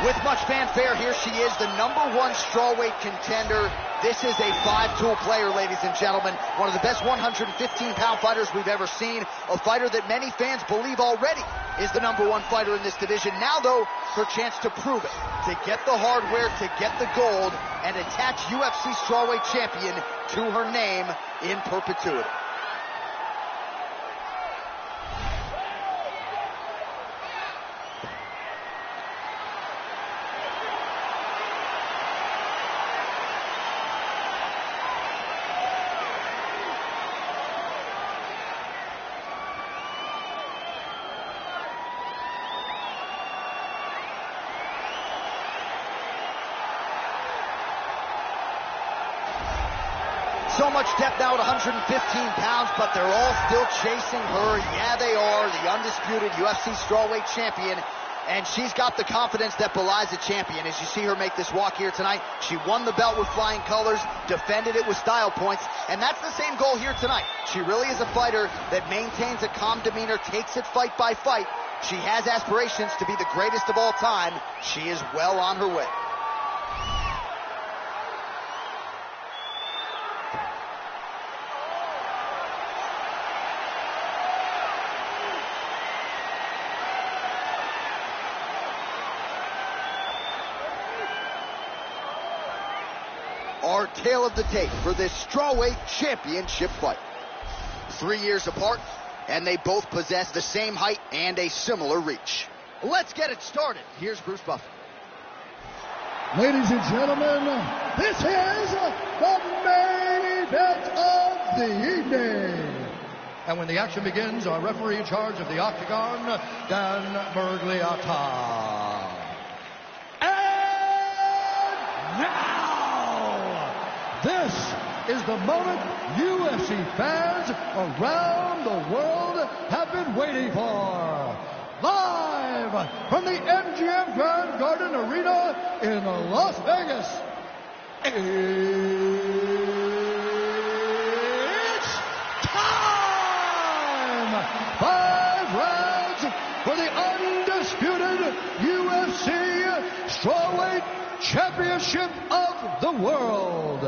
With much fanfare, here she is, the #1 strawweight contender. This is a five-tool player, ladies and gentlemen. One of the best 115-pound fighters we've ever seen. A fighter that many fans believe already is the #1 fighter in this division. Now, though, her chance to prove it, to get the hardware, to get the gold, and attach UFC strawweight champion to her name in perpetuity. So much depth now at 115 pounds, but they're all still chasing her. Yeah, they are, the undisputed UFC strawweight champion, and she's got the confidence that belies a champion. As you see her make this walk here tonight, she won the belt with flying colors, defended it with style points, and that's the same goal here tonight. She really is a fighter that maintains a calm demeanor, takes it fight by fight. She has aspirations to be the greatest of all time. She is well on her way. Our tale of the tape for this strawweight championship fight. 3 years apart, and they both possess the same height and a similar reach. Let's get it started. Here's Bruce Buffer. Ladies and gentlemen, this is the main event of the evening. And when the action begins, our referee in charge of the Octagon, Dan Bergliata. And now, this is the moment UFC fans around the world have been waiting for. Live from the MGM Grand Garden Arena in Las Vegas, it's time! 5 rounds for the undisputed UFC Strawweight Championship of the world.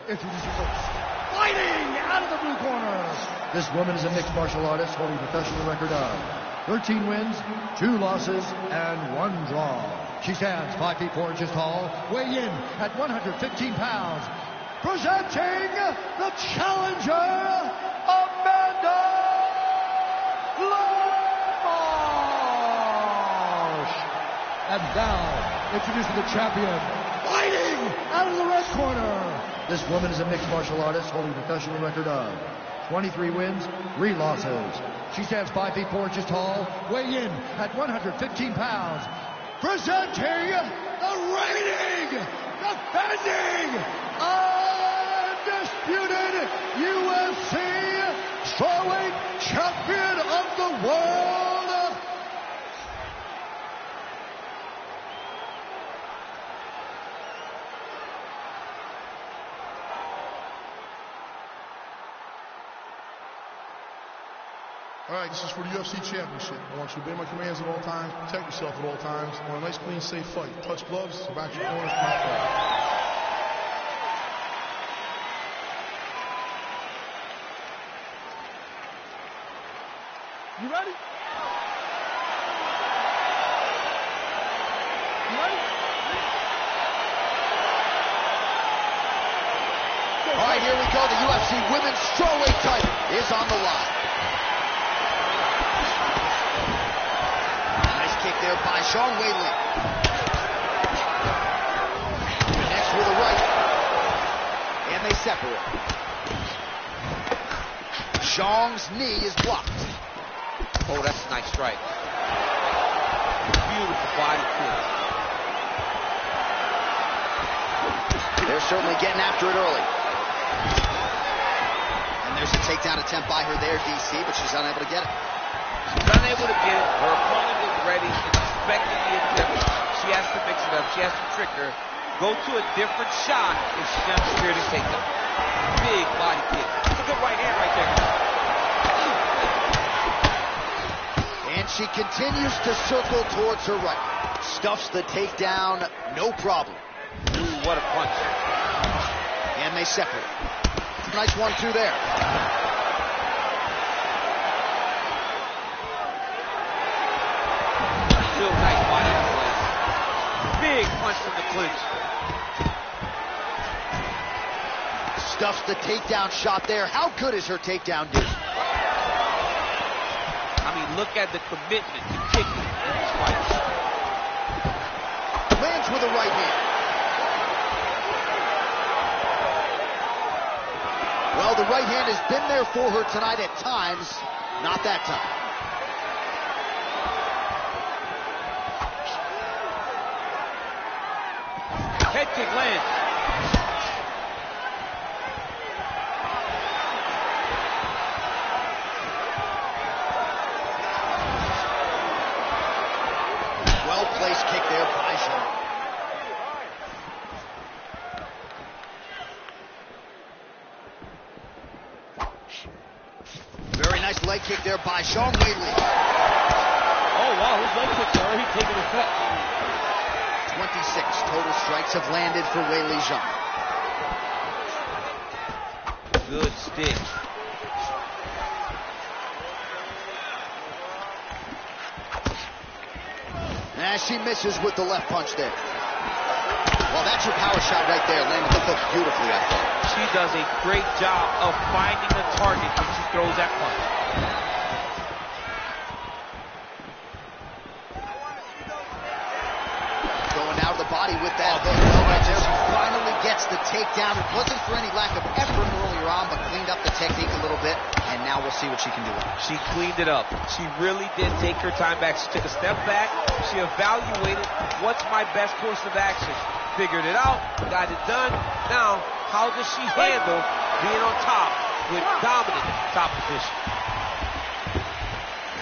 Introduce yourselves. Fighting out of the blue corner, this woman is a mixed martial artist holding a professional record of 13 wins, 2 losses, and 1 draw. She stands 5 feet 4 inches tall, weigh in at 115 pounds. Presenting the challenger, Amanda Lamarche. And now, introducing the champion, fighting out of the red corner. This woman is a mixed martial artist holding a professional record of 23 wins, 3 losses. She stands 5 feet 4 inches tall, weigh in at 115 pounds. Presenting the reigning, defending, undisputed UFC strawweight champion of the world. All right, this is for the UFC Championship. I want you to obey my commands at all times, protect yourself at all times. I want a nice, clean, safe fight. Touch gloves, back your corners, not fight. You ready? You ready? All right, here we go. The UFC Women's Strawweight title is on the line. Kick there by Zhang Weili. Connects with a right. And they separate. Zhang's knee is blocked. Oh, that's a nice strike. Beautiful body kick. They're certainly getting after it early. And there's a takedown attempt by her there, DC, but she's unable to get it. She's unable to get it. Her opponent is ready and expecting the attempt. She has to mix it up. She has to trick her. Go to a different shot if she's going to secure the takedown. Big body kick. Look at right hand right there. And And she continues to circle towards her right. Stuffs the takedown, no problem. Ooh, what a punch. And they separate. Nice 1-2 there. Still nice body play. Big punch from the clinch. Stuffs the takedown shot there. How good is her takedown, dude? I mean, look at the commitment to kicking in this fight. Lands with a right hand. Well, the right hand has been there for her tonight at times. Not that time. Head kick lands. Well-placed kick there by Jean. Very nice leg kick there by Zhang Weili. Oh, wow, his leg kick's already taking effect. 26 total strikes have landed for Weili Zhang. Good stick. And she misses with the left punch there. Well, that's your power shot right there. Landed the hook beautifully, I thought. She does a great job of finding the target when she throws that punch. Going out of the body with that hook. Well, right there, she finally gets the takedown. It wasn't for any lack of effort earlier on, but cleaned up the technique a little bit. And now we'll see what she can do with it. She cleaned it up. She really did take her time back. She took a step back. She evaluated what's my best course of action. Figured it out, got it done. Now, how does she handle being on top with dominant top position?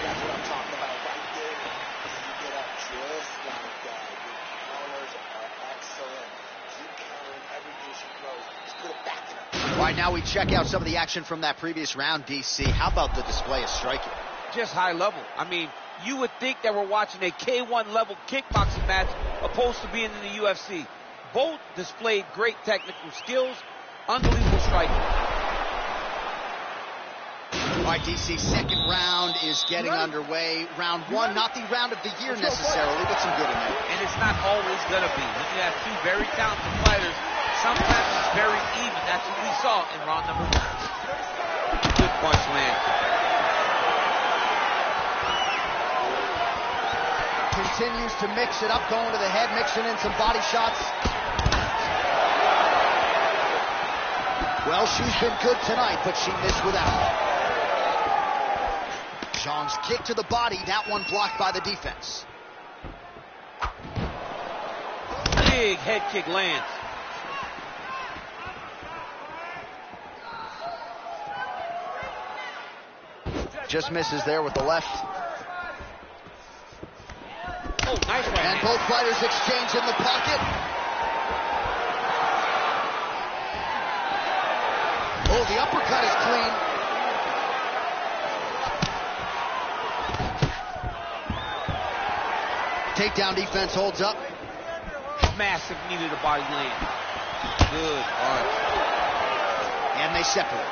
That's what I'm talking about right there. You get up just like that. Your counters are excellent. Keep countering everything she throws. Just put it back in her. All right, now we check out some of the action from that previous round, DC. How about the display of striking? Just high level. I mean, you would think that we're watching a K1 level kickboxing match opposed to being in the UFC. Both displayed great technical skills, unbelievable striking. All right, DC, second round is getting underway. Round one, not the round of the year necessarily, but some good in there. And it's not always going to be. When you have two very talented fighters, sometimes it's very even. That's what we saw in round number one. Good punch land. Continues to mix it up, going to the head, mixing in some body shots. Well, she's been good tonight, but she missed without it. Zhang's kick to the body, that one blocked by the defense. Big head kick lands. Just misses there with the left. Oh, nice right And hand. both fighters exchange in the pocket. Oh, the uppercut is clean. Takedown defense holds up. Massive knee to the body land. Good punch. And they separate.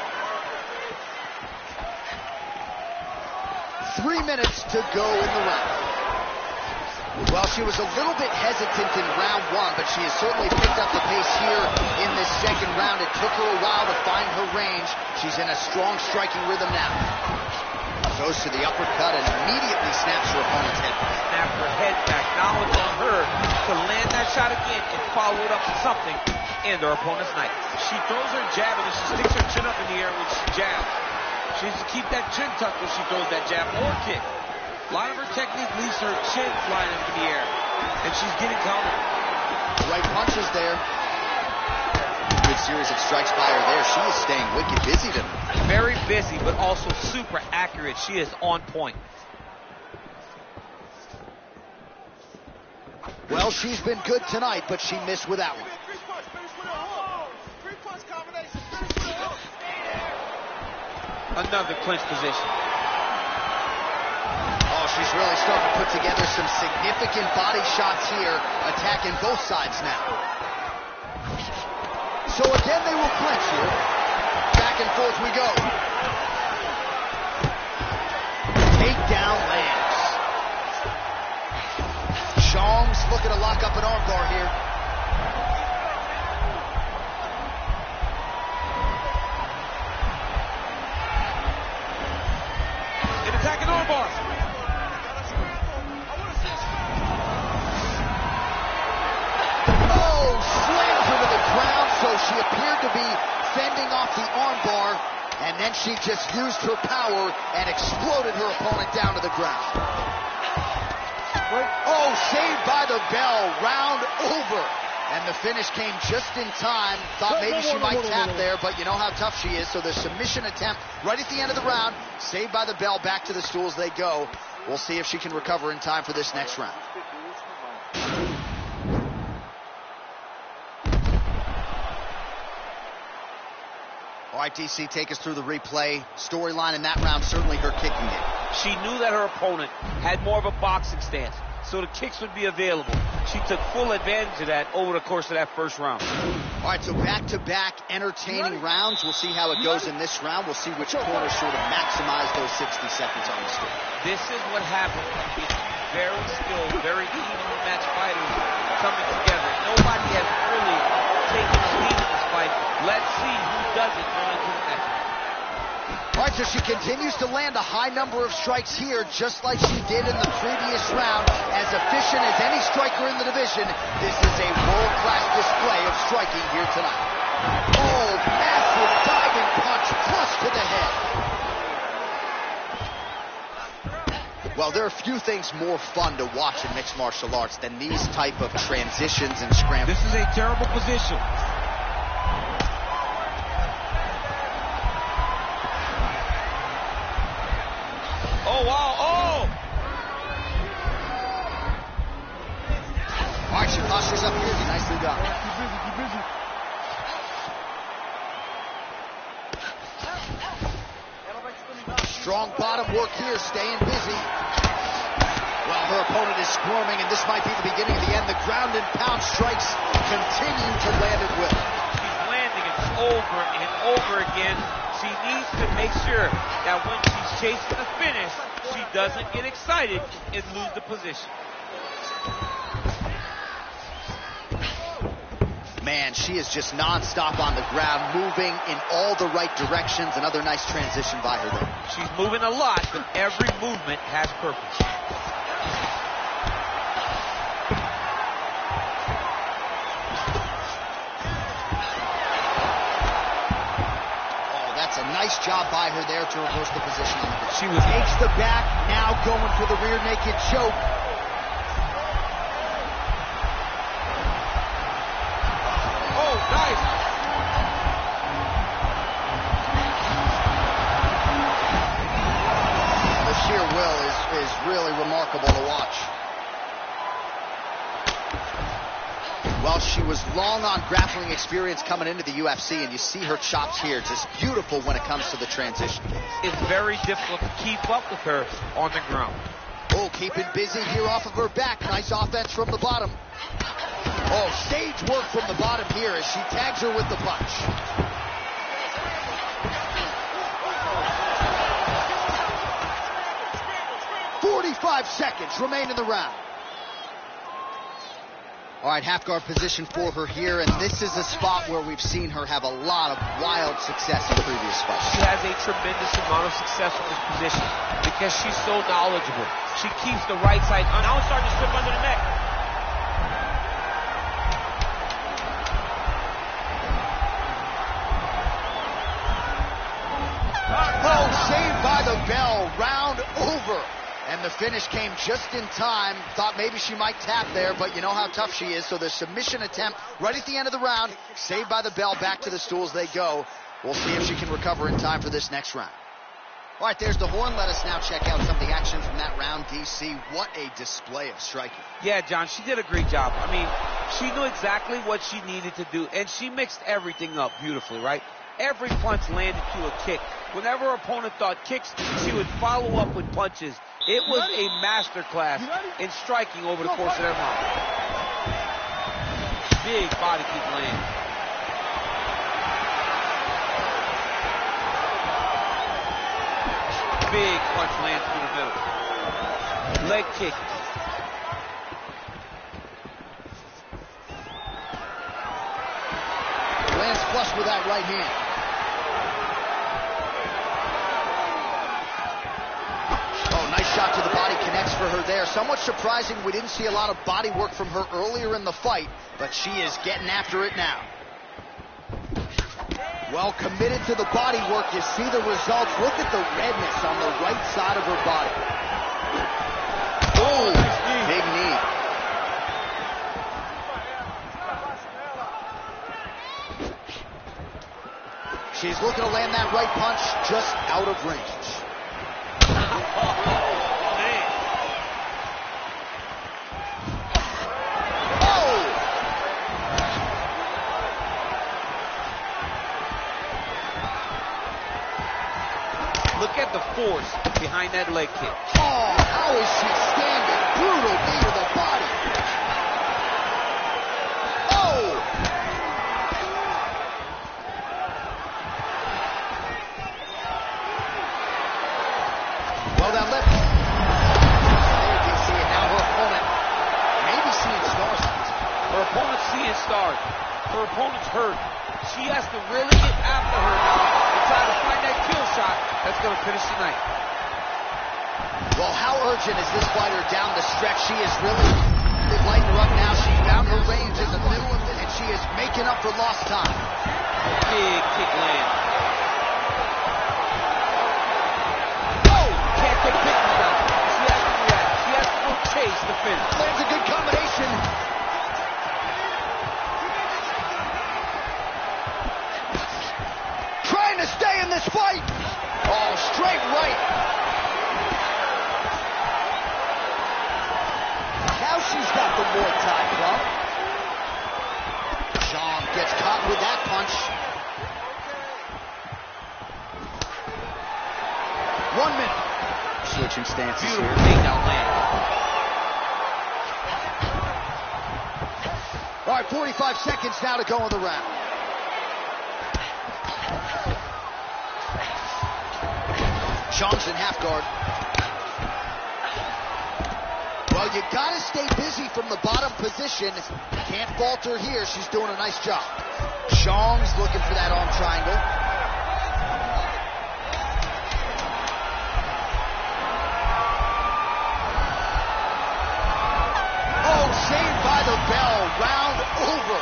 3 minutes to go in the round. Well, she was a little bit hesitant in round one, but she has certainly picked up the pace here in this second round. It took her a while to find her range. She's in a strong striking rhythm now. Goes to the uppercut and immediately snaps her opponent's head back. Snap her head back. Now it's on her to land that shot again and follow it up with something in their opponent's night. She throws her jab and then she sticks her chin up in the air when she jabs. She needs to keep that chin tucked when she throws that jab or kick. A lot of her technique leaves her chin flying up in the air, and she's getting countered. Right punches there. Good series of strikes by her there. She is staying wicked busy tonight. Very busy, but also super accurate. She is on point. Well, she's been good tonight, but she missed with that one. Another clinch position. Oh, she She's really starting to put together some significant body shots here, attacking both sides now. So again, they will clinch here. Back and forth we go. Takedown lands. Shong's looking to lock up an armbar here. An attacking armbar. Oh, slams her to the ground, so she appeared to be fending off the armbar, and then she just used her power and exploded her opponent down to the ground. Oh, saved by the bell, round over. And the finish came just in time. Thought maybe she might tap there, but you know how tough she is. So the submission attempt right at the end of the round, saved by the bell, back to the stools they go. We'll see if she can recover in time for this next round. All right, DC, take us through the replay. Storyline in that round, certainly her kicking it. She knew that her opponent had more of a boxing stance, so the kicks would be available. She took full advantage of that over the course of that first round. All right, so back-to-back entertaining rounds. We'll see how it goes in this round. We'll see which corner sort of maximize those 60 seconds on the stage. This is what happens when you get very skilled, very evenly matched fighters coming together. Nobody has really taken the lead in this fight. Let's see who does it going into the next one. All right, so she continues to land a high number of strikes here, just like she did in the previous round. As efficient as any striker in the division, this is a world-class display of striking here tonight. Oh, massive diving punch, flush to the head. Well, there are few things more fun to watch in mixed martial arts than these type of transitions and scrambles. This is a terrible position. Oh, wow, oh! All right, she postures up here. Nicely done. Keep busy. Strong bottom work here, staying busy. Well, her opponent is squirming, and this might be the beginning of the end. The ground and pound strikes continue to land at will. She's landing it over and over again. She needs to make sure that when she's chasing the finish, she doesn't get excited and lose the position. Man, she is just nonstop on the ground, moving in all the right directions. Another nice transition by her there. She's moving a lot, but every movement has purpose. Oh, that's a nice job by her there to reverse the position on the ground. She was Takes the back, now going for the rear naked choke. Oh, nice. The sheer will is really remarkable to watch. Well, she was long on grappling experience coming into the UFC, and you see her chops here, just beautiful when it comes to the transition. It's very difficult to keep up with her on the ground. Oh, keeping busy here off of her back. Nice offense from the bottom. Oh, stage work from the bottom here as she tags her with the punch. "45 seconds remain in the round." All right, half guard position for her here, and this is a spot where we've seen her have a lot of wild success in previous fights. She has a tremendous amount of success in this position because she's so knowledgeable. She keeps the right side. Now it's starting to slip under the neck. Oh, saved by the bell, round over. And the finish came just in time. Thought maybe she might tap there, but you know how tough she is. So the submission attempt right at the end of the round, saved by the bell, back to the stools they go. We'll see if she can recover in time for this next round. All right, there's the horn. Let us now check out some of the action from that round, DC. What a display of striking. Yeah, John, she did a great job. I mean, she knew exactly what she needed to do, and she mixed everything up beautifully, right? Every punch landed to a kick. Whenever her opponent thought kicks, she would follow up with punches. It was a masterclass in striking over the course of that round. Big body kick land. Big punch lands through the middle. Leg kick. Lands flush with that right hand. Oh, nice shot to the body, connects for her there. Somewhat surprising, we didn't see a lot of body work from her earlier in the fight, but she is getting after it now. Well, committed to the body work. You see the results. Look at the redness on the right side of her body. Oh, big knee. She's looking to land that right punch, just out of range. Look at the force behind that leg kick. Oh, how is she standing? Brutal knee to the body. Oh! Well, that left. There you see it. Now her opponent maybe seeing star signs. Her opponent's seeing stars. Her opponent's hurt. She has to really get after her now and try to find that kill shot that's going to finish tonight. Well, how urgent is this fighter down the stretch? She is really lighting her up now. She found her range in the middle of it, and she is making up for lost time. Big kick land. Oh! Can't take pictures now. She has to react. She has to go chase the finish. Lands a good combination. Trying to stay in this fight. Oh, straight right. Now she's got the Muay Thai club. Zhang gets caught with that punch. 1 minute. Switching stances Beautiful here. takedown land. All right, 45 seconds now to go in the round. Zhang's in half guard. Well, you gotta stay busy from the bottom position. Can't falter here. She's doing a nice job. Zhang's looking for that arm triangle. Oh, saved by the bell. Round over.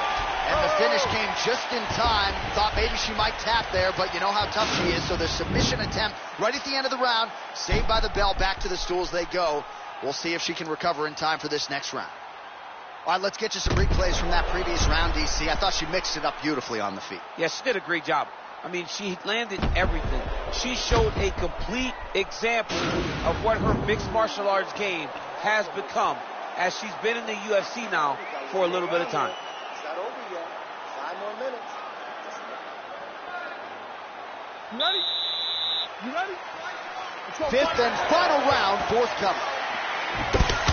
And the finish came just in time. Thought maybe she might tap there, but you know how tough she is. So the submission attempt right at the end of the round. Saved by the bell. Back to the stools they go. We'll see if she can recover in time for this next round. All right, let's get you some replays from that previous round, DC. I thought she mixed it up beautifully on the feet. Yeah, she did a great job. I mean, she landed everything. She showed a complete example of what her mixed martial arts game has become as she's been in the UFC now for a little bit of time. It's not over yet. 5 more minutes. You ready? You ready? Fifth and final round, forthcoming.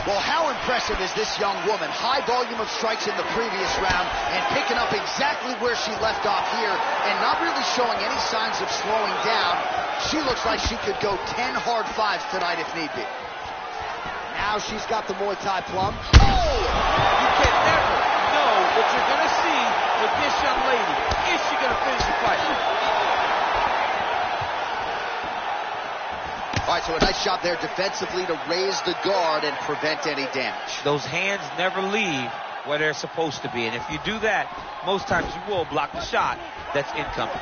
Well, how impressive is this young woman? High volume of strikes in the previous round and picking up exactly where she left off here and not really showing any signs of slowing down. She looks like she could go 10 hard fives tonight if need be. Now she's got the Muay Thai plum. Oh! You can never know what you're going to see with this young lady. Is she going to finish the fight? All right, so a nice shot there defensively to raise the guard and prevent any damage. Those hands never leave where they're supposed to be. And if you do that, most times you will block the shot that's incoming.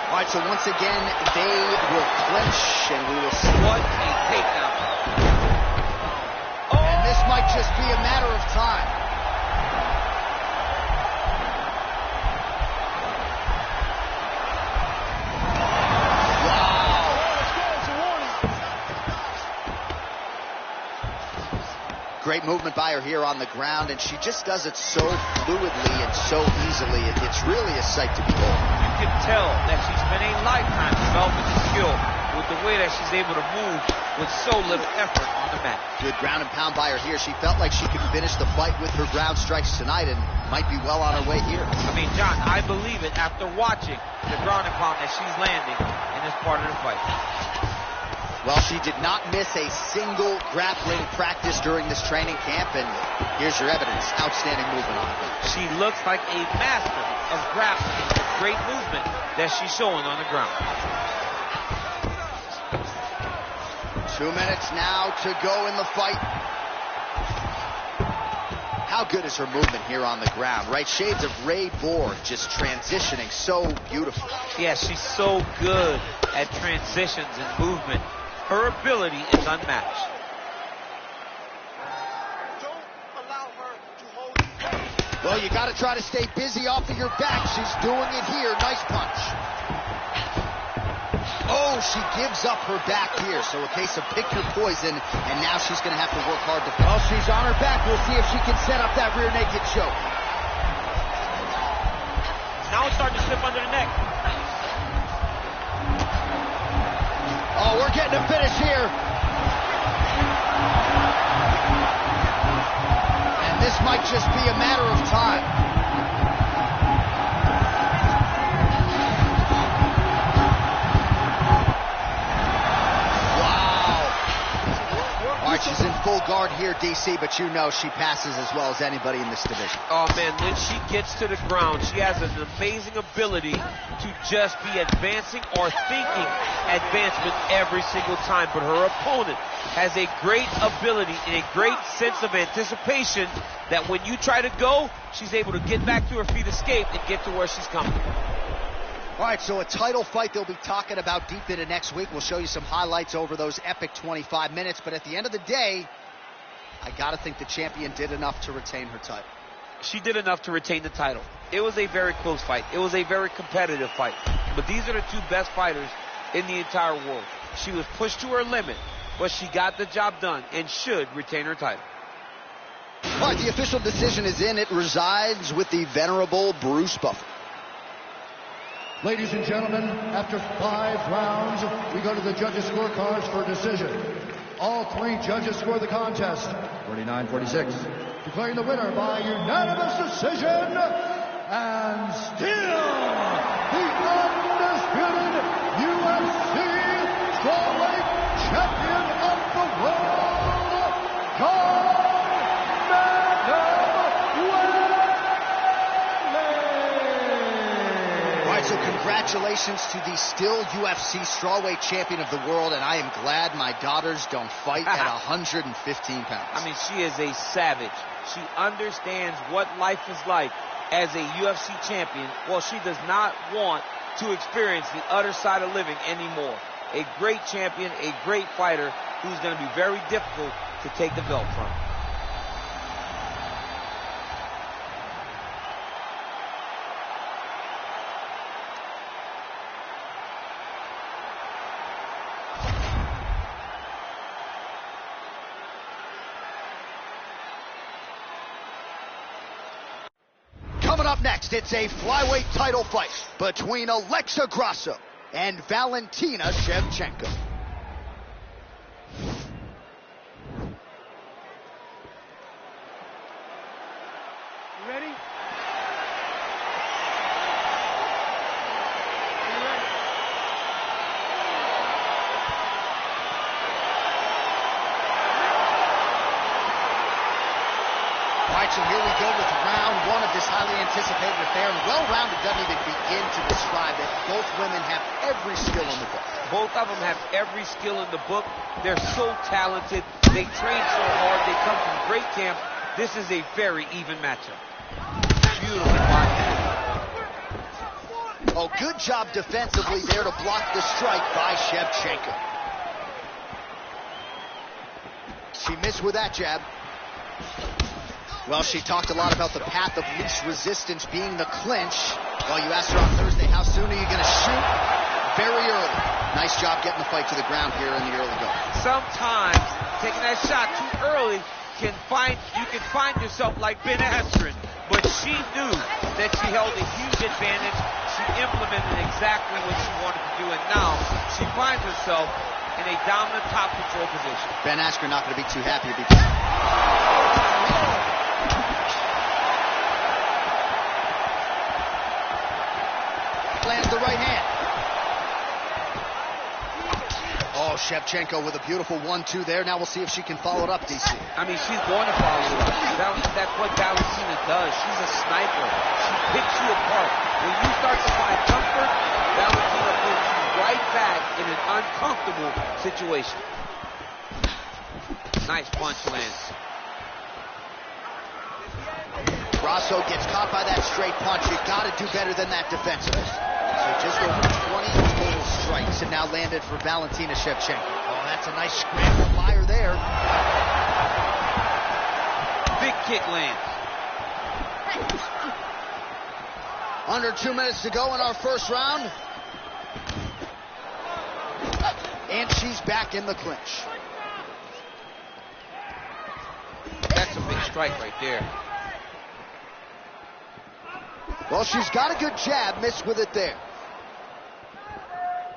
All right, so once again, they will clinch, and we will see. What a takedown. And this might just be a matter of time. Great movement by her here on the ground, and she just does it so fluidly and so easily. It's really a sight to behold. You can tell that she spent a lifetime developing the skill with the way that she's able to move with so little effort on the mat. Good ground and pound by her here. She felt like she could finish the fight with her ground strikes tonight and might be well on her way here. I mean, John, I believe it after watching the ground and pound that she's landing in this part of the fight. Well, she did not miss a single grappling practice during this training camp, and here's your evidence. Outstanding movement on the ground. She looks like a master of grappling. Great movement that she's showing on the ground. 2 minutes now to go in the fight. How good is her movement here on the ground, right? Shades of Ray Borg, just transitioning so beautifully. Yeah, she's so good at transitions and movement. Her ability is unmatched. Don't allow her to hold you. Well, you got to try to stay busy off of your back. She's doing it here. Nice punch. Oh, she gives up her back here. So a case of pick your poison, and now she's going to have to work hard to... Well, she's on her back. We'll see if she can set up that rear naked choke. Now it's starting to slip under the neck. Oh, we're getting a finish here. And this might just be a matter of time. All right, she's in full guard here, DC, but you know she passes as well as anybody in this division. Oh, man, when she gets to the ground, she has an amazing ability to just be advancing or thinking advancement every single time. But her opponent has a great ability and a great sense of anticipation that when you try to go, she's able to get back to her feet, escape, and get to where she's coming. All right, so a title fight they'll be talking about deep into next week. We'll show you some highlights over those epic 25 minutes. But at the end of the day, I got to think the champion did enough to retain her title. She did enough to retain the title. It was a very close fight. It was a very competitive fight. But these are the two best fighters in the entire world. She was pushed to her limit, but she got the job done and should retain her title. All right, the official decision is in. It resides with the venerable Bruce Buffer. Ladies and gentlemen, after 5 rounds, we go to the judges' scorecards for decision. All 3 judges score the contest. 49-46. Declaring the winner by unanimous decision, and still the undisputed UFC strawweight champion of the world, John So congratulations to the still UFC strawweight champion of the world, and I am glad my daughters don't fight at 115 pounds. I mean, she is a savage. She understands what life is like as a UFC champion. Well, she does not want to experience the other side of living anymore. A great champion, a great fighter who's going to be very difficult to take the belt from. Coming up next, it's a flyweight title fight between Alexa Grasso and Valentina Shevchenko. You ready? All right, so here we go with round 1 of this highly anticipated affair. And well-rounded doesn't even begin to describe it. Both women have every skill in the book. Both of them have every skill in the book. They're so talented. They train so hard. They come from great camp. This is a very even matchup. Beautiful body. Oh, good job defensively there to block the strike by Shevchenko. She missed with that jab. Well, she talked a lot about the path of least resistance being the clinch. Well, you asked her on Thursday, how soon are you going to shoot? Very early. Nice job getting the fight to the ground here in the early going. Sometimes taking that shot too early you can find yourself like Ben Askren, but she knew that she held a huge advantage. She implemented exactly what she wanted to do, and now she finds herself in a dominant top control position. Ben Askren not going to be too happy to be. Lands the right hand. Oh, Shevchenko with a beautiful 1-2 there. Now we'll see if she can follow it up, DC. I mean, she's going to follow it up. That's what Valentina does. She's a sniper. She picks you apart. When you start to find comfort, Valentina puts you right back in an uncomfortable situation. Nice punch lands. Grasso gets caught by that straight punch. You got to do better than that defensively. So just over 20 total strikes have now landed for Valentina Shevchenko. Oh, that's a nice scramble by her there. Big kick lands. Under 2 minutes to go in our first round. And she's back in the clinch. That's a big strike right there. Well, she's got a good jab, missed with it there.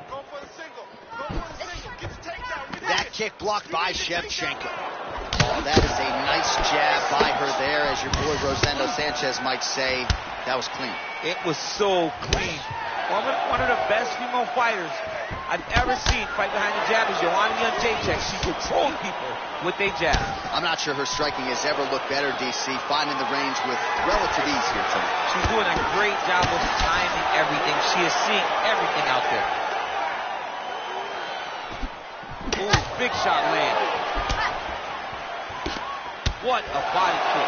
Go for the single. Go for the single. Get the takedown. That kick blocked by Shevchenko. Oh, that is a nice jab by her there, as your boy Rosendo Sanchez might say. That was clean. It was so clean. One of the best female fighters I've ever seen fight behind the jab is Joanna Jędrzejczyk. She controlled people with a jab. I'm not sure her striking has ever looked better, DC, finding the range with relative ease here tonight. She's doing a great job of timing everything. She is seeing everything out there. Ooh, big shot land. What a body kick.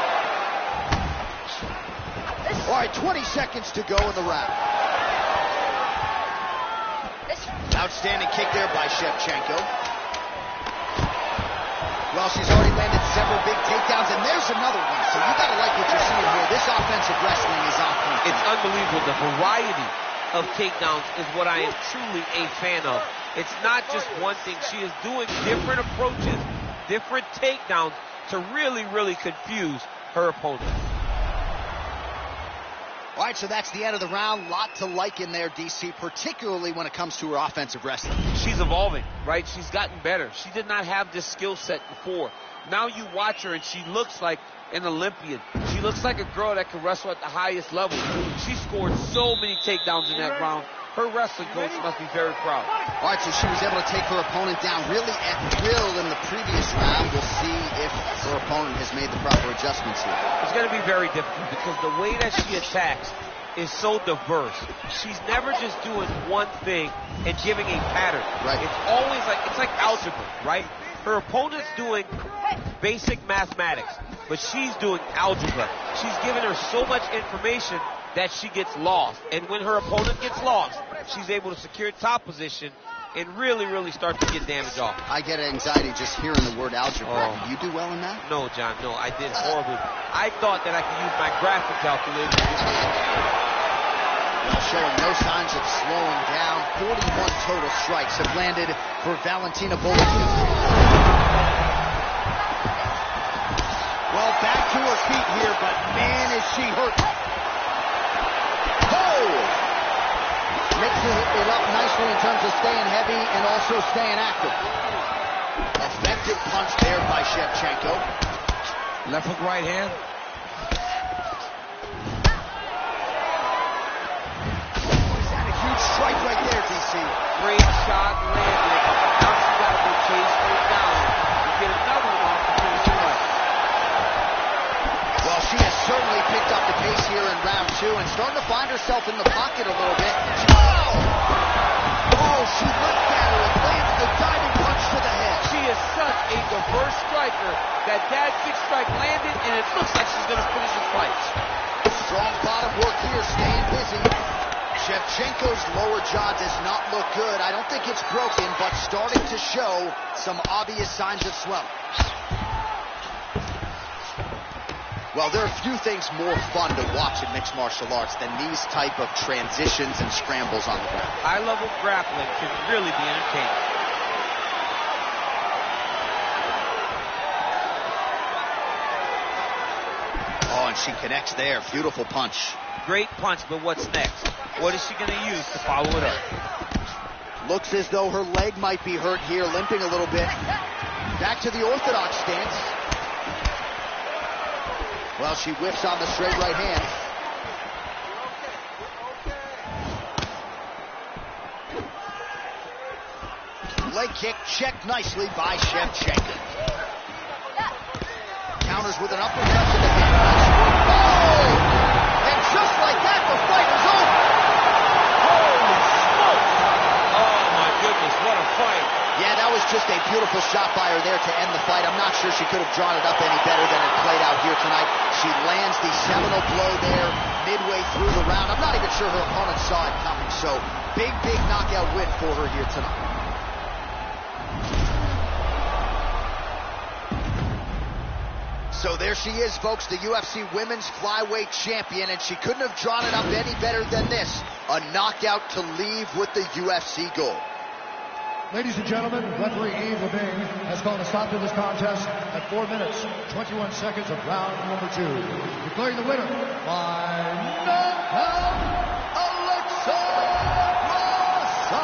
All right, 20 seconds to go in the round. Outstanding kick there by Shevchenko. Well, she's already landed several big takedowns, and there's another one. So you gotta like what you're seeing here. This offensive wrestling is on point. It's unbelievable. The variety of takedowns is what I am truly a fan of. It's not just one thing. She is doing different approaches, different takedowns to really, really confuse her opponent. All right, so that's the end of the round. Lot to like in there, DC, particularly when it comes to her offensive wrestling. She's evolving, right? She's gotten better. She did not have this skill set before. Now you watch her and she looks like an Olympian. She looks like a girl that can wrestle at the highest level. She scored so many takedowns in that round. Her wrestling coach must be very proud. All right, so she was able to take her opponent down really at will in the previous round. We'll see if her opponent has made the proper adjustments here. It's going to be very difficult because the way that she attacks is so diverse. She's never just doing one thing and giving a pattern. Right. It's always like algebra, right? Her opponent's doing basic mathematics, but she's doing algebra. She's giving her so much information that she gets lost. And when her opponent gets lost, she's able to secure top position and really, really start to get damage off. I get anxiety just hearing the word algebra. Oh. Did you do well in that? No, John, no, I did horribly. I thought that I could use my graphic calculator. Well, showing no signs of slowing down. 41 total strikes have landed for Valentina Volkova. Well, back to her feet here, but man, is she hurt. Mixing it up nicely in terms of staying heavy and also staying active. Effective punch there by Shevchenko. Left hook, right hand. Is that a huge strike right there, DC? Great shot landed. Now she's got to go chase her down to get another one off the finish line. Well, she has certainly picked up the pace here in round 2 and starting to find herself in the pocket a little bit. Oh, she looked at her and lands the diving punch to the head. She is such a diverse striker that big strike landed, and it looks like she's going to finish this fight. Strong bottom work here, staying busy. Shevchenko's lower jaw does not look good. I don't think it's broken, but starting to show some obvious signs of swelling. Well, there are few things more fun to watch in mixed martial arts than these type of transitions and scrambles on the ground. High-level grappling can really be entertaining. she connects there. Beautiful punch. Great punch, but what's next? What is she going to use to follow it up? Looks as though her leg might be hurt here, limping a little bit. Back to the orthodox stance. Well, she whiffs on the straight right hand. Leg kick checked nicely by Shevchenko. Counters with an uppercut to the head. Oh! And just like that, the fight is over. Holy smoke! Oh my goodness, what a fight. Yeah, that was just a beautiful shot by her there to end the fight. I'm not sure she could have drawn it up any better than it played out here tonight. She lands the seminal blow there midway through the round. I'm not even sure her opponent saw it coming. So big knockout win for her here tonight. So there she is, folks, the UFC Women's Flyweight Champion, and she couldn't have drawn it up any better than this. A knockout to leave with the UFC gold. Ladies and gentlemen, referee Yves Lavigne has called a stop to this contest at 4 minutes, 21 seconds of round number 2. Declaring the winner by knockout, Alexa Grasso.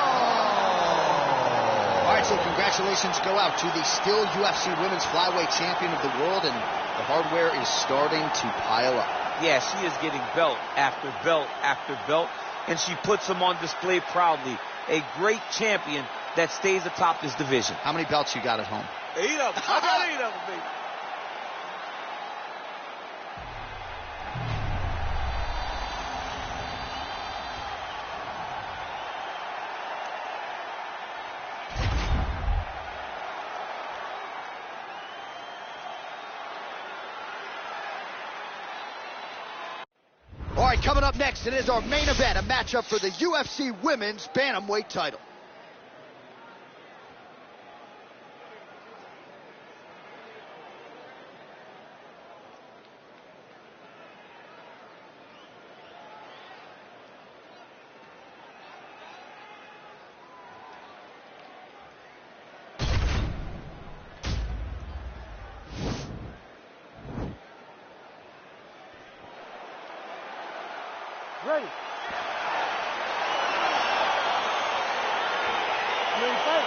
All right, so congratulations go out to the still UFC Women's Flyweight Champion of the world, and the hardware is starting to pile up. Yeah, she is getting belt after belt after belt, and she puts them on display proudly. A great champion that stays atop this division. How many belts you got at home? 8 of them. I got 8 of them, baby. All right, coming up next, it is our main event, a matchup for the UFC Women's Bantamweight title. Ready. You ready to fight?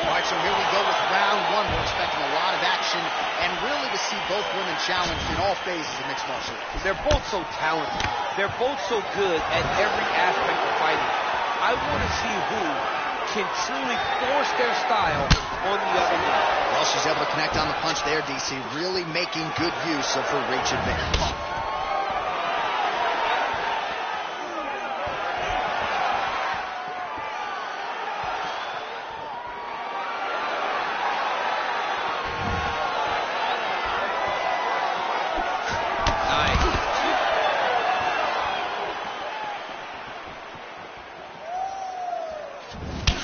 All right, so here we go with round 1. We're expecting a lot of action and really to see both women challenged in all phases of mixed martial arts. They're both so talented. They're both so good at every aspect of fighting. I want to see who can truly force their style on the other one. Well, she's able to connect on the punch there, DC, really making good use of her reach advantage.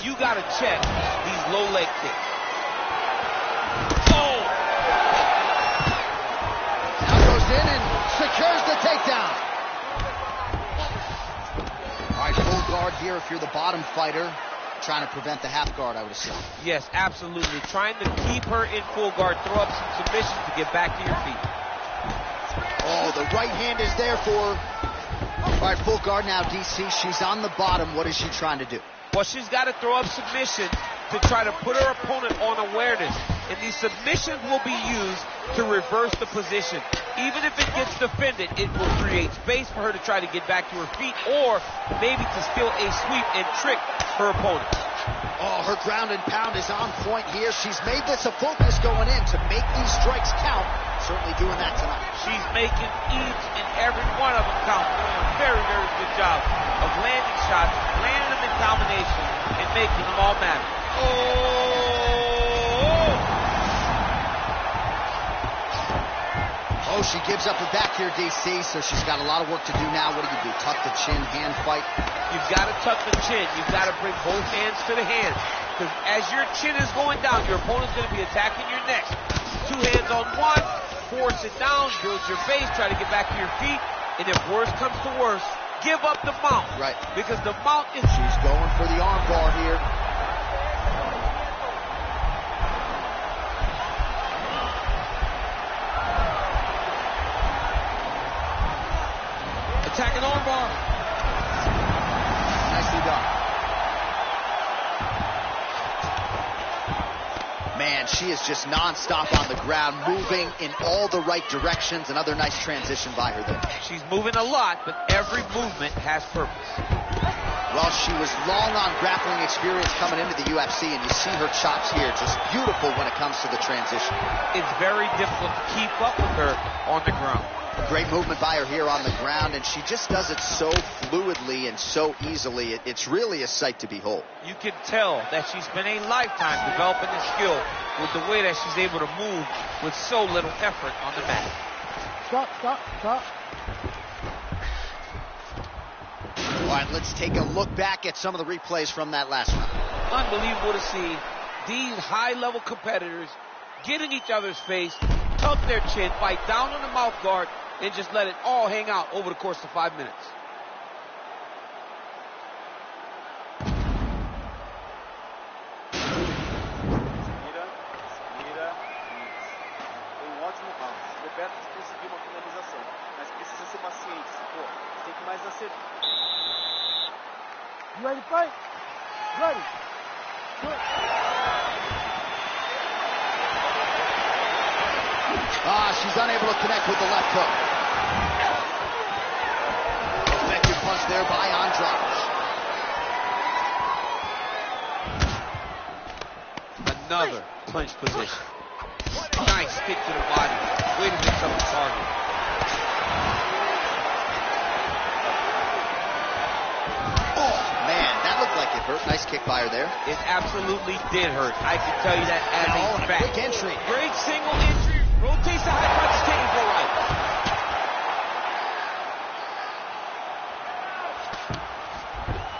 You got to check these low leg kicks. Oh! Now goes in and secures the takedown. All right, full guard here if you're the bottom fighter. Trying to prevent the half guard, I would assume. Yes, absolutely. Trying to keep her in full guard, throw up some submissions to get back to your feet. Oh, the right hand is there for her. All right, full guard now, DC. She's on the bottom. What is she trying to do? Well, she's got to throw up submission to try to put her opponent on awareness. And these submissions will be used to reverse the position. Even if it gets defended, it will create space for her to try to get back to her feet or maybe to steal a sweep and trick her opponent. Oh, her ground and pound is on point here. She's made this a focus going in to make these strikes count. Certainly doing that tonight. She's making each and every one of them count. Doing a very, very good job of landing shots, landing them in combination, and making them all matter. Oh, she gives up her back here, DC, so she's got a lot of work to do now. What do? Tuck the chin, hand fight? You've got to tuck the chin. You've got to bring both hands to the hands. Because as your chin is going down, your opponent's going to be attacking your neck. 2 hands on one, force it down, build your base, try to get back to your feet. And if worse comes to worse, give up the mount. Right. Because the mount is... She's going for the arm bar here. Second armbar. Nicely done. Man, she is just non-stop on the ground, moving in all the right directions. Another nice transition by her there. She's moving a lot, but every movement has purpose. Well, she was long on grappling experience coming into the UFC, and you see her chops here. Just beautiful when it comes to the transition. It's very difficult to keep up with her on the ground. Great movement by her here on the ground, and she just does it so fluidly and so easily. It's really a sight to behold. You can tell that she's spent a lifetime developing this skill with the way that she's able to move with so little effort on the mat. Stop, stop, stop. All right, let's take a look back at some of the replays from that last round. Unbelievable to see these high-level competitors get in each other's face, tuck their chin, bite down on the mouth guard, and just let it all hang out over the course of 5 minutes. Respira. Foi um ótimo round. Ficou perto de conseguir uma finalização. Mas precisa ser paciente. Pô, tem que mais acertar. You ready to fight? Ready. Good. She's unable to connect with the left hook. Effective punch there by Andrade. Another clinch position. Nice kick to the body. Way to mix up the target. Oh, man, that looked like it hurt. Nice kick by her there. It absolutely did hurt. I can tell you that as And a a fact. quick entry. Great single entry. Rotates the high punch, taking for right.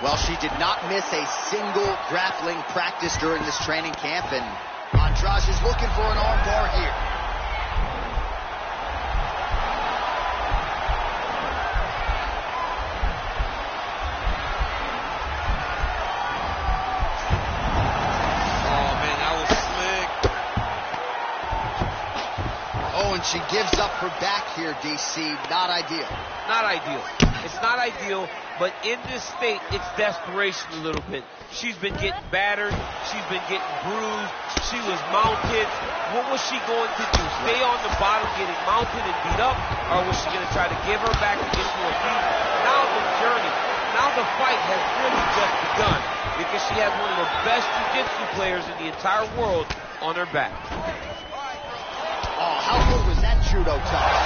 Well, she did not miss a single grappling practice during this training camp, and Andrade is looking for an armbar here. Oh, man, that was slick. Oh, and she gives up her back here, DC. Not ideal. Not ideal. It's not ideal, but in this state, it's desperation a little bit. She's been getting battered. She's been getting bruised. She was mounted. What was she going to do? Stay on the bottom getting mounted and beat up? Or was she going to try to give her back and get to her feet? Now the journey, now the fight has really just begun because she has one of the best jiu-jitsu players in the entire world on her back. Oh, how good was that judo touch?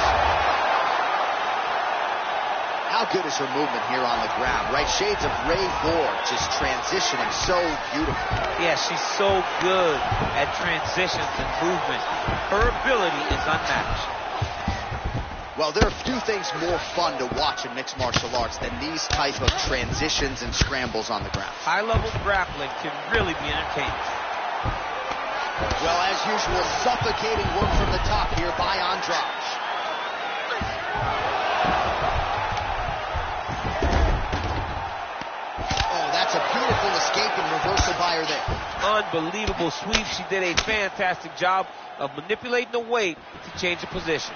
How good is her movement here on the ground, right? Shades of Ray Borg, just transitioning so beautiful. Yeah, she's so good at transitions and movement. Her ability is unmatched. Well, there are few things more fun to watch in mixed martial arts than these type of transitions and scrambles on the ground. High-level grappling can really be entertaining. Well, as usual, suffocating work from the top here by Andrade. That's a beautiful escape and reversal by her there. Unbelievable sweep. She did a fantastic job of manipulating the weight to change the position.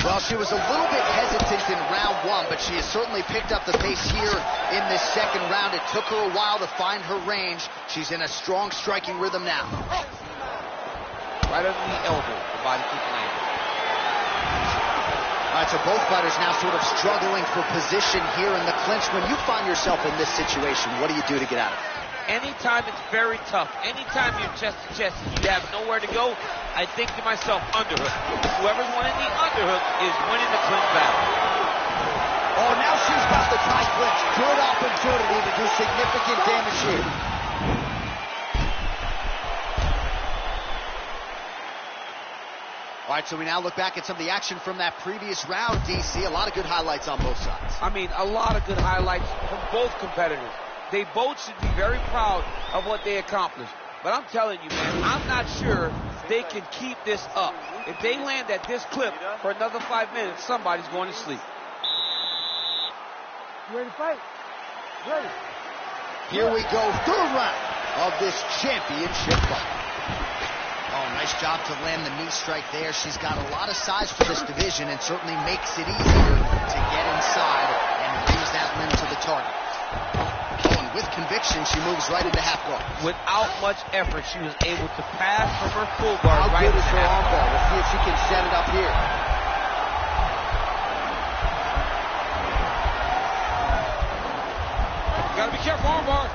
Well, she was a little bit hesitant in round one, but she has certainly picked up the pace here in this second round. It took her a while to find her range. She's in a strong striking rhythm now. Right under the elbow, the body keeps landing. All right, so both fighters now sort of struggling for position here in the clinch. When you find yourself in this situation, what do you do to get out of it? Anytime it's very tough, anytime you're chest to chest, you have nowhere to go, I think to myself, underhook. Whoever's winning the underhook is winning the clinch battle. Oh, now she's got the tie clinch. Good opportunity to do significant damage here. All right, so we now look back at some of the action from that previous round, DC. A lot of good highlights on both sides. I mean, a lot of good highlights from both competitors. They both should be very proud of what they accomplished. But I'm telling you, man, I'm not sure they can keep this up. If they land at this clip for another 5 minutes, somebody's going to sleep. You ready to fight? Ready. Here we go, third round of this championship fight. Oh, nice job to land the knee strike there. She's got a lot of size for this division and certainly makes it easier to get inside and raise that limb to the target. Oh, and with conviction, she moves right into half guard. Without much effort, she was able to pass from her full guard How right good is into her half arm guard. bar? Let's see if she can set it up here. Gotta be careful, arm bar.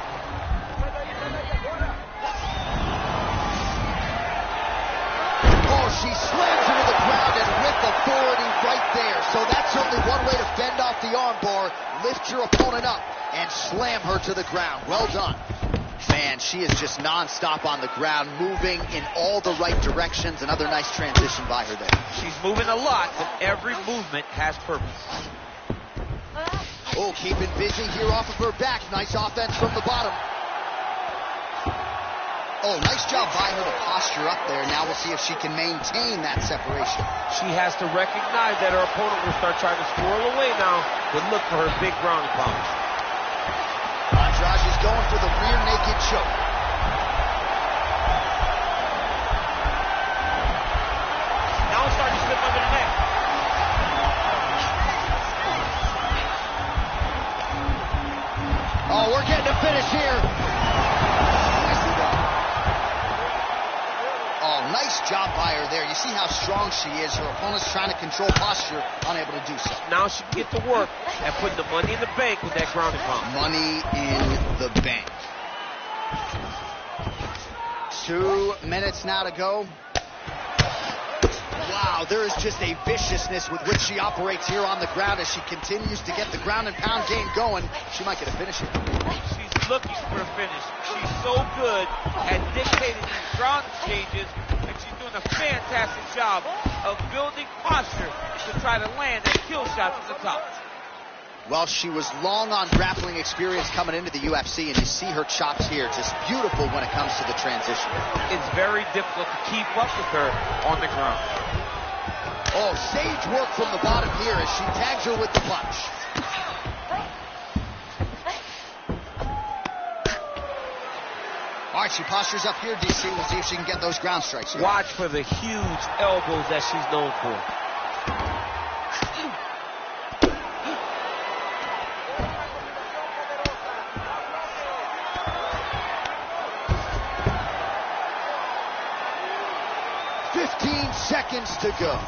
She slams into the ground and with authority right there. So that's certainly one way to fend off the armbar. Lift your opponent up and slam her to the ground. Well done. Man, she is just nonstop on the ground, moving in all the right directions. Another nice transition by her there. She's moving a lot, but every movement has purpose. Oh, keeping busy here off of her back. Nice offense from the bottom. Oh, nice job by her to posture up there. Now we'll see if she can maintain that separation. She has to recognize that her opponent will start trying to swirl away now, but look for her big ground and pound. Andrade is going for the rear naked choke. Now it's starting to slip under the neck. Oh, we're getting a finish here. Nice job by her there. You see how strong she is. Her opponent's trying to control posture, unable to do so. Now she can get to work and put the money in the bank with that ground and pound. Money in the bank. 2 minutes now to go. Wow, there is just a viciousness with which she operates here on the ground as she continues to get the ground and pound game going. She might get a finish here. She's looking for a finish. She's so good at dictating these ground exchanges, and she's doing a fantastic job of building posture to try to land that kill shot from the top. Well, she was long on grappling experience coming into the UFC, and you see her chops here, just beautiful when it comes to the transition. It's very difficult to keep up with her on the ground. Oh, sage work from the bottom here as she tags her with the punch. All right, she postures up here, DC. We'll see if she can get those ground strikes here. Watch for the huge elbows that she's known for. Seconds to go.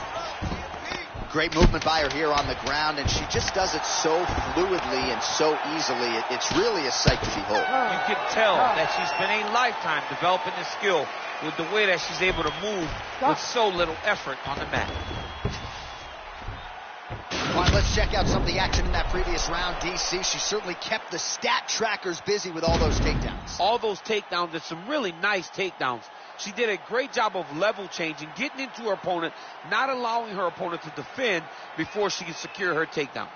Great movement by her here on the ground, and she just does it so fluidly and so easily. It's really a sight to behold. You can tell that she spent a lifetime developing this skill with the way that she's able to move with so little effort on the mat. All right, let's check out some of the action in that previous round, DC. She certainly kept the stat trackers busy with all those takedowns. All those takedowns, there's some really nice takedowns. She did a great job of level changing, getting into her opponent, not allowing her opponent to defend before she can secure her takedown.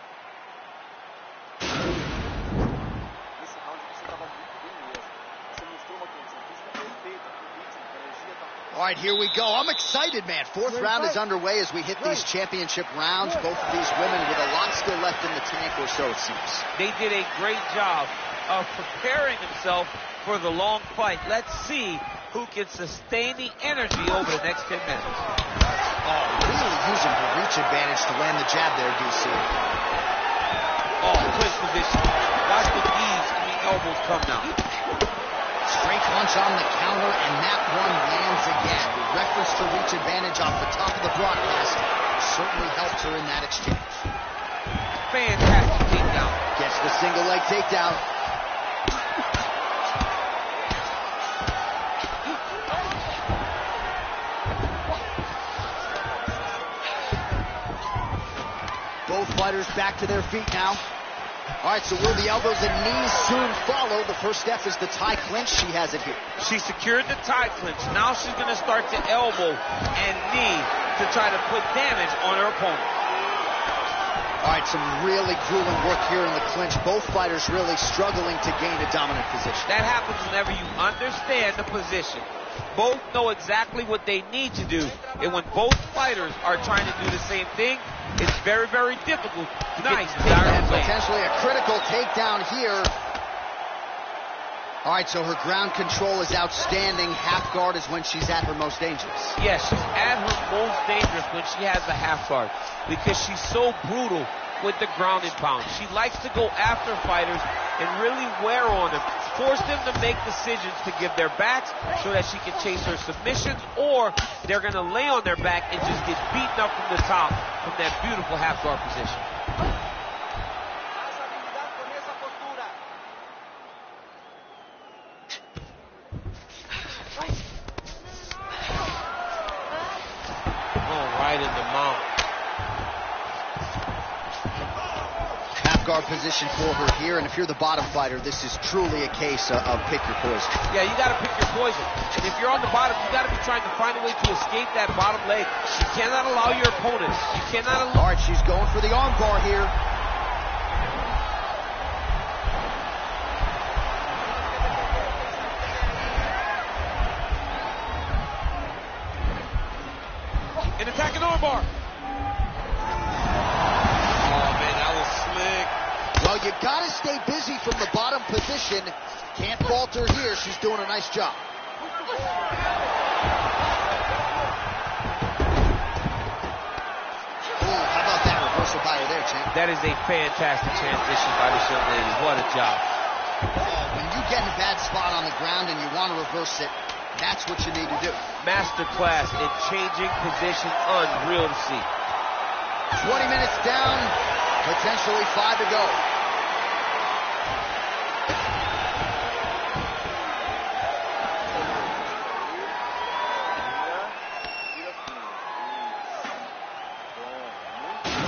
All right, here we go. I'm excited, man. Fourth round is underway as we hit these championship rounds. Both of these women with a lot still left in the tank, or so it seems. They did a great job of preparing themselves for the long fight. Let's see who can sustain the energy over the next 10 minutes. Oh, really using her reach advantage to land the jab there, DC. Oh, clinch position. Watch the knees and the elbows come now. Straight punch on the counter, and that one lands again. The reference to reach advantage off the top of the broadcast certainly helped her in that exchange. Fantastic takedown. Gets the single leg takedown. Both fighters back to their feet now. All right, so will the elbows and knees soon follow? The first step is the tie clinch. She has it here. She secured the tie clinch. Now she's going to start to elbow and knee to try to put damage on her opponent. All right, some really grueling work here in the clinch. Both fighters really struggling to gain a dominant position. That happens whenever you understand the position. Both know exactly what they need to do. And when both fighters are trying to do the same thing, it's very, very difficult to get And potentially a critical takedown here. All right, so her ground control is outstanding. Half guard is when she's at her most dangerous. Yes, she's at her most dangerous when she has a half guard because she's so brutal with the ground and pound. She likes to go after fighters and really wear on them, force them to make decisions to give their backs so that she can chase her submissions, or they're going to lay on their back and just get beaten up from the top from that beautiful half guard position. Right in the mount. Half guard position for her here, and if you're the bottom fighter, this is truly a case of pick your poison. Yeah, you got to pick your poison. And if you're on the bottom, you got to be trying to find a way to escape that bottom leg. You cannot allow your opponent. You cannot allow. All right, she's going for the arm bar here. An attacking armbar. Oh, man, that was slick. Well, you got to stay busy from the bottom position. Can't falter here. She's doing a nice job. Ooh, how about that reversal by her there, champ? That is a fantastic transition by this young lady. What a job. When you get in a bad spot on the ground and you want to reverse it, that's what you need to do. Masterclass in changing position, unreal to see. 20 minutes down, potentially 5 to go.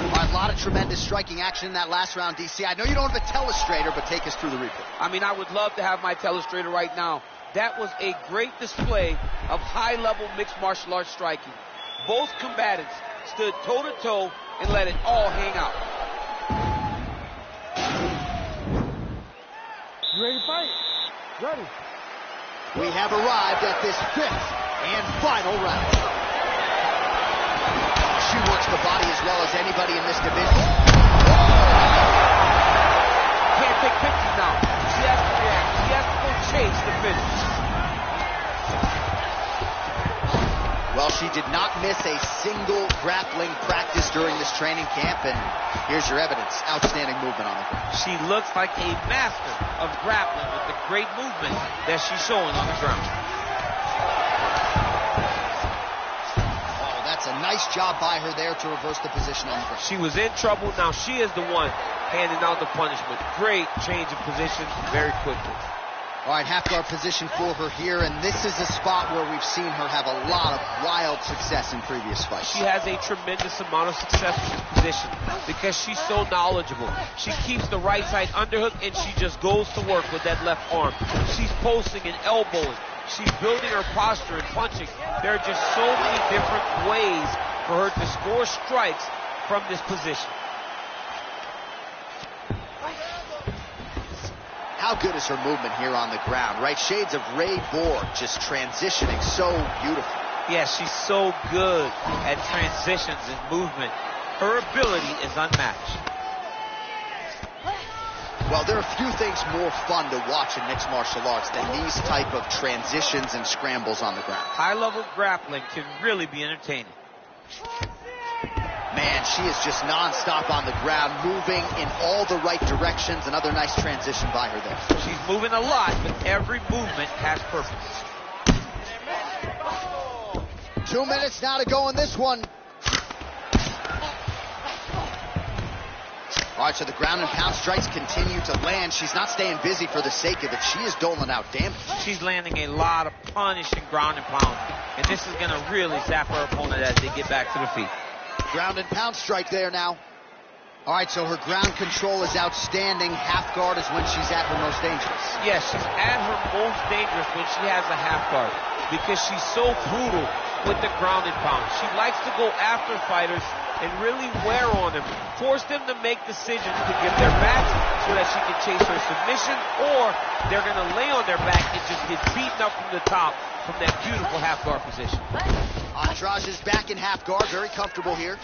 All right, a lot of tremendous striking action in that last round, DC. I know you don't have a telestrator, but take us through the replay. I mean, I would love to have my telestrator right now. That was a great display of high-level mixed martial arts striking. Both combatants stood toe-to-toe and let it all hang out. You ready to fight? Ready. We have arrived at this 5th and final round. She works the body as well as anybody in this division. Can't take pictures now. She has to react. She has to go chase the finish. Well, she did not miss a single grappling practice during this training camp, and here's your evidence. Outstanding movement on the ground. She looks like a master of grappling with the great movement that she's showing on the ground. Oh, that's a nice job by her there to reverse the position on the ground. She was in trouble. Now she is the one handing out the punishment. Great change of position very quickly. All right, half guard position for her here, and this is a spot where we've seen her have a lot of wild success in previous fights. She has a tremendous amount of success in this position because she's so knowledgeable. She keeps the right side underhook, and she just goes to work with that left arm. She's posting and elbowing. She's building her posture and punching. There are just so many different ways for her to score strikes from this position. How good is her movement here on the ground, right? Shades of Ray Borg, just transitioning so beautiful. Yeah, she's so good at transitions and movement. Her ability is unmatched. Well, there are few things more fun to watch in mixed martial arts than these type of transitions and scrambles on the ground. High-level grappling can really be entertaining. Man, she is just nonstop on the ground, moving in all the right directions. Another nice transition by her there. She's moving a lot, but every movement has purpose. 2 minutes now to go in this one. All right, so the ground and pound strikes continue to land. She's not staying busy for the sake of it. She is doling out damage. She's landing a lot of punishing ground and pound, and this is going to really zap her opponent as they get back to the feet. Ground and pound strike there now. All right, so her ground control is outstanding. Half guard is when she's at her most dangerous. Yes, she's at her most dangerous when she has a half guard because she's so brutal with the ground and pound. She likes to go after fighters and really wear on them, force them to make decisions to give their backs so that she can chase her submission, or they're going to lay on their back and just get beaten up from the top from that beautiful half guard position. Andrade is back in half guard, very comfortable here.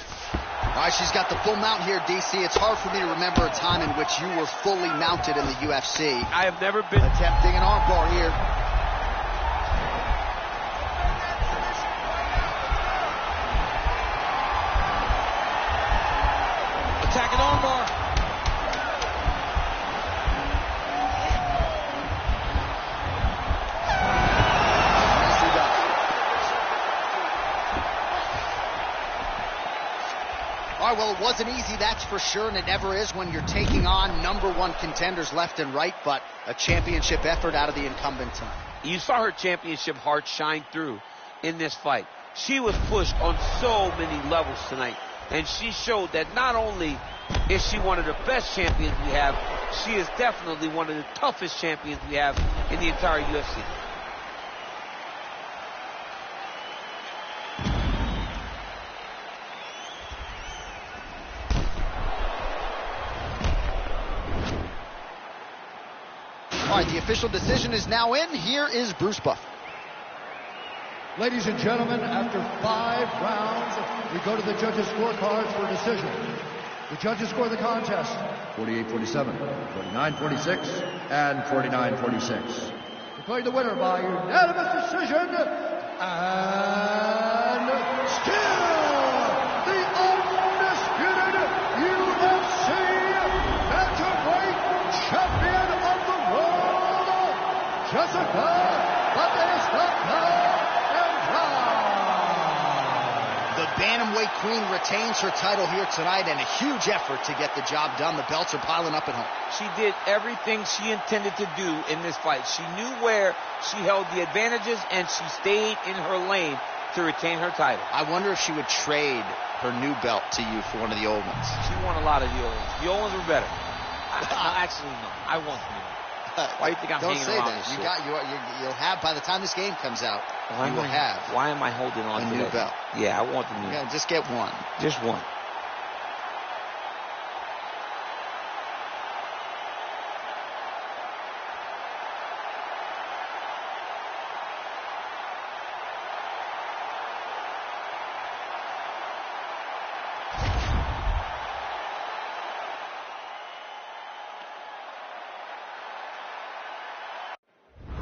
All right, she's got the full mount here, DC. It's hard for me to remember a time in which you were fully mounted in the UFC. I have never been... Attempting an armbar here. Attacking armbar. All right, well, it wasn't easy, that's for sure, and it never is when you're taking on #1 contenders left and right, but a championship effort out of the incumbent tonight. You saw her championship heart shine through in this fight. She was pushed on so many levels tonight, and she showed that not only is she one of the best champions we have, she is definitely one of the toughest champions we have in the entire UFC. All right, the official decision is now in. Here is Bruce Buffer. Ladies and gentlemen, after 5 rounds, we go to the judges' scorecards for a decision. The judges score the contest 48-47, 49-46, and 49-46. Declaring the winner by unanimous decision, and still the undisputed UFC Bantamweight Champion of the World, Jessica Batistuta. The Bantamweight Queen retains her title here tonight, and a huge effort to get the job done. The belts are piling up at home. She did everything she intended to do in this fight. She knew where she held the advantages, and she stayed in her lane to retain her title. I wonder if she would trade her new belt to you for one of the old ones. She won a lot of the old ones. The old ones were better. Actually, no. I want the new one. Why do you think I'm Don't hanging say around that. this You'll have, by the time this game comes out, Why am I holding on a to new that? belt. Yeah, I want the new one. Just get one. Just one.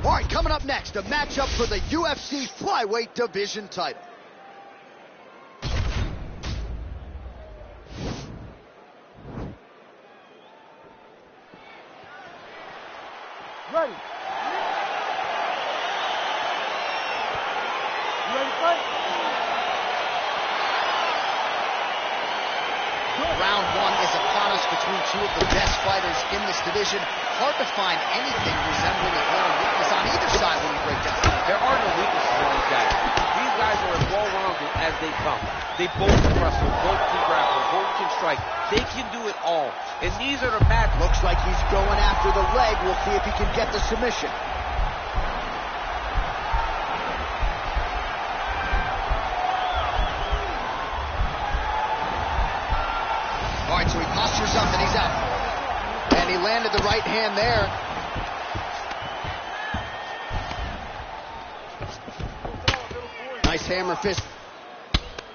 All right, coming up next, a matchup for the UFC Flyweight Division title. Ready. You ready to fight? Round 1 is upon us between two of the best fighters in this division. Hard to find anything resembling a glaring weakness on either side when you break down. There are no weaknesses in these guys. These guys are as well-rounded as they come. They both can wrestle, both can grapple, both can strike. They can do it all. And these are the matches. Looks like he's going after the leg. We'll see if he can get the submission. All right, so he postures up and he's out. And he landed the right hand there. Nice hammer fist.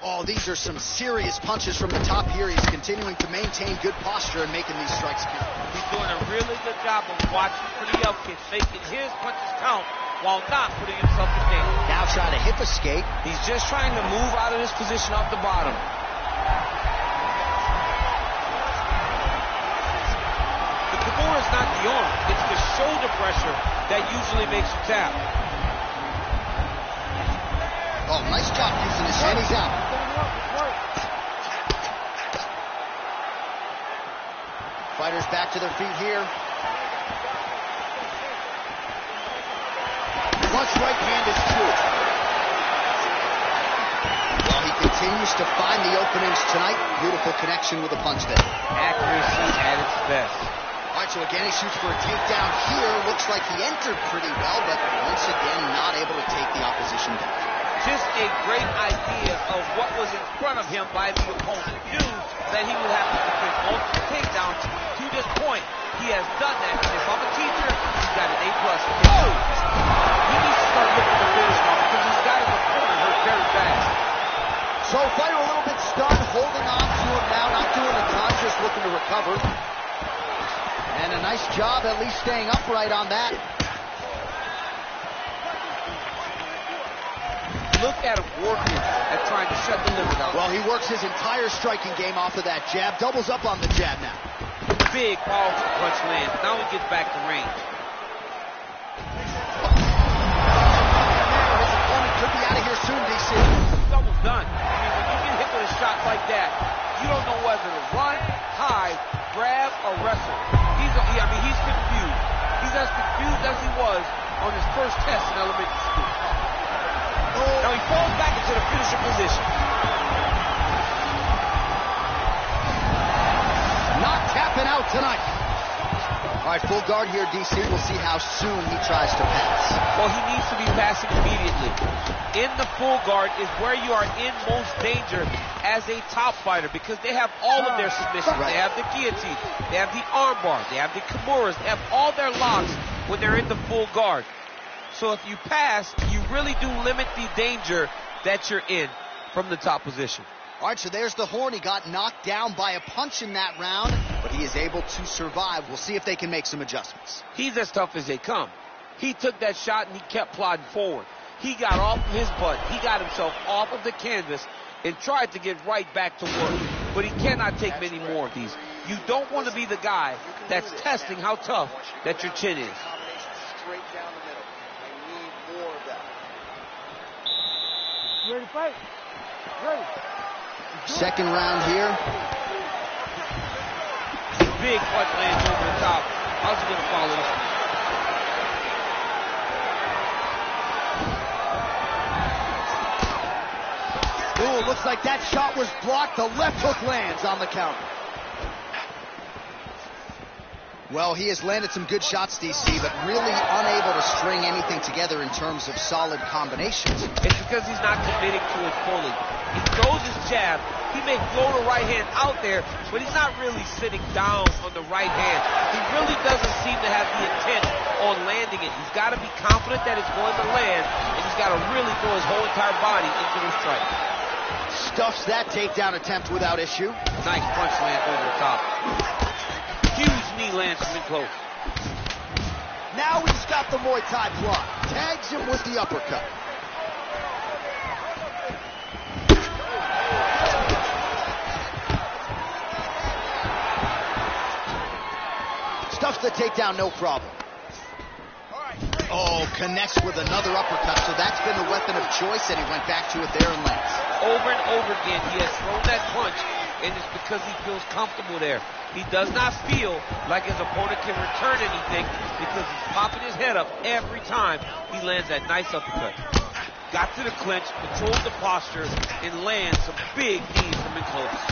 Oh, these are some serious punches from the top here. He's continuing to maintain good posture and making these strikes count. He's doing a really good job of watching for the up kicks, making his punches count while not putting himself in danger. Now trying to hip escape. He's just trying to move out of this position off the bottom. The Kimura is not the arm. It's the shoulder pressure that usually makes you tap. Oh, nice job using his hand. He's out. Fighters back to their feet here. Once right hand is true. Well, he continues to find the openings tonight. Beautiful connection with a punch there. Accuracy at its best. All right, so again, he shoots for a takedown here. Looks like he entered pretty well, but once again, not able to take the opposition down. Just a great idea of what was in front of him by the opponent. Knew that he would have to defend multiple takedowns. To this point, he has done that. And if I'm a teacher, he's got an A+. Oh! He needs to start looking to finish now because he's got his opponent hurt very fast. So fighter a little bit stunned, holding on to her cover. And a nice job at least staying upright on that. Look at him working at trying to shut the limit out. Well, he works his entire striking game off of that jab. Doubles up on the jab now. Big, powerful punch lands. Now he gets back to range. His opponent could be out of here soon, DC. He's almost done. I mean, when you get hit with a shot like that, you don't know whether to run, hide, grab, or wrestle. He's confused. He's as confused as he was on his first test in elementary school. Now he falls back into the finishing position. Not tapping out tonight. All right, full guard here, DC. We'll see how soon he tries to pass. Well, he needs to be passing immediately. In the full guard is where you are in most danger as a top fighter because they have all of their submissions. Right. They have the guillotine, they have the armbar, they have the kimuras, they have all their locks when they're in the full guard. So if you pass, you really do limit the danger that you're in from the top position. All right, so there's the Horn. He got knocked down by a punch in that round, but he is able to survive. We'll see if they can make some adjustments. He's as tough as they come. He took that shot and he kept plodding forward. He got off of his butt. He got himself off of the canvas and tried to get right back to work. But he cannot take many more of these. You don't want to be the guy that's testing how tough that your chin is. Straight down the middle. I need more of that. You ready to fight? Ready. Second round here. Big punch lands over the top. How's he going to follow this one? Ooh, looks like that shot was blocked. The left hook lands on the counter. Well, he has landed some good shots, DC, but really unable to string anything together in terms of solid combinations. It's because he's not committing to it fully. He throws his jab. He may throw the right hand out there, but he's not really sitting down on the right hand. He really doesn't seem to have the intent on landing it. He's got to be confident that it's going to land, and he's got to really throw his whole entire body into the strike. Stuffs that takedown attempt without issue. Nice punch lands over the top. Huge knee lands from in close. Now he's got the Muay Thai block. Tags him with the uppercut. Stuffs the takedown, no problem. Oh, connects with another uppercut, so that's been the weapon of choice, and he went back to it there and lands. Over and over again, he has thrown that punch, and it's because he feels comfortable there. He does not feel like his opponent can return anything because he's popping his head up every time he lands that nice uppercut. Got to the clinch, controlled the posture, and lands some big knees from in close.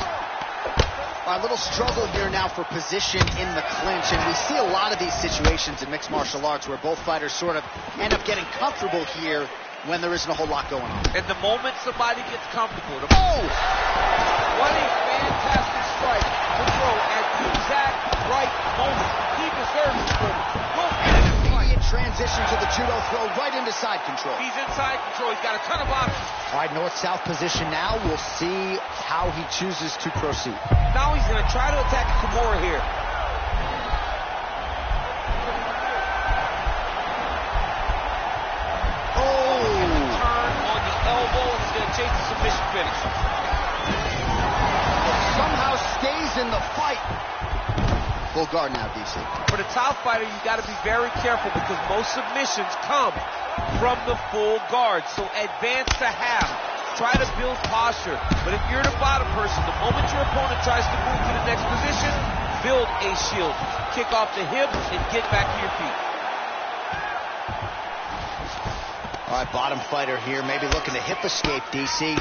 A little struggle here now for position in the clinch, and we see a lot of these situations in mixed martial arts where both fighters sort of end up getting comfortable here when there isn't a whole lot going on. And the moment somebody gets comfortable, Oh! What a fantastic strike to throw at the exact right moment. He deserves it. Immediate transition to the judo throw right into side control. He's inside control. He's got a ton of options. All right, north-south position now. We'll see how he chooses to proceed. Now he's going to try to attack Kimura here. Oh! Turn on the elbow, and he's going to chase the submission finish. Somehow stays in the fight. Full guard now, DC. For the top fighter, you got to be very careful because most submissions come from the full guard. So advance to half. Try to build posture. But if you're the bottom person, the moment your opponent tries to move to the next position, build a shield. Kick off the hips and get back to your feet. All right, bottom fighter here, maybe looking to hip escape, DC.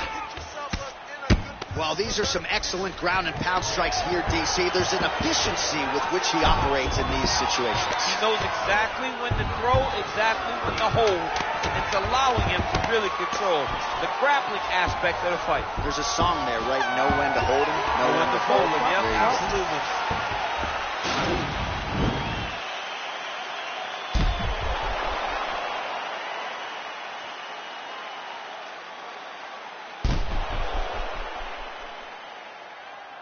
Well, these are some excellent ground and pound strikes here, DC. There's an efficiency with which he operates in these situations. He knows exactly when to throw, exactly when to hold, and it's allowing him to really control the grappling aspect of the fight. There's a song there, right? Know when to hold him, know when to fold him. Yep, There you go. absolutely.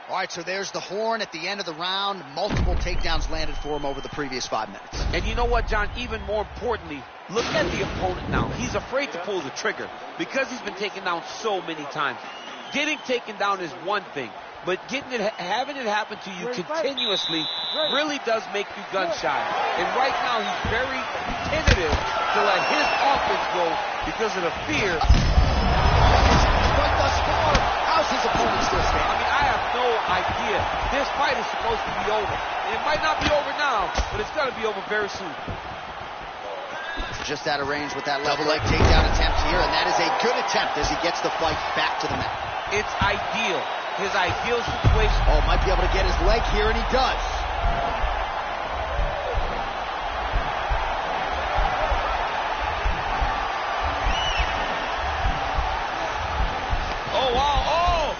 All All right, so there's the horn at the end of the round. Multiple takedowns landed for him over the previous 5 minutes. And you know what, John? Even more importantly, look at the opponent now. He's afraid to pull the trigger because he's been taken down so many times. Getting taken down is one thing, but having it happen to you continuously really does make you gun shy. And right now, he's very tentative to let his offense go because of the fear. But thus far, how's his opponent still standing? I mean, I have no idea. This fight is supposed to be over. It might not be over now, but it's going to be over very soon. Just out of range with that level leg takedown attempt here, and that is a good attempt as he gets the fight back to the mat. It's ideal. His ideal situation. Oh, might be able to get his leg here, and he does. Oh, wow. Oh!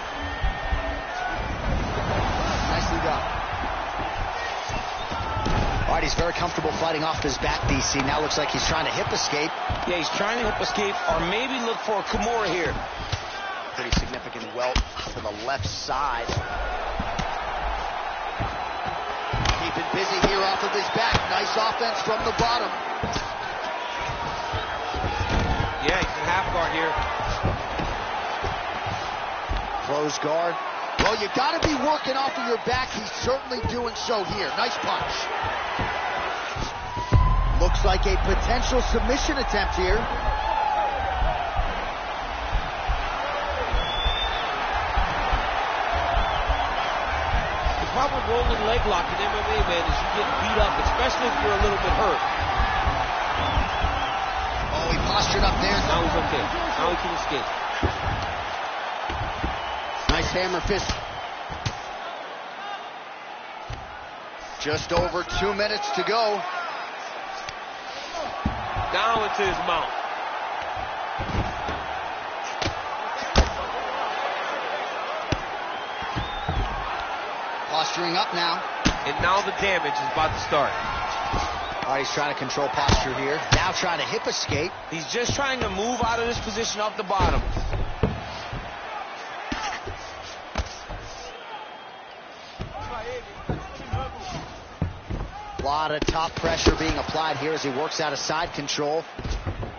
Nicely done. All right, he's very comfortable fighting off his back, DC. Now looks like he's trying to hip escape. Yeah, he's trying to hip escape or maybe look for a Kimura here. Pretty significant welt to the left side. Keeping busy here off of his back. Nice offense from the bottom. Yeah, he's in half guard here. Close guard. Well, you got to be working off of your back. He's certainly doing so here. Nice punch. Looks like a potential submission attempt here. The problem with rolling leg lock in MMA, man, is you get beat up, especially if you're a little bit hurt. Oh, he postured up there. Now he's okay. Now he can escape. Nice hammer fist. Just over 2 minutes to go. Down into his mouth. Posturing up now. And now the damage is about to start. All right, he's trying to control posture here. Now trying to hip escape. He's just trying to move out of this position off the bottom. A lot of top pressure being applied here as he works out of side control.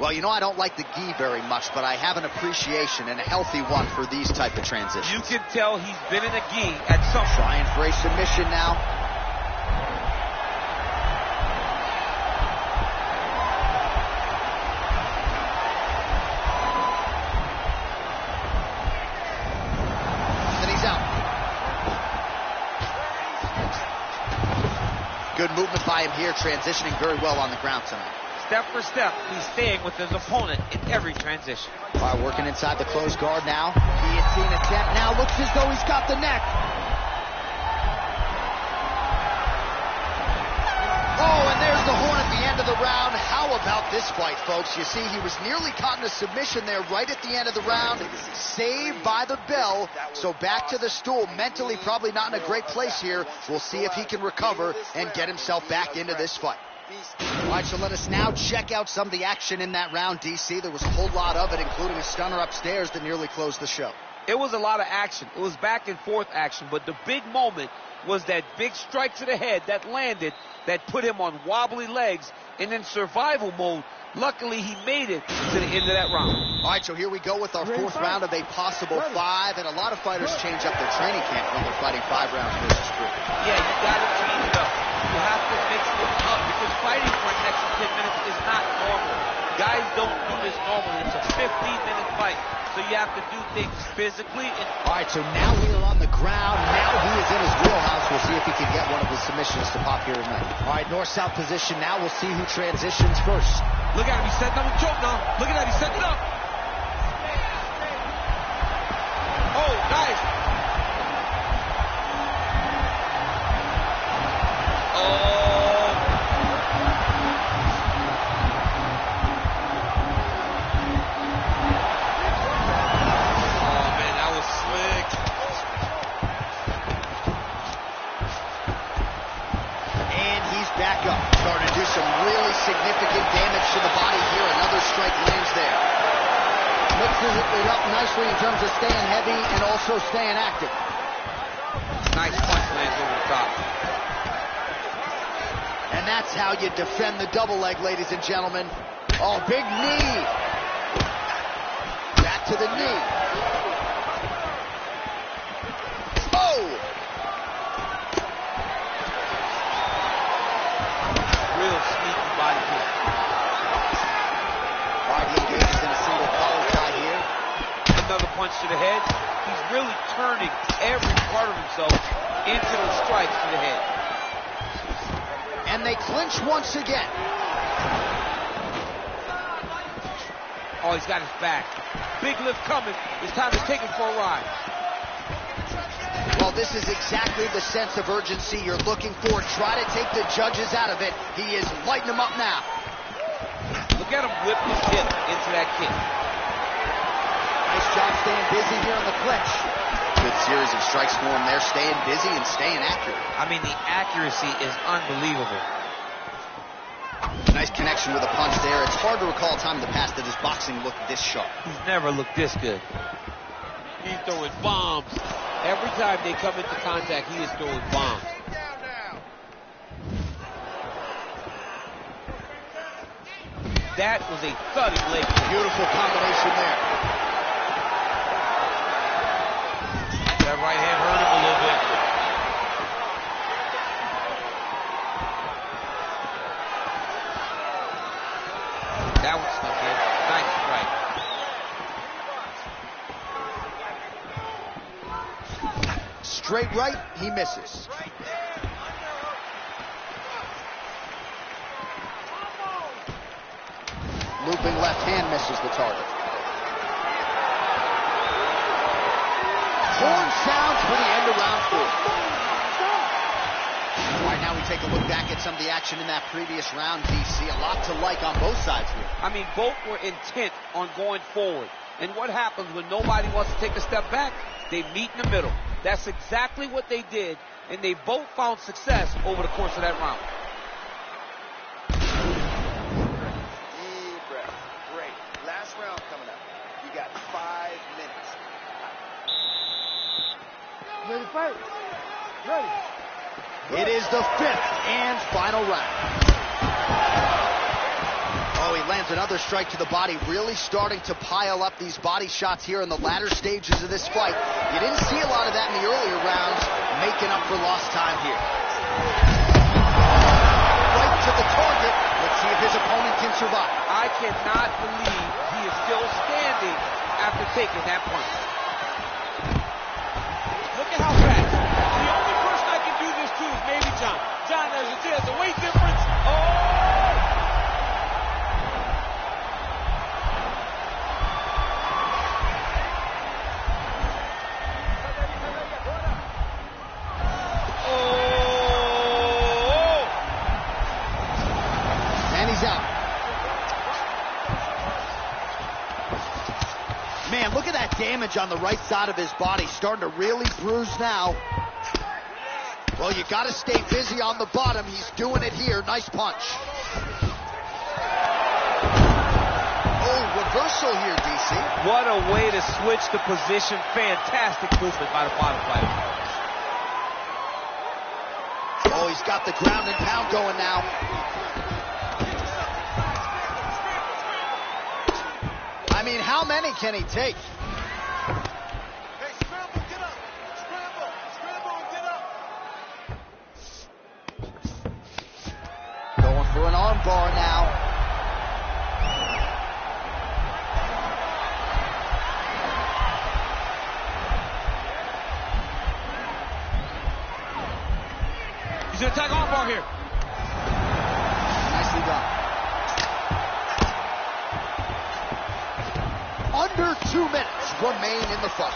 Well, you know I don't like the gi very much, but I have an appreciation and a healthy one for these type of transitions. You can tell he's been in a gi at some point. Trying for a submission now. And he's out. Good movement by him here, transitioning very well on the ground tonight. Step for step, he's staying with his opponent in every transition. All right, working inside the closed guard now. Guillotine attempt now. Looks as though he's got the neck. Oh, and there's the horn at the end of the round. How about this fight, folks? You see, he was nearly caught in a submission there right at the end of the round. Saved by the bell. So back to the stool. Mentally probably not in a great place here. We'll see if he can recover and get himself back into this fight. All right, so let us now check out some of the action in that round, DC. There was a whole lot of it, including a stunner upstairs that nearly closed the show. It was a lot of action. It was back and forth action, but the big moment was that big strike to the head that landed that put him on wobbly legs and in survival mode. Luckily, he made it to the end of that round. All right, so here we go with our fourth round of a possible 5, and a lot of fighters change up their training camp when they're fighting 5 rounds versus 3. Yeah, you got to change it up. You have to mix it up because fighting for an extra 10 minutes is not normal. Guys don't do this normally. It's a 15-minute fight, so you have to do things physically. All right, so now we are on the ground. Now he is in his wheelhouse. We'll see if he can get one of his submissions to pop here tonight. All right, north-south position now. We'll see who transitions first. Look at him. He's setting up a choke now. Look at that. He's setting it up. Oh, nice. Significant damage to the body here. Another strike lands there. Mixes it up nicely in terms of staying heavy and also staying active. nice punch lands over the top. And that's how you defend the double leg, ladies and gentlemen. Oh, big knee. Back to the knee. Oh! Real sneaky body kick. All right, he engages in a single collar tie here. Another punch to the head. He's really turning every part of himself into those strikes to the head. And they clinch once again. Oh, he's got his back. Big lift coming. It's time to take him for a ride. Well, this is exactly the sense of urgency you're looking for. Try to take the judges out of it. He is lighting them up now. Look at him whip his hip into that kick. Nice job staying busy here in the clinch. Good series of strikes for him there, staying busy and staying accurate. I mean, the accuracy is unbelievable. Nice connection with a punch there. It's hard to recall a time in the past that his boxing looked this sharp. He's never looked this good. He's throwing bombs. Every time they come into contact, he is throwing bombs. That was a thudding leg kick. Beautiful combination there. That right hand hurt him a little bit. That one snuck in. Nice strike. Straight right, he misses. Looping left hand misses the target. Horn sounds for the end of round 4. All right, now we take a look back at some of the action in that previous round, DC. A lot to like on both sides here. I mean, both were intent on going forward. And what happens when nobody wants to take a step back? They meet in the middle. That's exactly what they did, and they both found success over the course of that round. Deep breath. Great. Last round coming up. You got 5 minutes. Ready to fight? Ready. It is the 5th and final round. Oh, he lands another strike to the body, really starting to pile up these body shots here in the latter stages of this fight. You didn't see a lot of that in the earlier rounds, making up for lost time here. Right to the target. Let's see if his opponent can survive. I cannot believe he is still standing after taking that punch. Look at how fast. The only person I can do this to is maybe John. John, as you see, there's a weight difference. Oh! Man, look at that damage on the right side of his body. Starting to really bruise now. Well, you got to stay busy on the bottom. He's doing it here. Nice punch. Oh, reversal here, DC. What a way to switch the position. Fantastic movement by the bottom fighter. Oh, he's got the ground and pound going now. I mean, how many can he take? Hey, scramble, get up. Scramble, scramble, and get up. Going for an arm bar now. He's going to attack arm bar here. Nicely done. Under 2 minutes remain in the fight.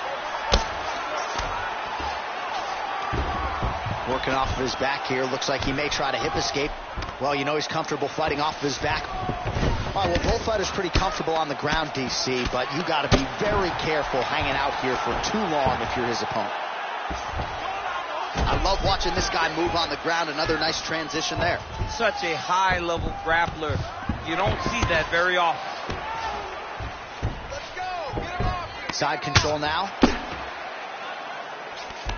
Working off of his back here. Looks like he may try to hip escape. Well, you know he's comfortable fighting off of his back. All right, well, both fighters pretty comfortable on the ground, DC, but you got to be very careful hanging out here for too long if you're his opponent. I love watching this guy move on the ground. Another nice transition there. Such a high-level grappler. You don't see that very often. Let's go. Get him off. Side control now.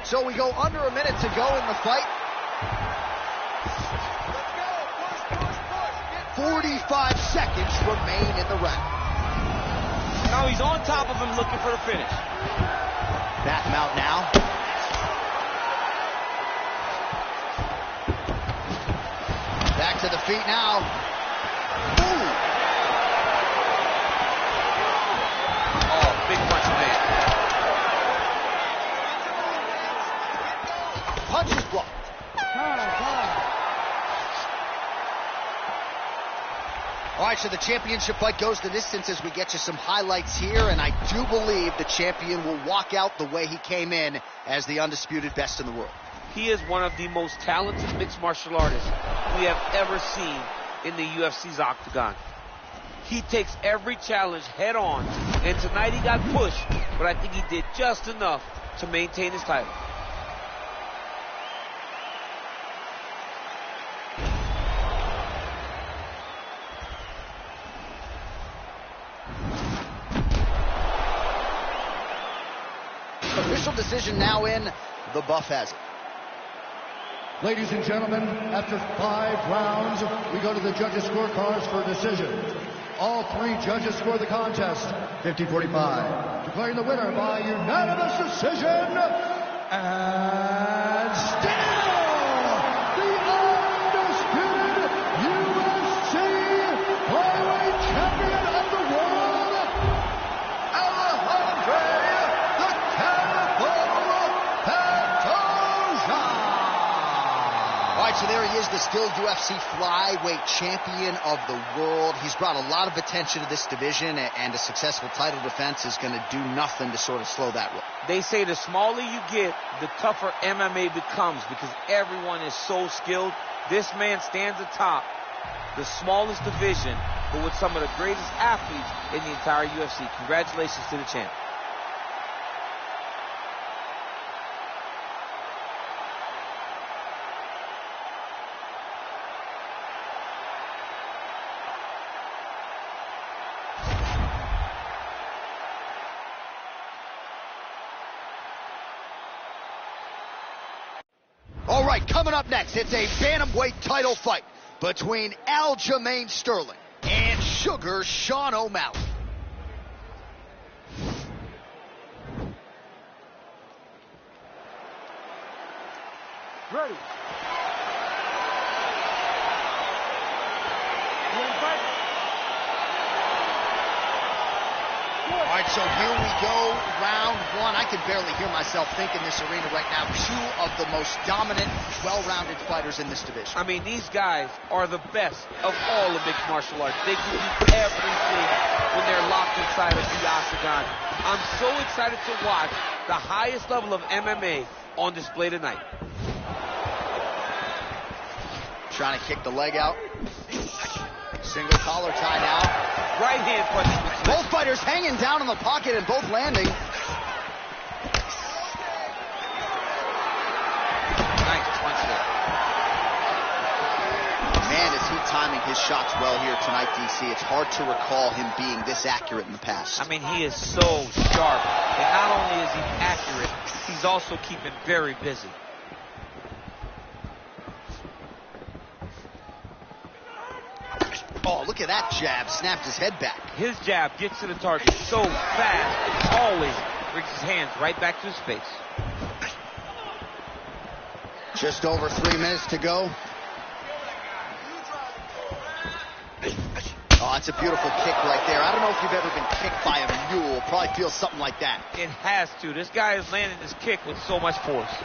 So we go under a minute to go in the fight. 45 seconds remain in the round. Now he's on top of him looking for the finish. Back him out now. Back to the feet now. Ooh. Oh, big punch man. Punch is blocked. All right, so the championship fight goes the distance as we get you some highlights here, and I do believe the champion will walk out the way he came in as the undisputed best in the world. He is one of the most talented mixed martial artists we have ever seen in the UFC's octagon. He takes every challenge head on, and tonight he got pushed, but I think he did just enough to maintain his title. Official decision now in. The buff has it. Ladies and gentlemen, after 5 rounds, we go to the judges' scorecards for a decision. All 3 judges score the contest 50-45. Declaring the winner by unanimous decision, and still the undisputed UFC flyweight champion of the world, Alejandro the Cannibal Pantoja. All right, so there he is, the still UFC flyweight champion of the world. He's brought a lot of attention to this division, and a successful title defense is going to do nothing to sort of slow that roll. They say the smaller you get, the tougher MMA becomes because everyone is so skilled. This man stands atop the smallest division, but with some of the greatest athletes in the entire UFC. Congratulations to the champ. All right, coming up next, it's a bantamweight title fight between Aljamain Sterling and Sugar Sean O'Malley. Ready. All right, so here we go, round 1. I can barely hear myself think in this arena right now. 2 of the most dominant, well-rounded fighters in this division. I mean, these guys are the best of all of mixed martial arts. They can do everything when they're locked inside of the octagon. I'm so excited to watch the highest level of MMA on display tonight. Trying to kick the leg out. Single collar tie now. Right hand punch. Both fighters hanging down in the pocket and both landing. Nice punch there. Man, is he timing his shots well here tonight, DC. It's hard to recall him being this accurate in the past. I mean, he is so sharp. And not only is he accurate, he's also keeping very busy. Oh, look at that jab. Snapped his head back. His jab gets to the target so fast, always brings his hands right back to his face. Just over 3 minutes to go. Oh, that's a beautiful kick right there. I don't know if you've ever been kicked by a mule. Probably feels something like that. It has to. This guy is landing this kick with so much force.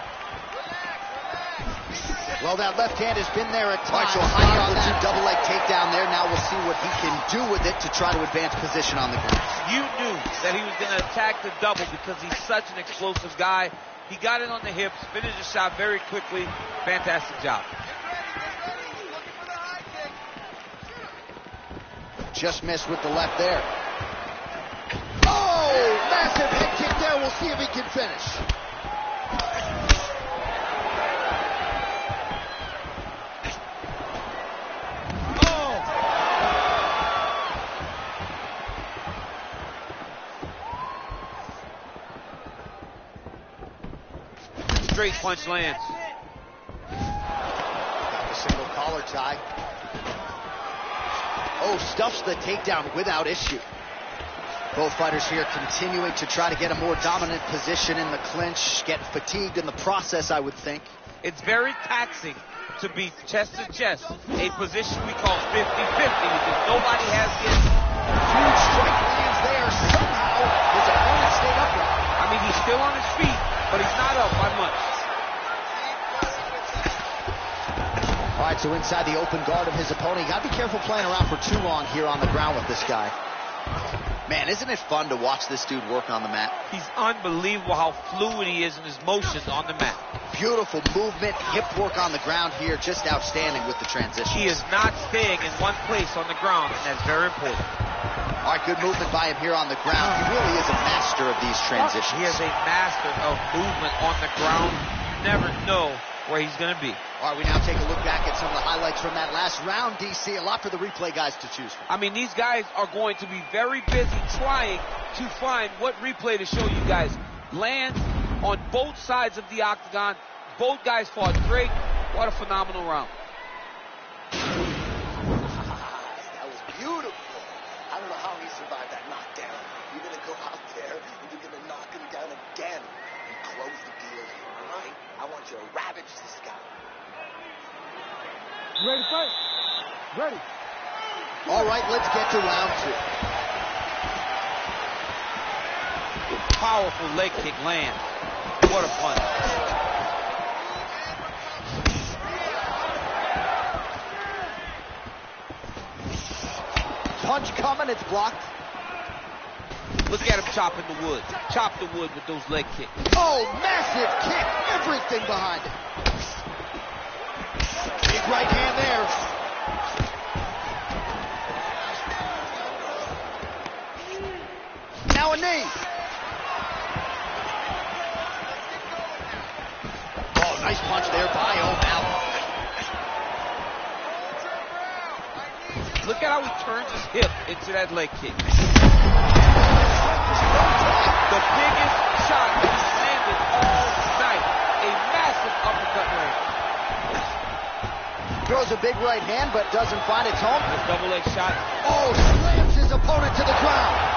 Well, that left hand has been there at times. So high on that double leg takedown there. Now we'll see what he can do with it to try to advance position on the ground. You knew that he was going to attack the double because he's such an explosive guy. He got it on the hips, finished the shot very quickly. Fantastic job. Just missed with the left there. Oh, massive head kick there. We'll see if he can finish. straight punch lands. Got the single collar tie. Oh, stuffs the takedown without issue. Both fighters here continuing to try to get a more dominant position in the clinch, get fatigued in the process, I would think. It's very taxing to be chest to chest, a position we call 50-50 because nobody has the edge. Huge strike lands there. Somehow his opponent stayed upright. I mean, he's still on his feet, but he's not up by much. All right, so inside the open guard of his opponent. You got to be careful playing around for too long here on the ground with this guy. Man, isn't it fun to watch this dude work on the mat? He's unbelievable how fluid he is in his motions on the mat. Beautiful movement, hip work on the ground here, just outstanding with the transition. He is not staying in one place on the ground, and that's very important. All right, good movement by him here on the ground. He really is a master of these transitions. He is a master of movement on the ground. You never know where he's going to be. All right, we now take a look back at some of the highlights from that last round, DC. A lot for the replay guys to choose from. I mean, these guys are going to be very busy trying to find what replay to show you guys. Lands on both sides of the octagon. Both guys fought great. What a phenomenal round. That was beautiful. I don't know how he survived that knockdown. You're going to go out there and you're going to knock him down again and close the deal here, all right? I want you to ravage this guy. Ready to fight? Ready. All right, let's get to round two. Powerful leg kick land. What a punch. Punch coming, it's blocked. Look at him chopping the wood. Chop the wood with those leg kicks. Oh, massive kick. Everything behind it. Big right hand there. Now a knee. Oh, nice punch there by O'Malley. Look at how he turns his hip into that leg kick. The biggest shot he's landed all night. A massive uppercut land. Throws a big right hand, but doesn't find its home. A double leg shot. Oh, slams his opponent to the ground.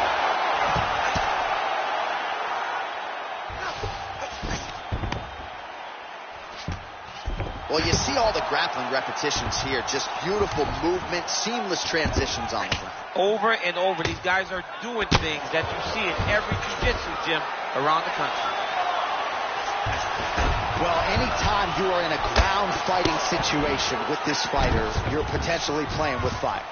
Well, you see all the grappling repetitions here. Just beautiful movement, seamless transitions on the ground. Over and over, these guys are doing things that you see in every jiu-jitsu gym around the country. Well, anytime you are in a ground fighting situation with this fighter, you're potentially playing with fire.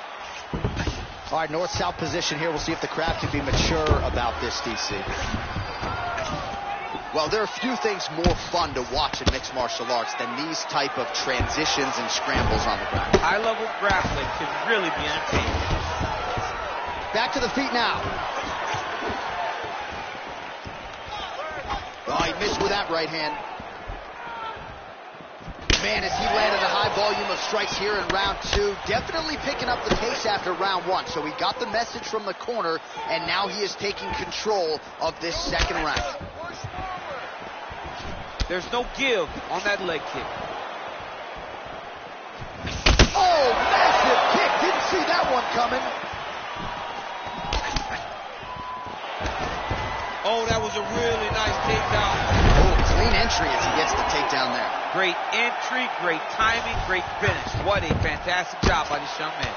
All right, north-south position here. We'll see if the crowd can be mature about this, DC. Well, there are few things more fun to watch in mixed martial arts than these type of transitions and scrambles on the ground. High-level grappling can really be entertaining. Back to the feet now. Oh, he missed with that right hand. Man, as he landed a high volume of strikes here in round two, definitely picking up the pace after round one. So he got the message from the corner, and now he is taking control of this second round. There's no give on that leg kick. Oh, massive kick. Didn't see that one coming. Oh, that was a really nice takedown. Oh, clean entry as he gets the takedown there. Great entry, great timing, great finish. What a fantastic job by this young man.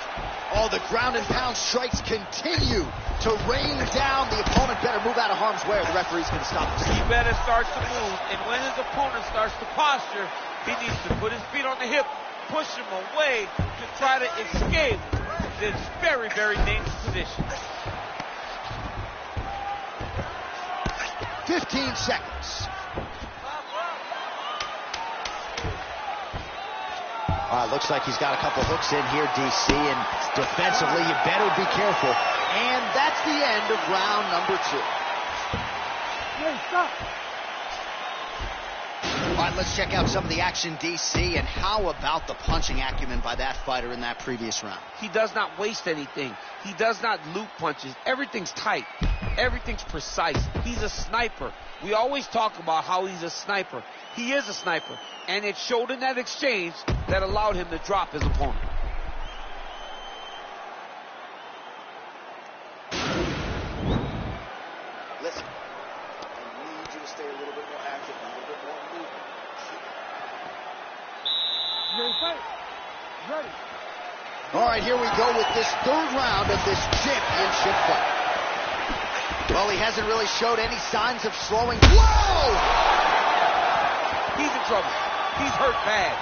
Oh, the ground and pound strikes continue to rain down. The opponent better move out of harm's way or the referee's going to stop him. He better start to move, and when his opponent starts to posture, he needs to put his feet on the hip, push him away to try to escape this very, very dangerous position. 15 seconds. Looks like he's got a couple hooks in here, DC, and defensively, you better be careful. And that's the end of round number two. Hey, stop. All right, let's check out some of the action, DC, and how about the punching acumen by that fighter in that previous round? He does not waste anything. He does not loop punches. Everything's tight. Everything's precise. He's a sniper. We always talk about how he's a sniper. He is a sniper, and it showed in that exchange that allowed him to drop his opponent. Listen, I need you to stay a little bit more active, a little bit more movement. Ready? All right, here we go with this third round of this championship fight. Well, he hasn't really showed any signs of slowing. Whoa! He's in trouble. He's hurt bad.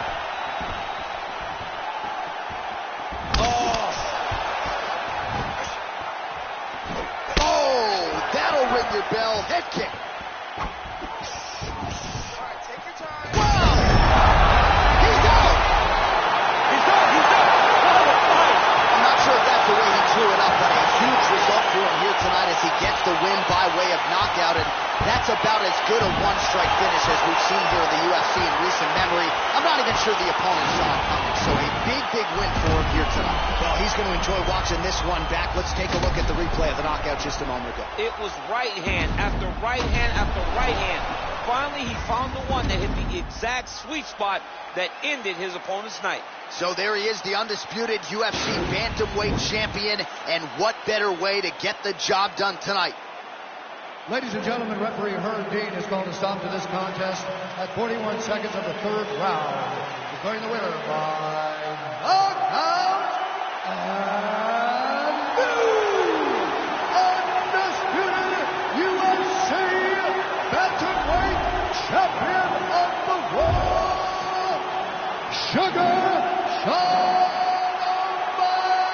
Oh, that'll ring your bell. Head kick. All right, take your time. Wow! He's out! He's done. I'm not sure if that's the way he drew it up, but a huge result for him here tonight as he gets the win by way of knockout, and that's about as good a one-strike finish as we've seen here in the UFC in recent memory. I'm not even sure the opponent saw it coming, so a big win for him here tonight. Well, he's going to enjoy watching this one back. Let's take a look at the replay of the knockout just a moment ago. It was right hand after right hand after right hand. Finally, he found the one that hit the exact sweet spot that ended his opponent's night. So there he is, the undisputed UFC bantamweight champion, and what better way to get the job done tonight? Ladies and gentlemen, referee Herb Dean has called a stop to this contest at 41 seconds of the third round, declaring the winner by knockout and new undisputed UFC bantamweight champion of the world, Sugar Sean O'Malley.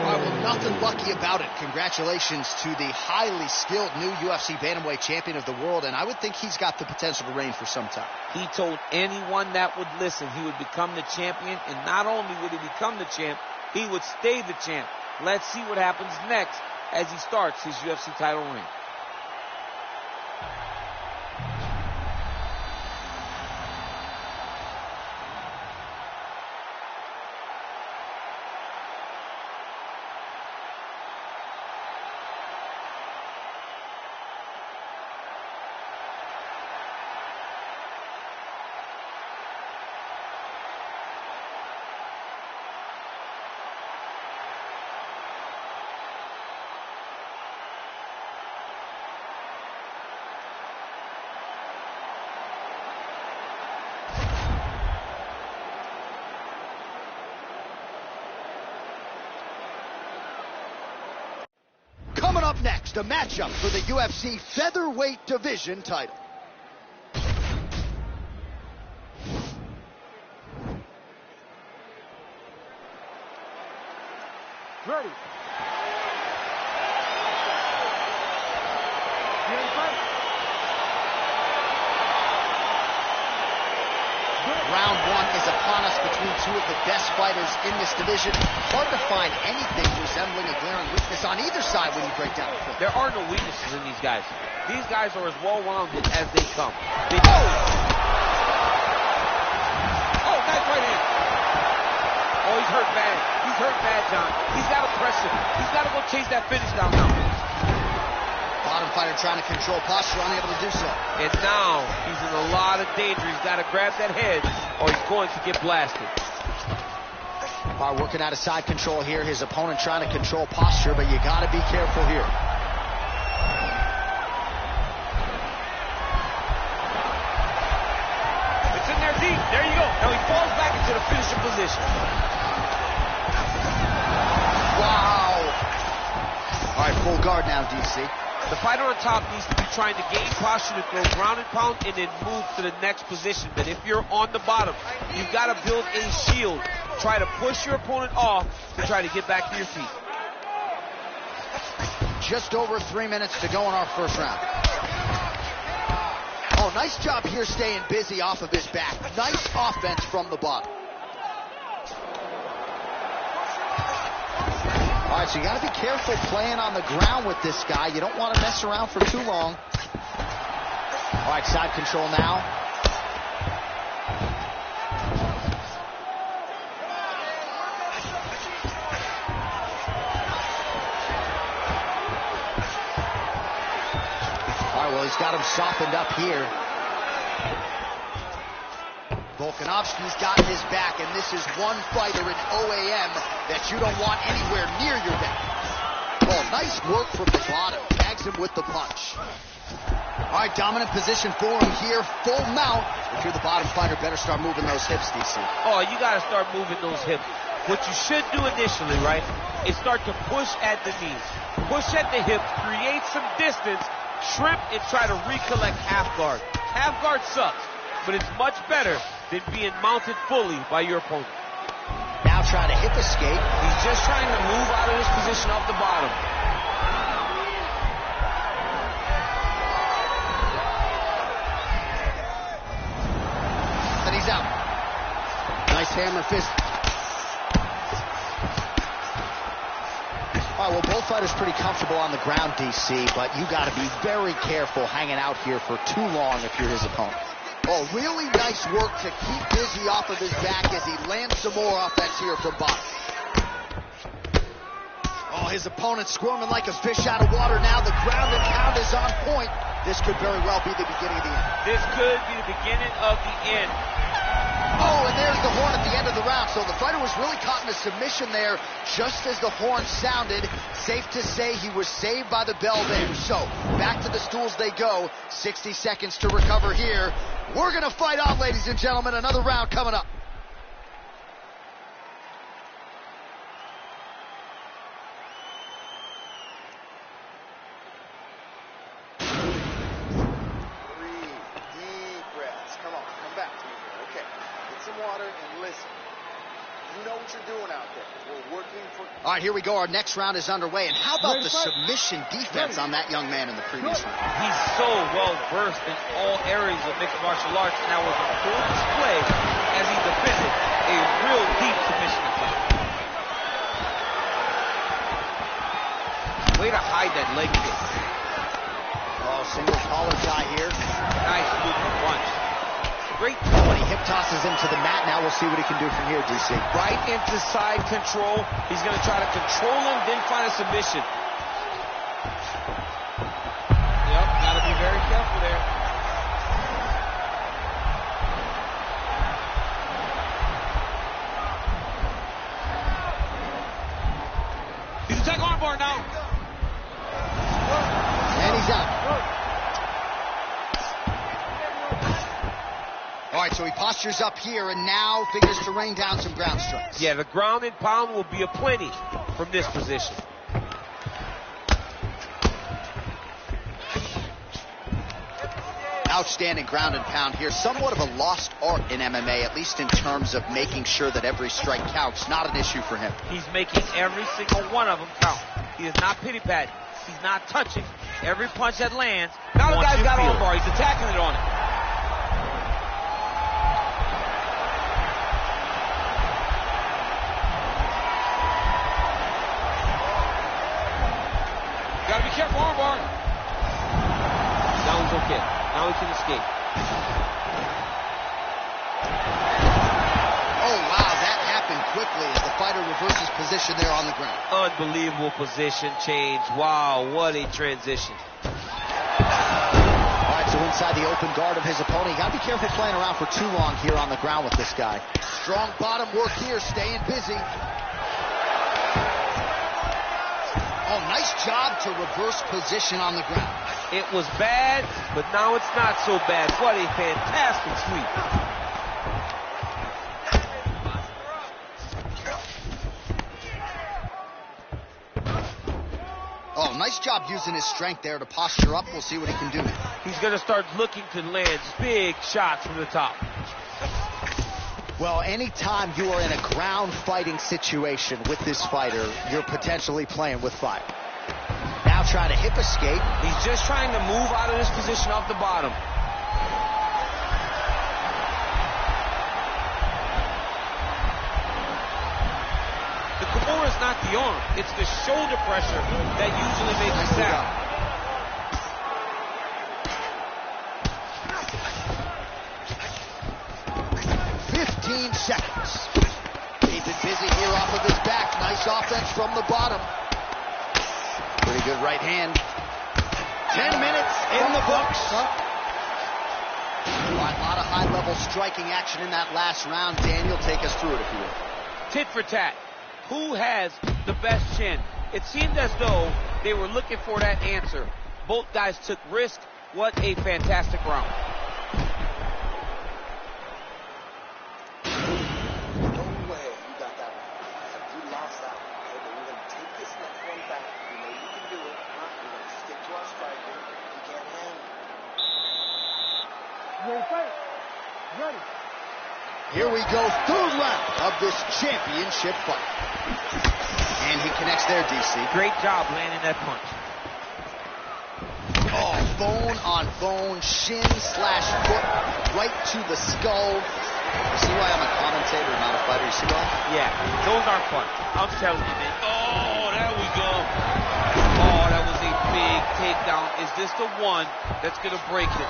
Well, nothing lucky about it. Congratulations to the highly skilled new UFC bantamweight champion of the world, and I would think he's got the potential to reign for some time. He told anyone that would listen he would become the champion, and not only would he become the champ, he would stay the champ. Let's see what happens next as he starts his UFC title reign. Coming up next, a matchup for the UFC featherweight division title. Ready? You ready to fight? Round one is upon us between two of the best fighters in this division. Hard to find anything resembling a glaring weakness on either side when you break down the film. There are no weaknesses in these guys. These guys are as well-rounded as they come. Oh, nice right hand. Oh, he's hurt bad. He's hurt bad, John. He's got to press him. He's got to go chase that finish down now. Bottom fighter trying to control posture, unable to do so. And now he's in a lot of danger. He's got to grab that head or he's going to get blasted. Working out of side control here. His opponent trying to control posture, but you got to be careful here. It's in there deep. There you go. Now he falls back into the finishing position. Wow. All right, full guard now, DC. The fighter on top needs to be trying to gain posture to throw ground and pound and then move to the next position. But if you're on the bottom, you've got to build a shield. Try to push your opponent off to try to get back to your feet. Just over 3 minutes to go in our first round. Oh, nice job here staying busy off of his back. Nice offense from the bottom. All right, so you got to be careful playing on the ground with this guy. You don't want to mess around for too long. All right, side control now. All right, well, he's got him softened up here. Volkanovski's got his back, and this is one fighter in OAM that you don't want anywhere near your back. Oh, nice work from the bottom. Tags him with the punch. All right, dominant position for him here. Full mount. If you're the bottom fighter, better start moving those hips, DC. Oh, you got to start moving those hips. What you should do initially, right, is start to push at the knees. Push at the hips, create some distance, shrimp, and try to recollect half guard. Half guard sucks, but it's much better than being mounted fully by your opponent. Now trying to hip escape. He's just trying to move out of this position off the bottom. And he's out. Nice hammer fist. All right, well, both fighters pretty comfortable on the ground, DC, but you got to be very careful hanging out here for too long if you're his opponent. Oh, really nice work to keep Dizzy off of his back as he lands some more offense here from bottom. Oh, his opponent's squirming like a fish out of water now. The ground and pound is on point. This could very well be the beginning of the end. This could be the beginning of the end. Oh, and there's the horn at the end of the round. So the fighter was really caught in a submission there just as the horn sounded. Safe to say he was saved by the bell there. So back to the stools they go. 60 seconds to recover here. We're going to fight on, ladies and gentlemen. Another round coming up. All right, here we go. Our next round is underway. And how about the submission defense on that young man in the previous round? He's so well versed in all areas of mixed martial arts. Now with a full display as he defended a real deep submission attack. Way to hide that leg kick. Oh, single collar tie here. Nice movement punch. Great. Oh, and he hip tosses him to the mat. Now we'll see what he can do from here, DC. Right into side control. He's going to try to control him, then find a submission. Yep, got to be very careful there. He's attacking armbar now. And he's out. All right, so he postures up here and now figures to rain down some ground strikes. Yeah, the ground and pound will be aplenty from this position. Outstanding ground and pound here. Somewhat of a lost art in MMA, at least in terms of making sure that every strike counts. Not an issue for him. He's making every single one of them count. He is not pity-patting. He's not touching. Every punch that lands. Now the guy's got armbar. He's attacking it on it. Gotta be careful, armbar. Now he's okay. Now he can escape. Oh, wow, that happened quickly as the fighter reverses position there on the ground. Unbelievable position change. Wow, what a transition. All right, so inside the open guard of his opponent. You got to be careful playing around for too long here on the ground with this guy. Strong bottom work here, staying busy. Oh, nice job to reverse position on the ground. It was bad, but now it's not so bad. What a fantastic sweep. Oh, nice job using his strength there to posture up. We'll see what he can do. He's going to start looking to land big shots from the top. Well, anytime you are in a ground fighting situation with this fighter, you're potentially playing with fire. Now trying to hip escape. He's just trying to move out of this position off the bottom. The Kimura is not the arm. It's the shoulder pressure that usually makes it down. from the bottom. Pretty good right hand. 10 minutes in the books. A lot of high-level striking action in that last round. Daniel, take us through it, if you will. Tit for tat. Who has the best chin? It seemed as though they were looking for that answer. Both guys took risk. What a fantastic round. No way you got that one. You lost that one. Okay, but we're going to take this next one back. We know you can do it. Huh? We're going to stick to our striking. You can't hang. You ready to fight? Ready. Here we go, third round of this championship fight. And he connects there, DC. Great job landing that punch. Oh, bone on bone, shin slash foot, right to the skull. You see why I'm a commentator, not a fighter? You see why? Yeah, those aren't fun. I'm telling you, man. Oh, there we go. Oh, that was a big takedown. Is this the one that's going to break it?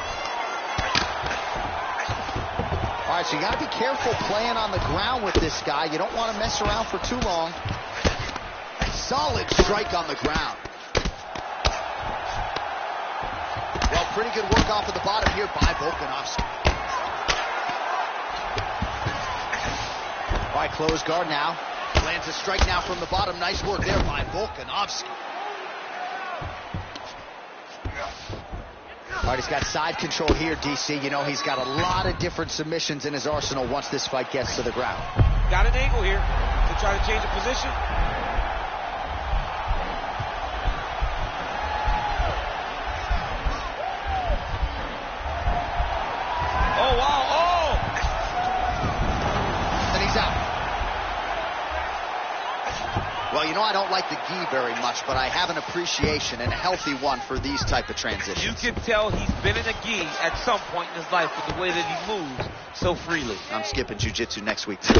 All right, so you got to be careful playing on the ground with this guy. You don't want to mess around for too long. Solid strike on the ground. Well, pretty good work off of the bottom here by Volkanovski. All right, close guard now. Lands a strike now from the bottom. Nice work there by Volkanovski. All right, he's got side control here, DC. You know, he's got a lot of different submissions in his arsenal once this fight gets to the ground. Got an angle here to try to change the position. Oh, wow. Oh! And he's out. Well, you know, I don't like the gi very much, but I have an appreciation, and a healthy one, for these type of transitions. You can tell he's been in a gi at some point in his life with the way that he moves so freely. I'm skipping jiu-jitsu next week, too.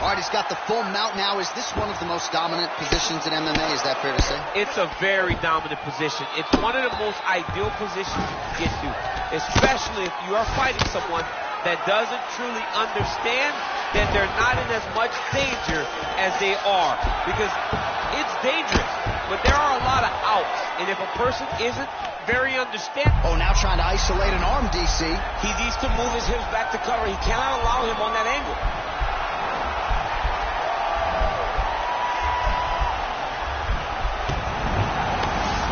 All right, he's got the full mount now. Is this one of the most dominant positions in MMA? Is that fair to say? It's a very dominant position. It's one of the most ideal positions you can get to, especially if you are fighting someone that doesn't truly understand that they're not in as much danger as they are. Because it's dangerous, but there are a lot of outs. And if a person isn't very understanding... Oh, now trying to isolate an arm, DC. He needs to move his hips back to cover. He cannot allow him on that angle.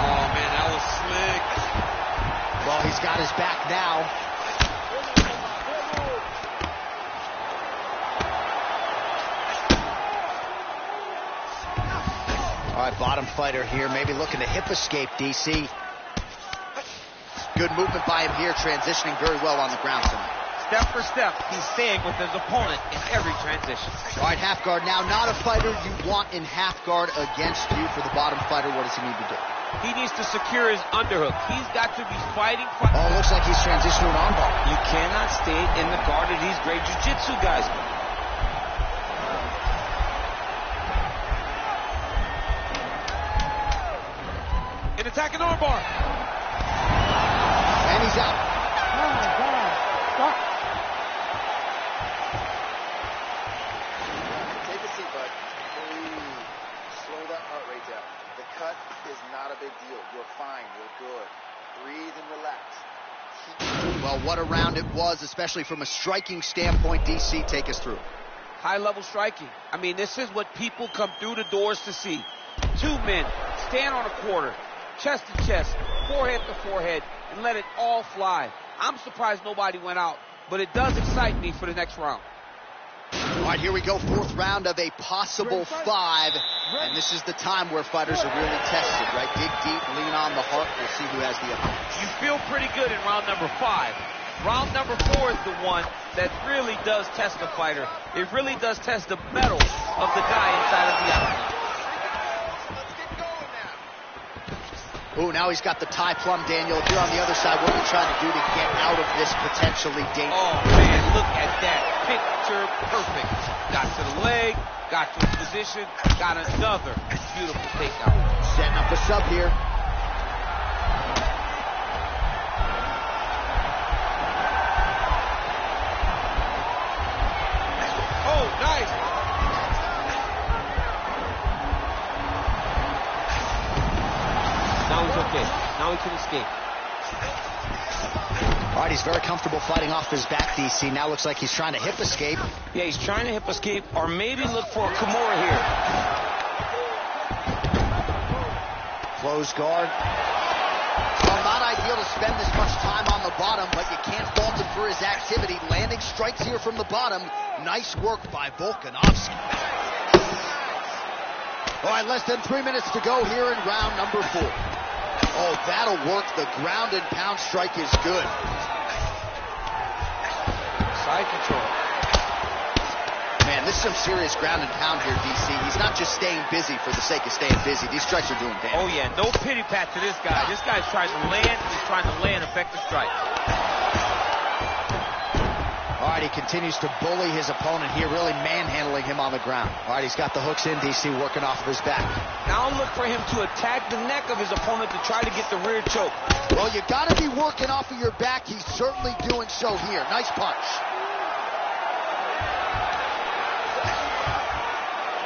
Oh, man, that was slick. Well, he's got his back now. All right, bottom fighter here, maybe looking to hip escape, DC. Good movement by him here, transitioning very well on the ground tonight. Step for step, he's staying with his opponent in every transition. All right, half guard now. Not a fighter you want in half guard against you. For the bottom fighter, what does he need to do? He needs to secure his underhook. He's got to be fighting. Oh, looks like he's transitioning to an armbar. You cannot stay in the guard of these great jiu-jitsu guys. An attacking armbar. And he's out. Oh my God. Stop. Take a seat, bud. Breathe. Slow that heart rate down. The cut is not a big deal. You're fine. You're good. Breathe and relax. Well, what a round it was, especially from a striking standpoint. DC, take us through. High-level striking. I mean, this is what people come through the doors to see. Two men stand on a quarter, chest to chest, forehead to forehead, and let it all fly. I'm surprised nobody went out, but it does excite me for the next round. All right, here we go, fourth round of a possible five. And this is the time where fighters are really tested, right? Dig deep, lean on the heart. We'll see who has the upper hand. You feel pretty good in round number 5. Round number 4 is the one that really does test the fighter. It really does test the mettle of the guy inside of the octagon. Oh, now he's got the Thai plum, Daniel. If you're on the other side, what are you trying to do to get out of this potentially dangerous? Oh, man, look at that. Picture perfect. Got to the leg, got to his position, got another beautiful takedown. Setting up a sub here. Oh, nice. escape. Now he can escape. All right, he's very comfortable fighting off his back, DC. Now looks like he's trying to hip escape. Yeah, he's trying to hip escape or maybe look for a Kimura here. Close guard. Well, not ideal to spend this much time on the bottom, but you can't fault him for his activity. Landing strikes here from the bottom. Nice work by Volkanovski. All right, less than 3 minutes to go here in round number 4. Oh, that'll work. The ground and pound strike is good. Side control. Man, this is some serious ground and pound here, DC. He's not just staying busy for the sake of staying busy. These strikes are doing damage. Oh, yeah. No pity pat to this guy. This guy's trying to land. He's trying to land effective strikes. All right, he continues to bully his opponent here, really manhandling him on the ground. All right, he's got the hooks in, DC, working off of his back. Now look for him to attack the neck of his opponent to try to get the rear choke. Well, you got to be working off of your back. He's certainly doing so here. Nice punch.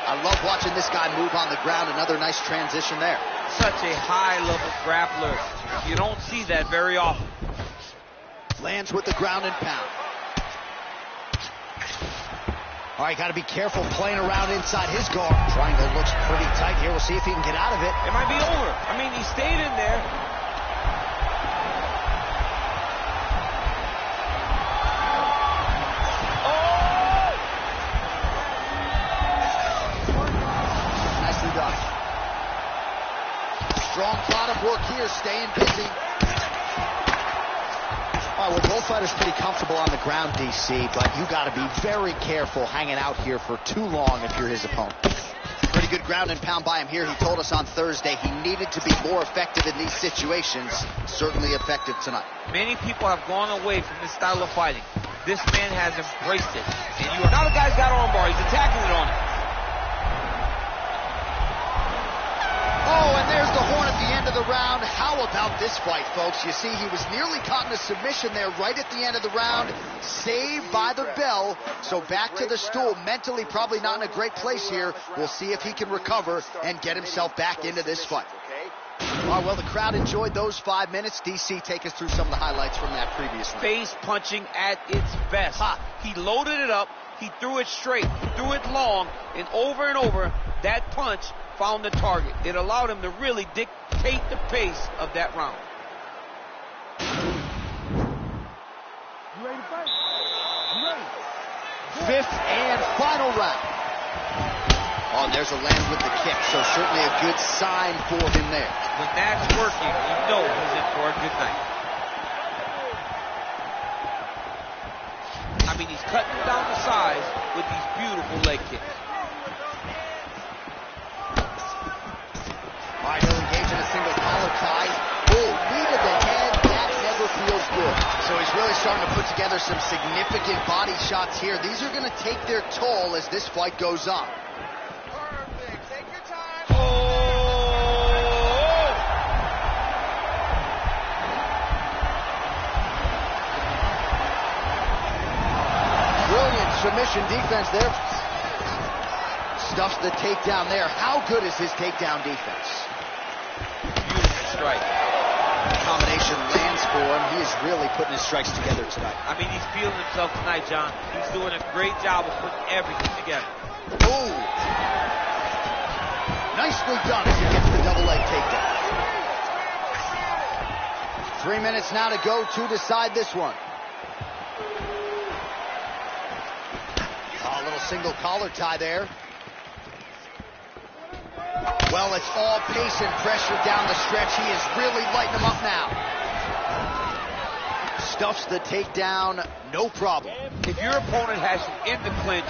I love watching this guy move on the ground. Another nice transition there. Such a high-level grappler. You don't see that very often. Lands with the ground and pound. All right, got to be careful playing around inside his guard. Triangle looks pretty tight here. We'll see if he can get out of it. It might be over. I mean, he stayed in there. Oh! Nicely done. Strong bottom work here, staying busy. All right, well, both fighters pretty comfortable on the ground, DC, but you got to be very careful hanging out here for too long if you're his opponent. Pretty good ground and pound by him here. He told us on Thursday he needed to be more effective in these situations. Certainly effective tonight. Many people have gone away from this style of fighting. This man has embraced it. And you are now the guy's got armbar. He's attacking it on it. Oh, and there's the horn at the end of the round. How about this fight, folks? You see, he was nearly caught in a submission there right at the end of the round. Saved by the bell. So back to the stool. Mentally probably not in a great place here. We'll see if he can recover and get himself back into this fight. All right, well, the crowd enjoyed those 5 minutes. DC, take us through some of the highlights from that previous round. Face punching at its best. He loaded it up. He threw it straight. He threw it long. And over, that punch found the target. It allowed him to really dictate the pace of that round. You ready to fight? You ready? Fifth and final round. Oh, and there's a land with the kick, so certainly a good sign for him there. When that's working, you know he's in for a good night. I mean, he's cutting down the size with these beautiful leg kicks. All right, he'll engage in a single collar tie. Oh, knee to the head. That never feels good. So he's really starting to put together some significant body shots here. These are going to take their toll as this fight goes on. Perfect. Take your time. Oh! Brilliant submission defense there. Stuffs the takedown there. How good is his takedown defense? Beautiful strike. Combination lands for him. He is really putting his strikes together tonight. I mean, he's feeling himself tonight, John. He's doing a great job of putting everything together. Oh! Nicely done as he gets the double leg takedown. 3 minutes now to go to decide this one. Oh, a little single collar tie there. Well, it's all pace and pressure down the stretch. He is really lighting him up now. Stuffs the takedown, no problem. If your opponent has you in the clinch,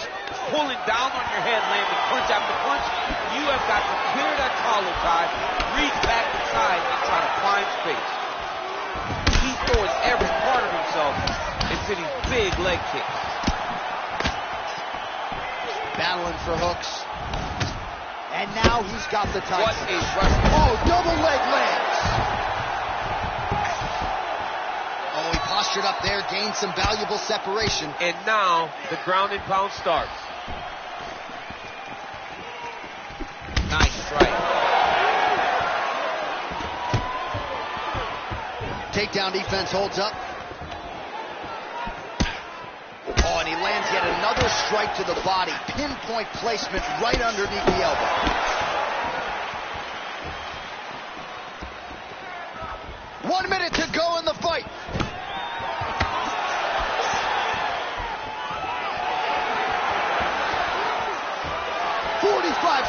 pulling down on your head, landing punch after punch, you have got to clear that collar tie, reach back inside, and try to find space. He's throwing every part of himself into these big leg kicks. Battling for hooks. And now he's got the tie. What a rush. Oh, double leg lands. Oh, he postured up there, gained some valuable separation. And now the ground and pound starts. Nice strike. takedown defense holds up. Oh, and he lands yet another strike to the body. Pinpoint placement right underneath the elbow. One minute to go in the fight.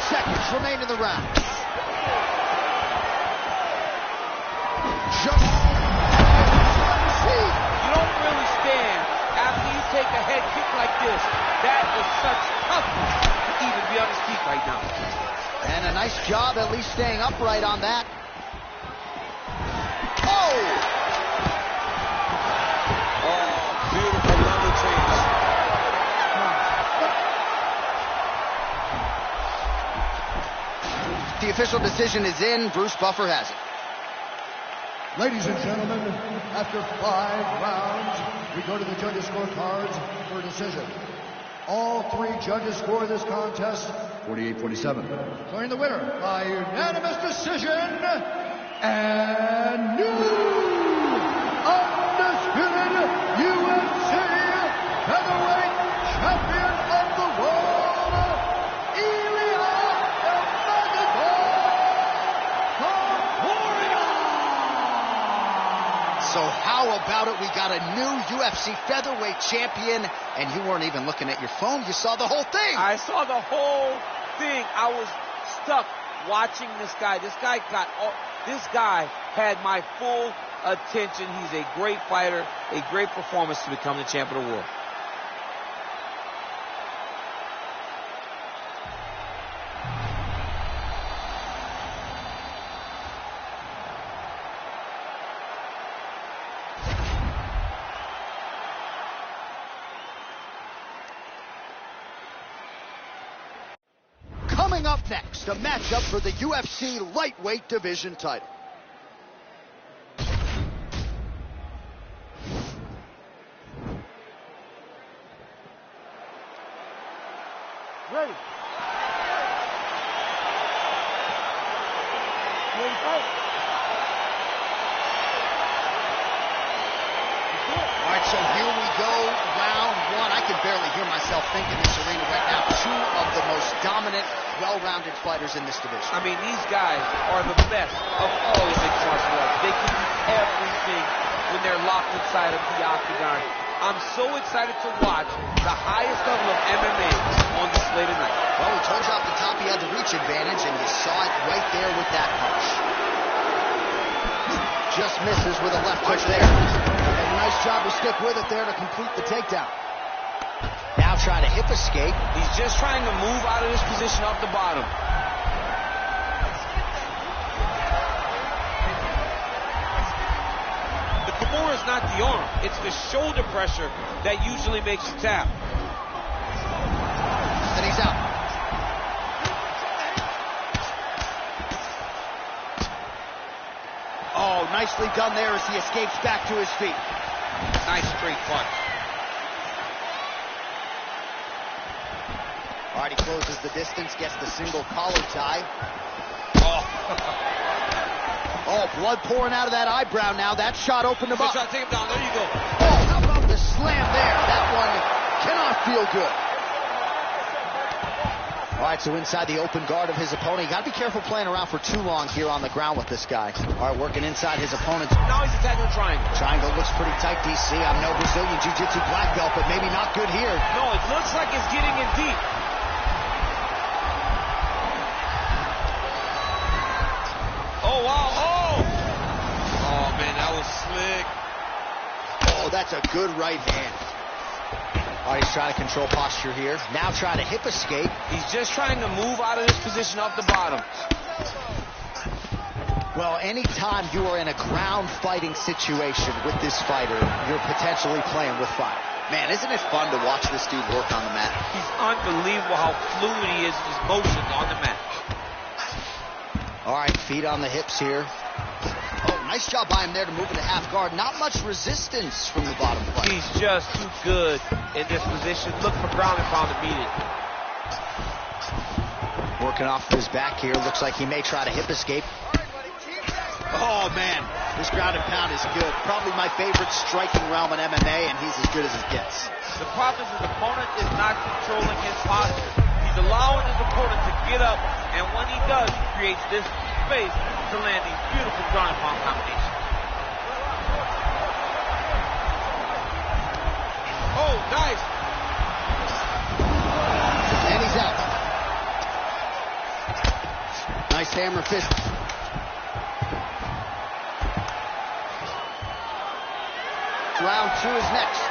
Seconds remain in the round. Just you don't really stand after you take a head kick like this. That is such toughness to even be on his feet right now. And a nice job at least staying upright on that. Oh! Oh, beautiful level change. The official decision is in. Bruce Buffer has it. Ladies and gentlemen, after 5 rounds, we go to the judges' scorecards for a decision. All 3 judges score this contest 48-47. Declaring the winner by unanimous decision and new undisputed UFC featherweight champion of the world, Ilia So how about it? We got a new UFC featherweight champion, and you weren't even looking at your phone. You saw the whole thing. I saw the whole thing. I was stuck watching this guy. This guy had my full attention. He's a great fighter, a great performance to become the champ of the world. Coming up next, a matchup for the UFC lightweight division title. Ready. Ready, fight. All right, so here we go, round 1. I can barely hear myself think in this arena right now. 2 of the most dominant, well-rounded fighters in this division. I mean, these guys are the best of all the mixed martial arts. They can do everything when they're locked inside of the octagon. I'm so excited to watch the highest level of MMA on this slate tonight. Well, we told you off the top he had the reach advantage, and you saw it right there with that punch. Just misses with a left hook there. And a nice job to stick with it there to complete the takedown. Now trying to hip escape. He's just trying to move out of this position off the bottom. The Kimura is not the arm. It's the shoulder pressure that usually makes you tap. And he's out. Oh, nicely done there as he escapes back to his feet. Nice straight punch. All right, he closes the distance, gets the single collar tie. Oh, blood pouring out of that eyebrow now. That shot opened him up. Try to take him down. There you go. Oh, how about the slam there? That one cannot feel good. All right, so inside the open guard of his opponent. You got to be careful playing around for too long here on the ground with this guy. All right, working inside his opponent's. Now he's attacking the triangle. Triangle looks pretty tight, DC. I'm no Brazilian Jiu-Jitsu black belt, but maybe not good here. No, it looks like it's getting in deep. Oh, wow. Oh, man, that was slick. Oh, that's a good right hand. All right, he's trying to control posture here. Now trying to hip escape. He's just trying to move out of this position off the bottom. Well, anytime you are in a ground fighting situation with this fighter, you're potentially playing with fire. Man, isn't it fun to watch this dude work on the mat? He's unbelievable how fluid he is in his motions on the mat. All right, feet on the hips here. Oh, nice job by him there to move into half guard. Not much resistance from the bottom fighter. He's just too good in this position. Look for ground and pound to beat it. Working off his back here. Looks like he may try to hip escape. Oh, man. This ground and pound is good. Probably my favorite striking realm in MMA, and he's as good as it gets. The problem is his opponent is not controlling his posture. He's allowing his opponent to get up, and when he does, he creates this space to land these beautiful ground and pound combinations. Oh, nice. And he's out. Nice hammer fist. Round 2 is next.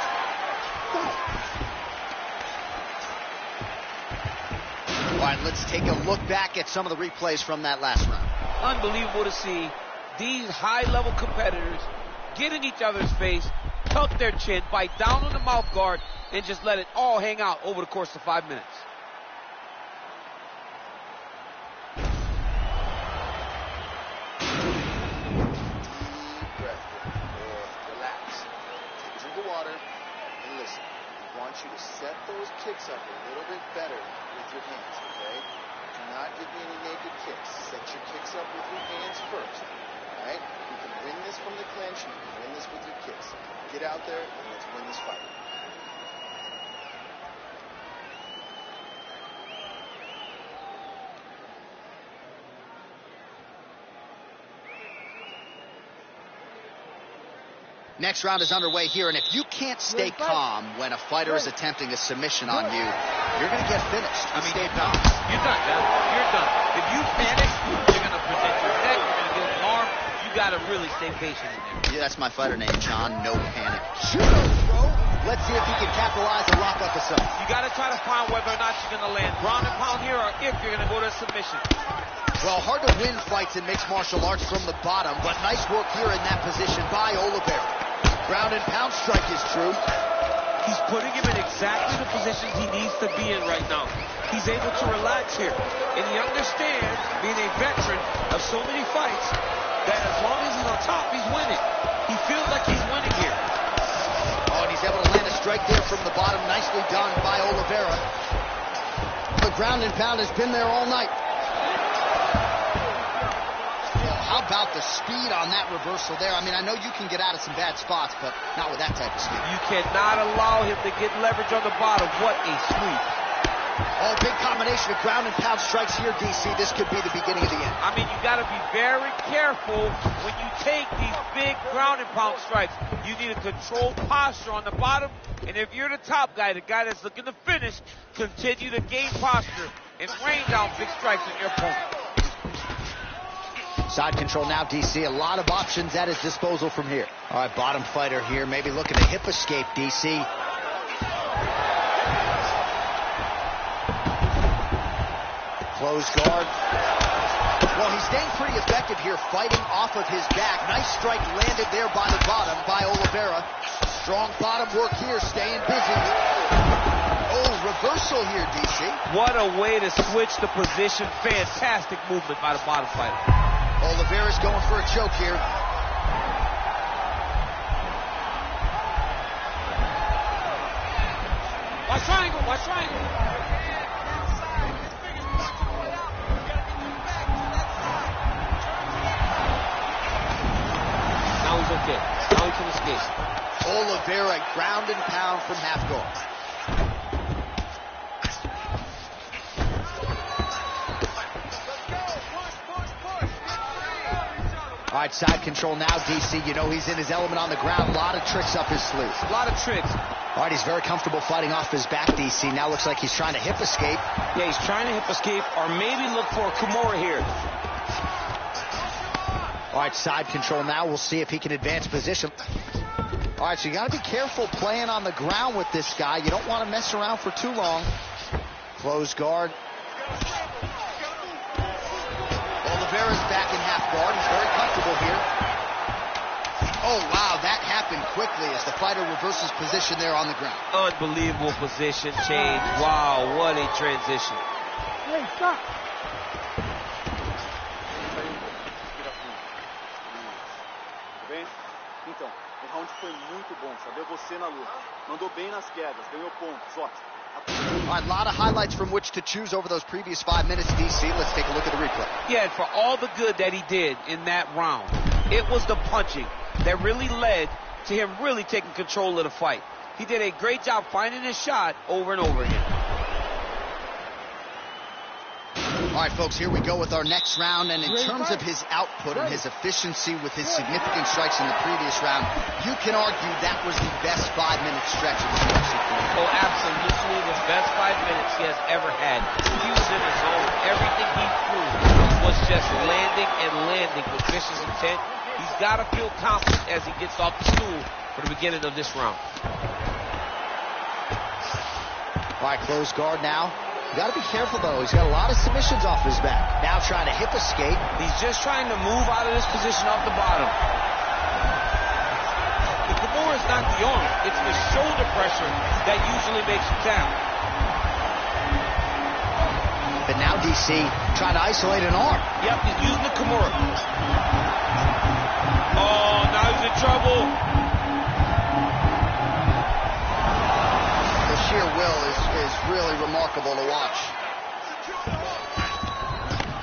All right, let's take a look back at some of the replays from that last round. Unbelievable to see these high-level competitors get in each other's face, tuck their chin, bite down on the mouth guard, and just let it all hang out over the course of 5 minutes. You to set those kicks up a little bit better with your hands, okay? Do not give me any naked kicks. Set your kicks up with your hands first, all right? You can win this from the clinch, and you can win this with your kicks. Get out there and let's win this fight. Next round is underway here, and if you can't stay calm when a fighter is attempting a submission on you, you're going to get finished. I mean, you're done. You're done, man. You're done. If you panic, you're going to present your neck, you're going to get an arm. You got to really stay patient in there. Yeah, that's my fighter name, John. No panic. Shoot, bro. Let's see if he can capitalize and lock up a sub. You got to try to find whether or not you're going to land ground and pound here or if you're going to go to a submission. Well, hard to win fights in mixed martial arts from the bottom, but nice work here in that position by Oliveira. Ground and pound strike is true. He's putting him in exactly the positions he needs to be in right now. He's able to relax here. And he understands, being a veteran of so many fights, that as long as he's on top, he's winning. He feels like he's winning here. Oh, and he's able to land a strike there from the bottom. Nicely done by Oliveira. The ground and pound has been there all night. How about the speed on that reversal there? I mean, I know you can get out of some bad spots, but not with that type of speed. You cannot allow him to get leverage on the bottom. What a sweep. Oh, big combination of ground and pound strikes here, DC. This could be the beginning of the end. I mean, you got to be very careful when you take these big ground and pound strikes. You need a controlled posture on the bottom, and if you're the top guy, the guy that's looking to finish, continue to gain posture and rain down big strikes on your opponent. Side control now, DC. A lot of options at his disposal from here. All right, bottom fighter here, maybe looking to hip escape, DC. Close guard. Well, he's staying pretty effective here, fighting off of his back. Nice strike landed there by the bottom by Oliveira. Strong bottom work here, staying busy. Oh, reversal here, DC. What a way to switch the position. Fantastic movement by the bottom fighter. Oliveira's going for a choke here. Watch triangle, watch triangle. Now he's okay. Now he can escape. Oliveira ground and pound from half guard. All right, side control now, DC. You know he's in his element on the ground. A lot of tricks up his sleeve. A lot of tricks. All right, he's very comfortable fighting off his back, DC. Now looks like he's trying to hip escape. Yeah, he's trying to hip escape or maybe look for a Kimura here. All right, side control now. We'll see if he can advance position. All right, so you got to be careful playing on the ground with this guy. You don't want to mess around for too long. Close guard. Oliveira's back in half guard. He's very comfortable here. Oh, wow, that happened quickly as the fighter reverses position there on the ground. Unbelievable position change. Wow, what a transition. Hey, stop. Bem? Então, o round foi muito bom, saber você na luta. Mandou bem nas quedas, ganhou pontos, ótimo. All right, a lot of highlights from which to choose over those previous 5 minutes, DC. Let's take a look at the replay. Yeah, and for all the good that he did in that round, It was the punching that really led to him really taking control of the fight. He did a great job finding his shot over and over again. All right, folks, here we go with our next round, and in terms of his output and his efficiency with his significant strikes in the previous round, you can argue that was the best 5-minute stretch of his UFC career. Oh, absolutely the best 5 minutes he has ever had. He was in his zone. Everything he threw was just landing and landing with vicious intent. He's got to feel confident as he gets off the stool for the beginning of this round. All right, closed guard now. You got to be careful, though. He's got a lot of submissions off his back. Now trying to hip escape. He's just trying to move out of this position off the bottom. The Kimura is not the arm. It's the shoulder pressure that usually makes him down. But now DC trying to isolate an arm. Yep, he's using the Kimura. Oh, now he's in trouble. The sheer will is really remarkable to watch.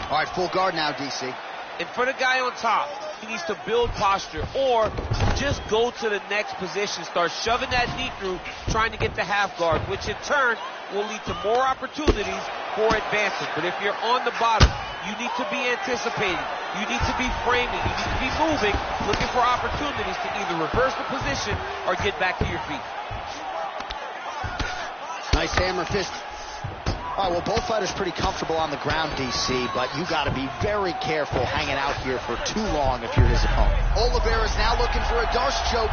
All right, full guard now, DC. And for the guy on top, he needs to build posture or just go to the next position, start shoving that knee through, trying to get the half guard, which in turn will lead to more opportunities for advancing. But if you're on the bottom, you need to be anticipating. You need to be framing. You need to be moving, looking for opportunities to either reverse the position or get back to your feet. Nice hammer fist. All right, well, both fighters pretty comfortable on the ground, DC, but you got to be very careful hanging out here for too long if you're his opponent. Oliveira is now looking for a Darce choke.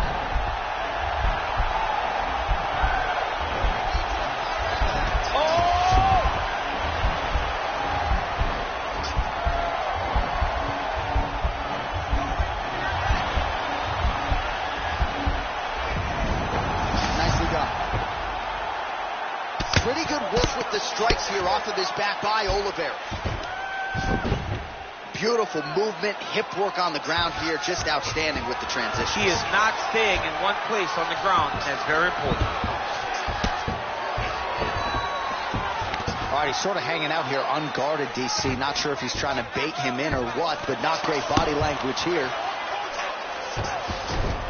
Pretty good work with the strikes here off of his back by Oliveira. Beautiful movement, hip work on the ground here, just outstanding with the transition. He is not staying in one place on the ground, and that's very important. All right, he's sort of hanging out here unguarded, DC. Not sure if he's trying to bait him in or what, but not great body language here.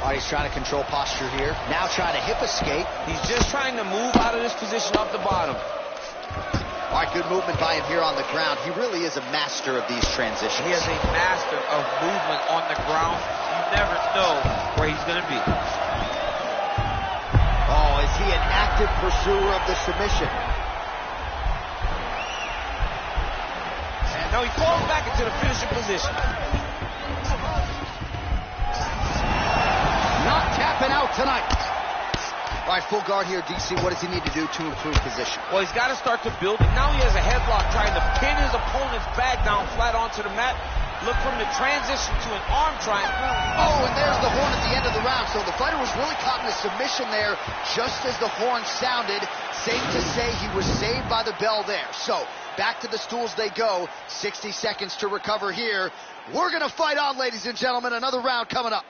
All right, he's trying to control posture here. Now trying to hip escape. He's just trying to move out of this position off the bottom. All right, good movement by him here on the ground. He really is a master of these transitions. He is a master of movement on the ground. You never know where he's going to be. Oh, is he an active pursuer of the submission? And now he falls back into the finishing position. Not tapping out tonight. All right, full guard here, DC. What does he need to do to improve position? Well, he's got to start to build it. Now he has a headlock trying to pin his opponent's back down flat onto the mat. Look from the transition to an arm triangle. Oh, and there's the horn at the end of the round. So the fighter was really caught in a submission there just as the horn sounded. Safe to say he was saved by the bell there. So back to the stools they go. 60 seconds to recover here. We're going to fight on, ladies and gentlemen. Another round coming up.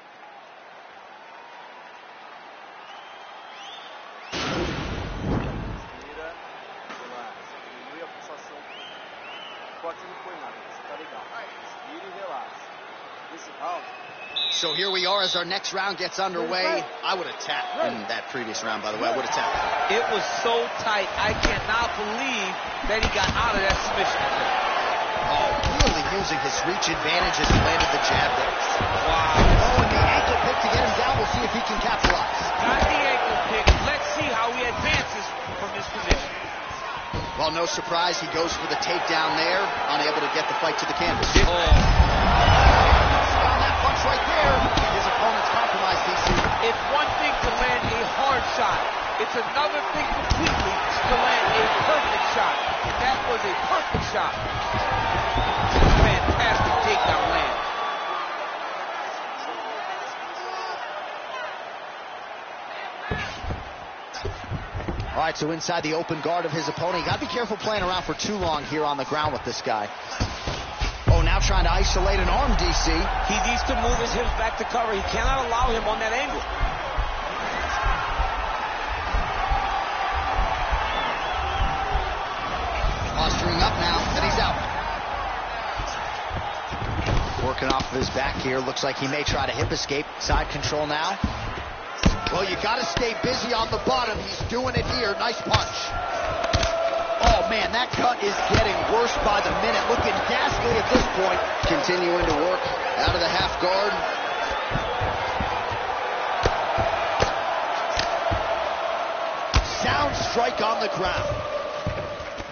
So here we are as our next round gets underway. I would have tapped in that previous round, by the way. I would have tapped. It was so tight. I cannot believe that he got out of that submission. Oh, really using his reach advantage as he landed the jab there. Wow. Oh, and the ankle pick to get him down. We'll see if he can capitalize. Got the ankle pick. Let's see how he advances from this position. Well, no surprise, he goes for the takedown there, unable to get the fight to the canvas. Oh. On that punch right there, his opponent's compromised, DC. It's one thing to land a hard shot. It's another thing completely to land a perfect shot. And that was a perfect shot. Fantastic takedown land. All right, so inside the open guard of his opponent. You got to be careful playing around for too long here on the ground with this guy. Oh, now trying to isolate an arm, DC. He needs to move his hips back to cover. He cannot allow him on that angle. Posturing up now, and he's out. Working off of his back here. Looks like he may try to hip escape. Side control now. Well, you got to stay busy on the bottom. He's doing it here. Nice punch. Oh, man, that cut is getting worse by the minute. Looking ghastly at this point. Continuing to work out of the half guard. Sound strike on the ground.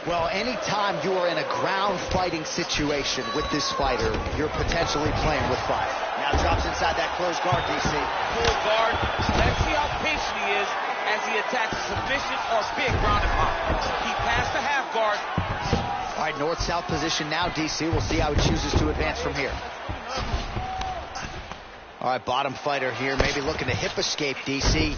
Well, anytime you are in a ground fighting situation with this fighter, you're potentially playing with fire. Now drops inside that closed guard, DC. Full guard. Let's see how patient he is as he attacks a submission or big ground and pound. He passed the half guard. All right, north-south position now, DC. We'll see how he chooses to advance from here. All right, bottom fighter here, maybe looking to hip escape, DC.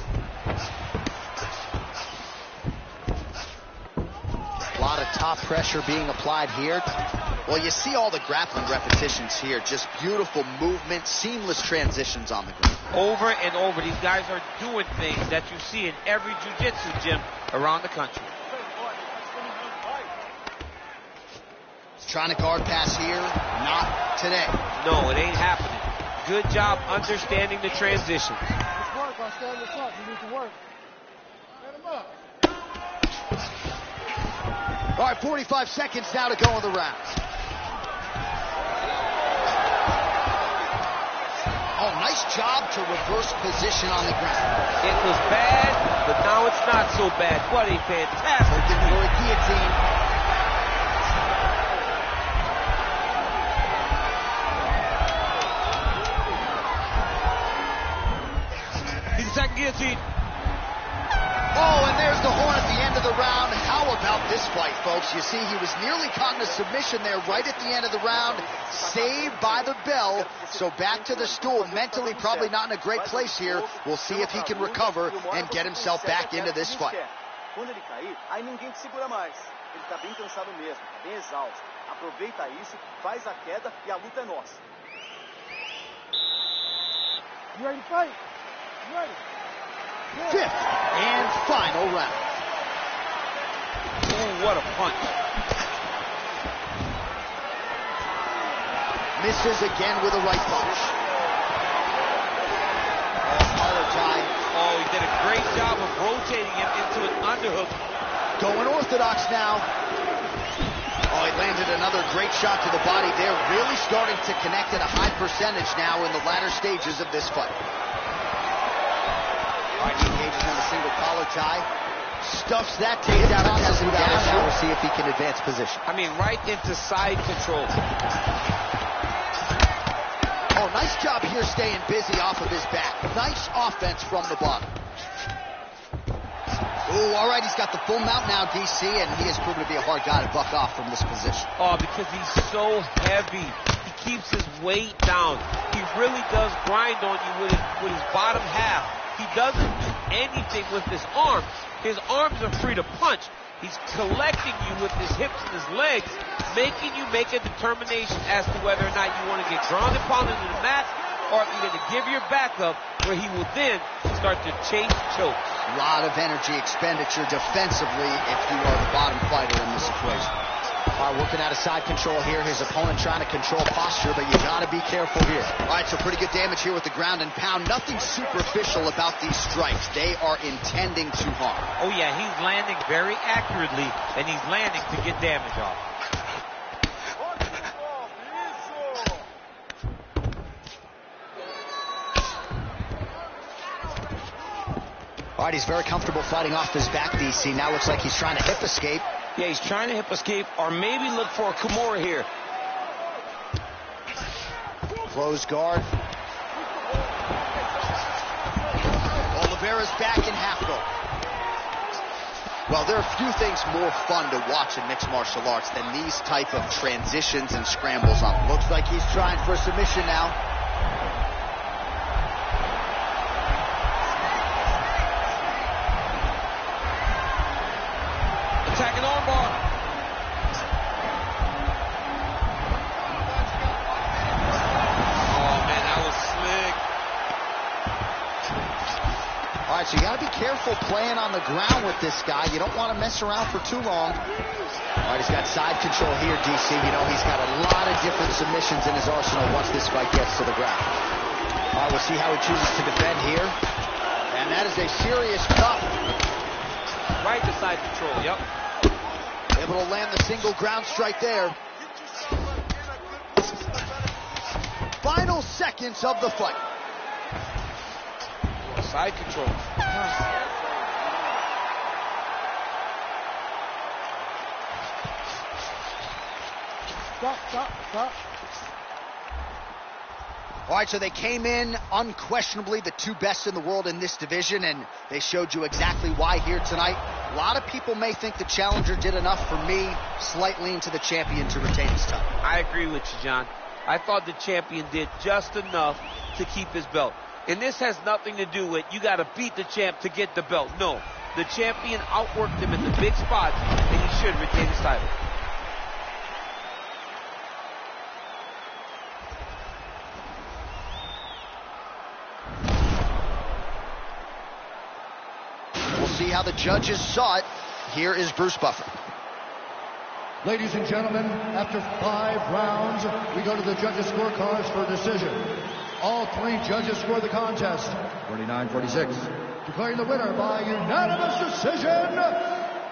A lot of top pressure being applied here. Well, you see all the grappling repetitions here. Just beautiful movement, seamless transitions on the ground. Over and over, these guys are doing things that you see in every jiu-jitsu gym around the country. He's trying to guard pass here. Not today. No, it ain't happening. Good job understanding the transitions. Let's work on stand this up. You need to work. Set him up. All right, 45 seconds now to go in the round. Oh, nice job to reverse position on the ground. It was bad, but now it's not so bad. What a fantastic Looking for a guillotine. He's attacking guillotine. Oh, and there's the horn at the end of the round. How about this fight, folks? You see, he was nearly caught in a submission there right at the end of the round. Saved by the bell. So back to the stool. Mentally probably not in a great place here. We'll see if he can recover and get himself back into this fight. Quando ele cair, aí ninguém te segura mais. Ele tá bem cansado mesmo, tá bem exausto. Aproveita isso, faz a queda e a luta é nossa. You ready to fight? You ready? Fifth and final round. Ooh, what a punch. Misses again with a right punch. Collar tie. Oh, he did a great job of rotating him into an underhook. Going orthodox now. Oh, he landed another great shot to the body. They're really starting to connect at a high percentage now in the latter stages of this fight. All right, he engages in a single collar tie. Stuffs that takedown attempt without issue. We'll see if he can advance position. I mean, right into side control. Oh, nice job here staying busy off of his back. Nice offense from the bottom. Ooh, all right, he's got the full mount now, DC, and he has proven to be a hard guy to buck off from this position. Oh, because he's so heavy. He keeps his weight down. He really does grind on you with his bottom half. He doesn't do anything with his arms. His arms are free to punch. He's collecting you with his hips and his legs, making you make a determination as to whether or not you want to get ground and pounded into the mat, or if you're going to give your back up, where he will then start to chase chokes. A lot of energy expenditure defensively if you are the bottom fighter in this situation. All right, working out of side control here. His opponent trying to control posture, but you got to be careful here. All right, so pretty good damage here with the ground and pound. Nothing superficial about these strikes. They are intending to harm. Oh, yeah, he's landing very accurately, and he's landing to get damage off. All right, he's very comfortable fighting off his back, DC. Now looks like he's trying to hip escape. Yeah, he's trying to hip escape or maybe look for a Kimura here. Closed guard. Oliveira's back in half guard. Well, there are few things more fun to watch in mixed martial arts than these type of transitions and scrambles on. Looks like he's trying for a submission now. Attacking armbar. Oh, man, that was slick. All right, right, so you got to be careful playing on the ground with this guy. You don't want to mess around for too long. All right, he's got side control here, DC. You know, he's got a lot of different submissions in his arsenal once this fight gets to the ground. All right, we'll see how he chooses to defend here. And that is a serious cuff. Right to side control, yep. Able to land the single ground strike there. Final seconds of the fight. Side control. Stop. All right, so they came in unquestionably the two best in the world in this division, and they showed you exactly why here tonight. A lot of people may think the challenger did enough. For me, slight lean to the champion to retain his title. I agree with you, John. I thought the champion did just enough to keep his belt. And this has nothing to do with you got to beat the champ to get the belt. No, the champion outworked him in the big spots, and he should retain his title. We'll see how the judges saw it. Here is Bruce Buffer. Ladies and gentlemen, after 5 rounds, we go to the judges' scorecards for a decision. All 3 judges score the contest. 49-46. Declaring the winner by unanimous decision,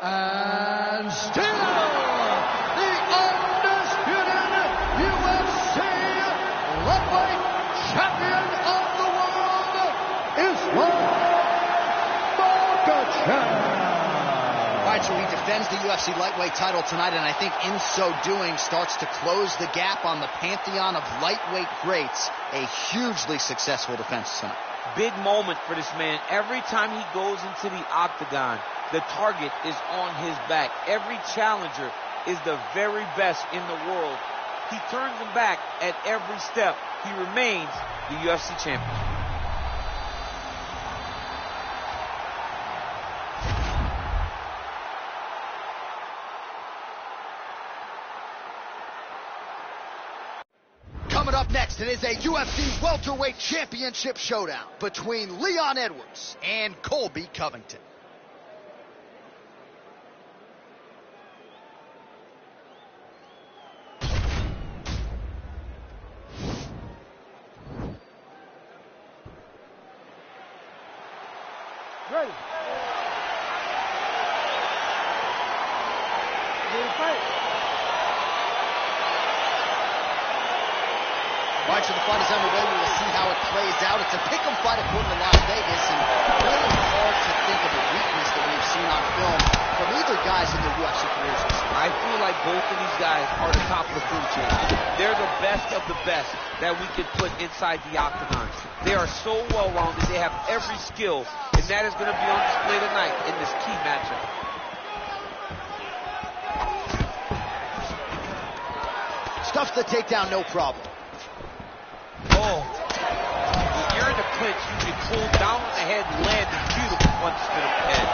and still the undisputed UFC lightweight champion of the world, Islam Makhachev. All right, so he defends the UFC lightweight title tonight, and I think in so doing starts to close the gap on the pantheon of lightweight greats. A hugely successful defense tonight. Big moment for this man. Every time he goes into the octagon, the target is on his back. Every challenger is the very best in the world. He turns them back at every step. He remains the UFC champion. Coming up next, it is a UFC welterweight championship showdown between Leon Edwards and Colby Covington. Ready. Fight. All right, so the fight is underway. We will see how it plays out. It's a pick'em fight according to Las Vegas, and really hard to think of a weakness that we've seen on film from either guys in their UFC careers. I feel like both of these guys are the top of the food chain. They're the best of the best that we could put inside the octagon. They are so well-rounded. They have every skill, and that is going to be on display tonight in this key matchup. Stuffs the takedown, no problem. Oh, when you're in the clinch, you can pull down on the head and land a beautiful punch to the head.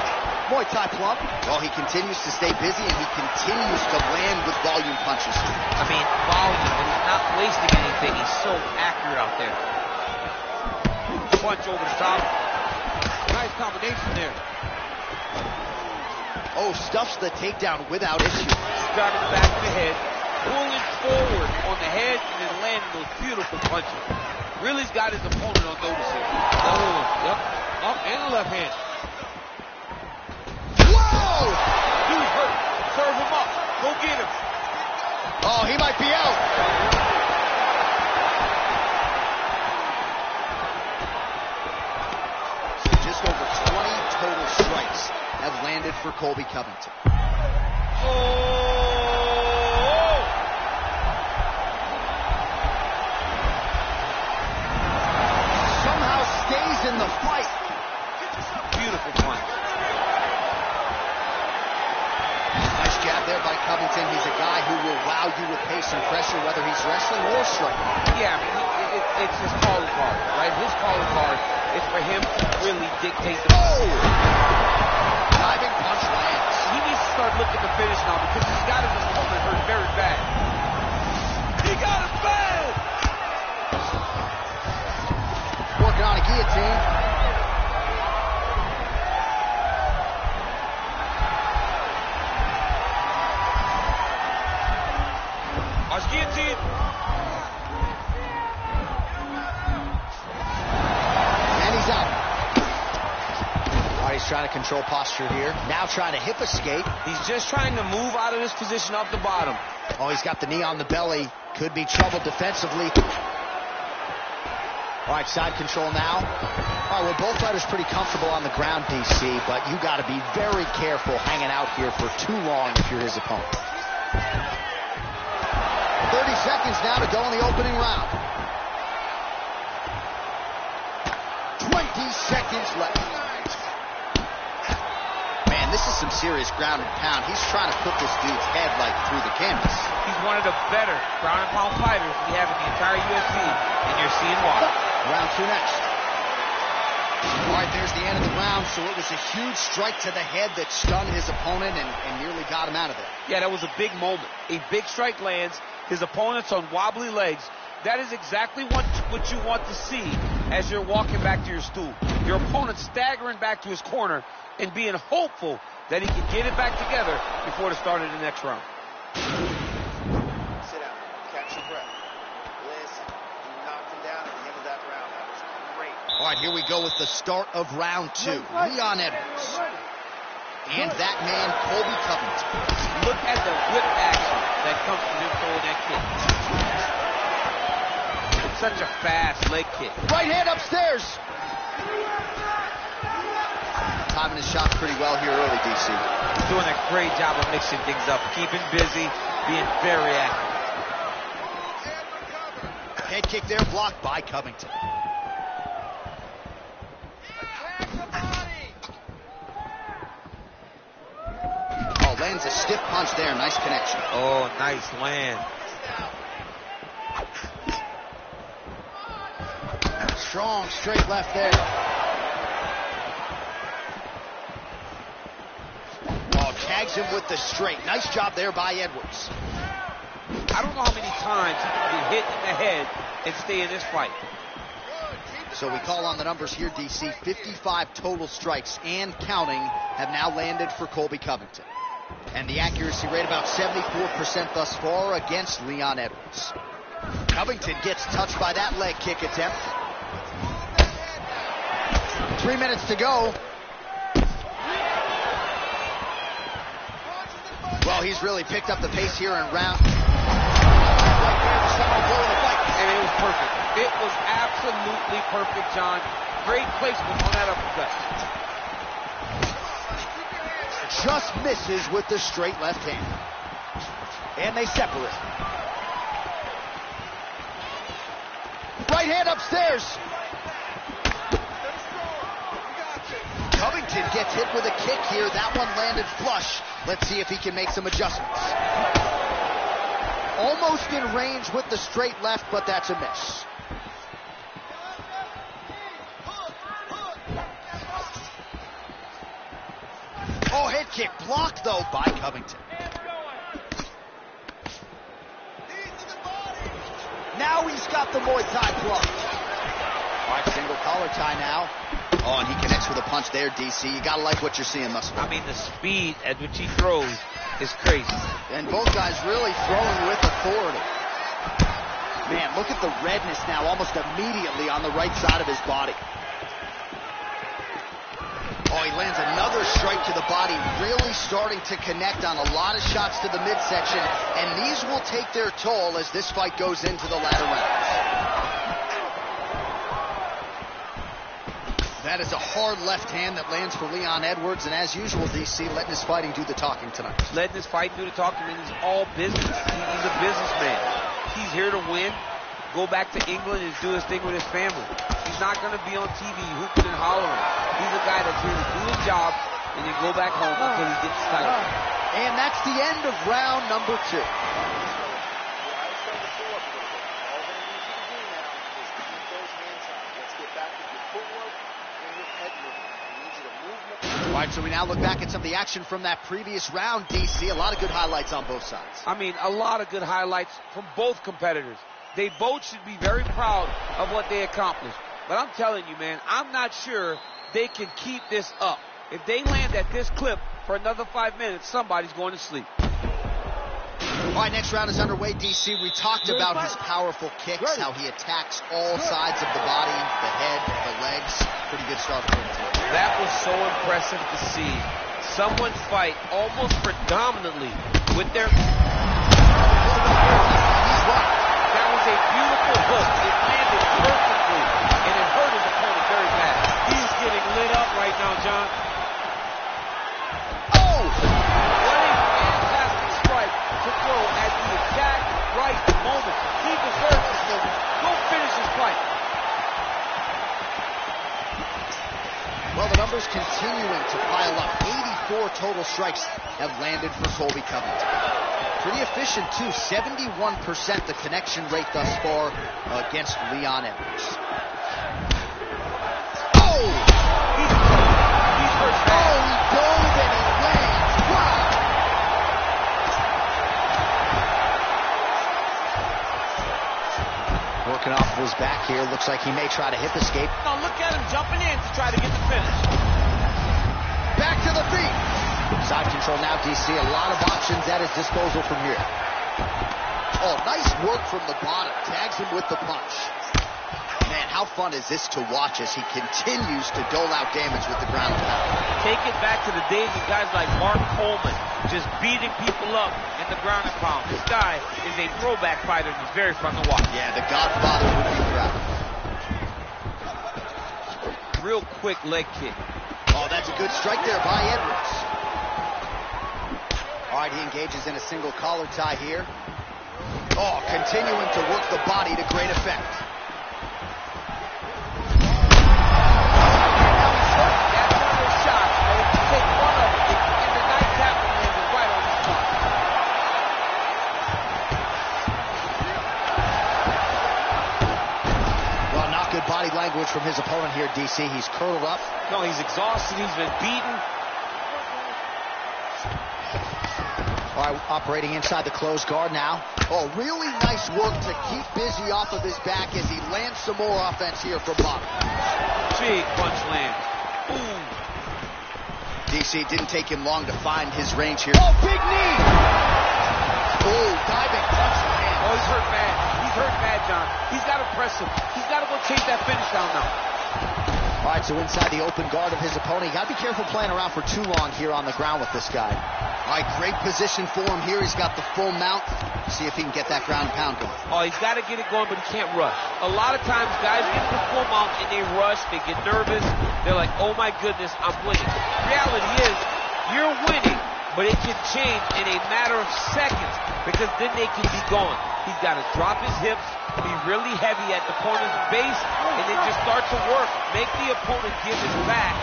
Muay Thai plump. Well, he continues to stay busy, and he continues to land with volume punches. I mean, volume, and he's not wasting anything. He's so accurate out there. Punch over the top. Nice combination there. Oh, stuffs the takedown without issue. Starting back of the head, pulling forward on the head, and then landing those beautiful punches. Really's got his opponent on notice here. Oh, yep. Up and the left hand. Whoa! Dude's hurt. Serve him up. Go get him. Oh, he might be out. So just over 20 total strikes have landed for Colby Covington. Oh! Somehow stays in the fight. Beautiful punch. Nice jab there by Covington. He's a guy who will wow you with pace and pressure, whether he's wrestling or striking. Yeah, I mean, it's his calling card, right? His calling card is for him to really dictate the... Oh! Diving punch lands. He needs to start looking to finish now because he's got his opponent hurt very bad. He got him bad! Working on a guillotine. trying to control posture here. Now trying to hip escape. He's just trying to move out of this position off the bottom. Oh, he's got the knee on the belly. Could be trouble defensively. All right, side control now. All right, well, both fighters pretty comfortable on the ground, DC, but you got to be very careful hanging out here for too long if you're his opponent. 30 seconds now to go in the opening round. 20 seconds left. Man, this is some serious ground and pound. He's trying to put this dude's head like through the canvas. He's one of the better ground and pound fighters we have in the entire UFC, and you're seeing why. Round 2 next. All right, there's the end of the round, so it was a huge strike to the head that stunned his opponent and nearly got him out of there. Yeah, that was a big moment. A big strike lands. His opponent's on wobbly legs. That is exactly what you want to see as you're walking back to your stool. Your opponent staggering back to his corner and being hopeful that he can get it back together before the start of the next round. Sit down. Catch your breath. Listen. You knocked him down at the end of that round. That was great. All right, here we go with the start of round 2. Leon Edwards. And that man, Colby Covington. Look at the whip action that comes from him throwing that kick. It's such a fast leg kick. Right hand upstairs. Timing his shots pretty well here early, DC. He's doing a great job of mixing things up, keeping busy, being very active. Head kick there, blocked by Covington. Oh, lands a stiff punch there. Nice connection. Oh, nice land. Strong straight left there. Oh, tags him with the straight. Nice job there by Edwards. I don't know how many times he can get hit in the head and stay in this fight. So we call on the numbers here, DC. 55 total strikes and counting have now landed for Colby Covington. And the accuracy rate about 74% thus far against Leon Edwards. Covington gets touched by that leg kick attempt. 3 minutes to go. Well, he's really picked up the pace here in round. Right there, the final blow of the fight. And it was perfect. It was absolutely perfect, John. Great placement on that uppercut. Just misses with the straight left hand. And they separate. Right hand upstairs. Covington gets hit with a kick here. That one landed flush. Let's see if he can make some adjustments. Almost in range with the straight left, but that's a miss. Oh, head kick blocked, though, by Covington. Now he's got the Muay Thai plunge. All right, single collar tie now. Oh, and he connects with a punch there, DC. You gotta like what you're seeing thus far. I mean, the speed at which he throws is crazy. And both guys really throwing with authority. Man, look at the redness now almost immediately on the right side of his body. Oh, he lands another strike to the body, really starting to connect on a lot of shots to the midsection, and these will take their toll as this fight goes into the latter rounds. That is a hard left hand that lands for Leon Edwards, and as usual, DC letting his fighting do the talking tonight. Letting his fight do the talking, and he's all business. He's a businessman. He's here to win, go back to England and do his thing with his family. He's not going to be on TV hooping and hollering. He's a guy that's here to do his job and then go back home until he gets his title. And that's the end of round number 2. All right, so we now look back at some of the action from that previous round, DC. A lot of good highlights on both sides. I mean, a lot of good highlights from both competitors. They both should be very proud of what they accomplished. But I'm telling you, man, I'm not sure they can keep this up. If they land at this clip for another 5 minutes, somebody's going to sleep. All right, next round is underway, DC. We talked about his powerful kicks, how he attacks all sides of the body, the head, the legs. Pretty good start for him today. That was so impressive to see. Someone fight almost predominantly with their... He's right. That was a beautiful hook. It landed perfectly, and it hurt his opponent very bad. He's getting lit up right now, John. Oh! What a fantastic strike to throw at the exact right moment. He deserves this moment. Go finish his fight. Well, the numbers continuing to pile up. 84 total strikes have landed for Colby Covington. Pretty efficient, too. 71% the connection rate thus far against Leon Edwards. Oh! He's hurt bad. Oh, he dove and he lands. Wow! Working off of his back here. Looks like he may try to hip escape. Now look at him jumping in to try to get the finish. Back to the feet. Side control now, DC. A lot of options at his disposal from here. Oh, nice work from the bottom. Tags him with the punch. Man, how fun is this to watch as he continues to dole out damage with the ground and pound. Take it back to the days of guys like Mark Coleman just beating people up in the ground and pound. This guy is a throwback fighter and he's very fun to watch. Yeah, the Godfather would be proud. Real quick leg kick. Oh, that's a good strike there by Edwards. All right, he engages in a single collar tie here. Oh, continuing to work the body to great effect. That's one of those shots that if you take one of them in the night, that one landed right on the spot. Well, not good body language from his opponent here, DC. He's curled up. No, he's exhausted. He's been beaten. All right, operating inside the closed guard now. Oh, really nice work to keep busy off of his back as he lands some more offense here from bottom. Big punch land. Boom. DC didn't take him long to find his range here. Oh, big knee! Oh, diving punch land. Oh, he's hurt bad. He's hurt bad, John. He's got to press him. He's got to go chase that finish down now. All right, so inside the open guard of his opponent. You got to be careful playing around for too long here on the ground with this guy. All right, great position for him here. He's got the full mount. See if he can get that ground and pound going. Oh, he's got to get it going, but he can't rush. A lot of times, guys get the full mount and they rush. They get nervous. They're like, oh my goodness, I'm winning. Reality is, you're winning, but it can change in a matter of seconds because then they can be gone. He's got to drop his hips, be really heavy at the opponent's base, and then just start to work. Make the opponent give his back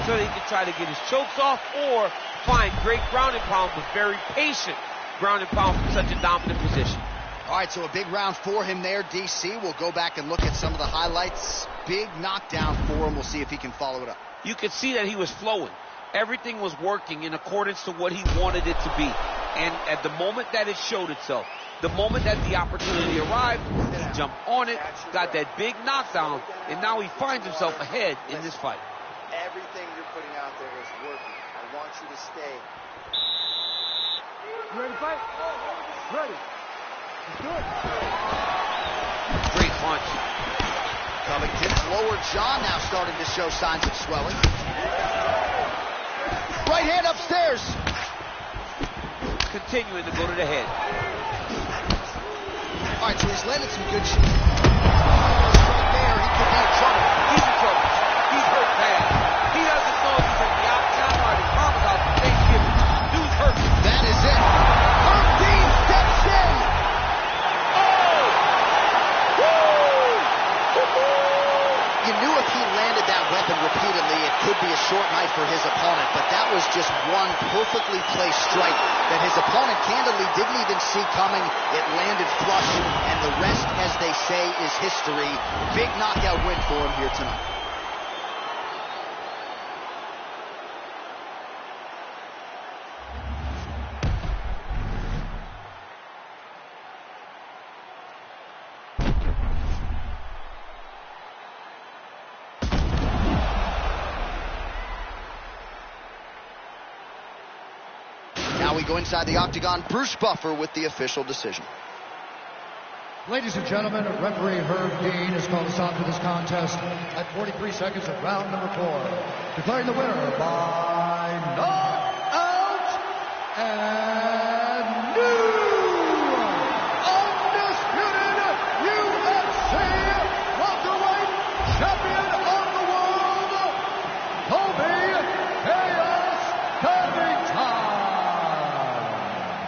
so they can try to get his chokes off or find great ground and pound, but very patient ground and pound from such a dominant position. All right, so a big round for him there, DC. We'll go back and look at some of the highlights. Big knockdown for him. We'll see if he can follow it up. You could see that he was flowing. Everything was working in accordance to what he wanted it to be. And at the moment that it showed itself, the moment that the opportunity arrived, he jumped on it, got that big knockdown, and now he finds himself ahead in this fight. Everything you're putting out there is working. I want you to stay. You ready to fight? Ready. Let's do it. Great punch. Covington's lower jaw now starting to show signs of swelling. Right hand upstairs. Continuing to go to the head. All right, so he's landed some good shots. Right there, he could be in trouble. He's in trouble. He's hurt bad. He doesn't know if he's in the octagon or the Farmer's House for Thanksgiving. Dude's hurt. That is it. Dean steps in. Oh! Woo! You knew if he landed that weapon repeatedly, it could be a short night for his opponent, but that was just one perfectly placed strike that his opponent candidly didn't even see coming. It landed flush, and the rest, as they say, is history. Big knockout win for him here tonight. Now we go inside the octagon. Bruce Buffer with the official decision. Ladies and gentlemen, referee Herb Dean has called a stop to this contest at 43 seconds of round number 4, declaring the winner by knockout and new undisputed UFC welterweight champion of the world, Colby Chaos Covington.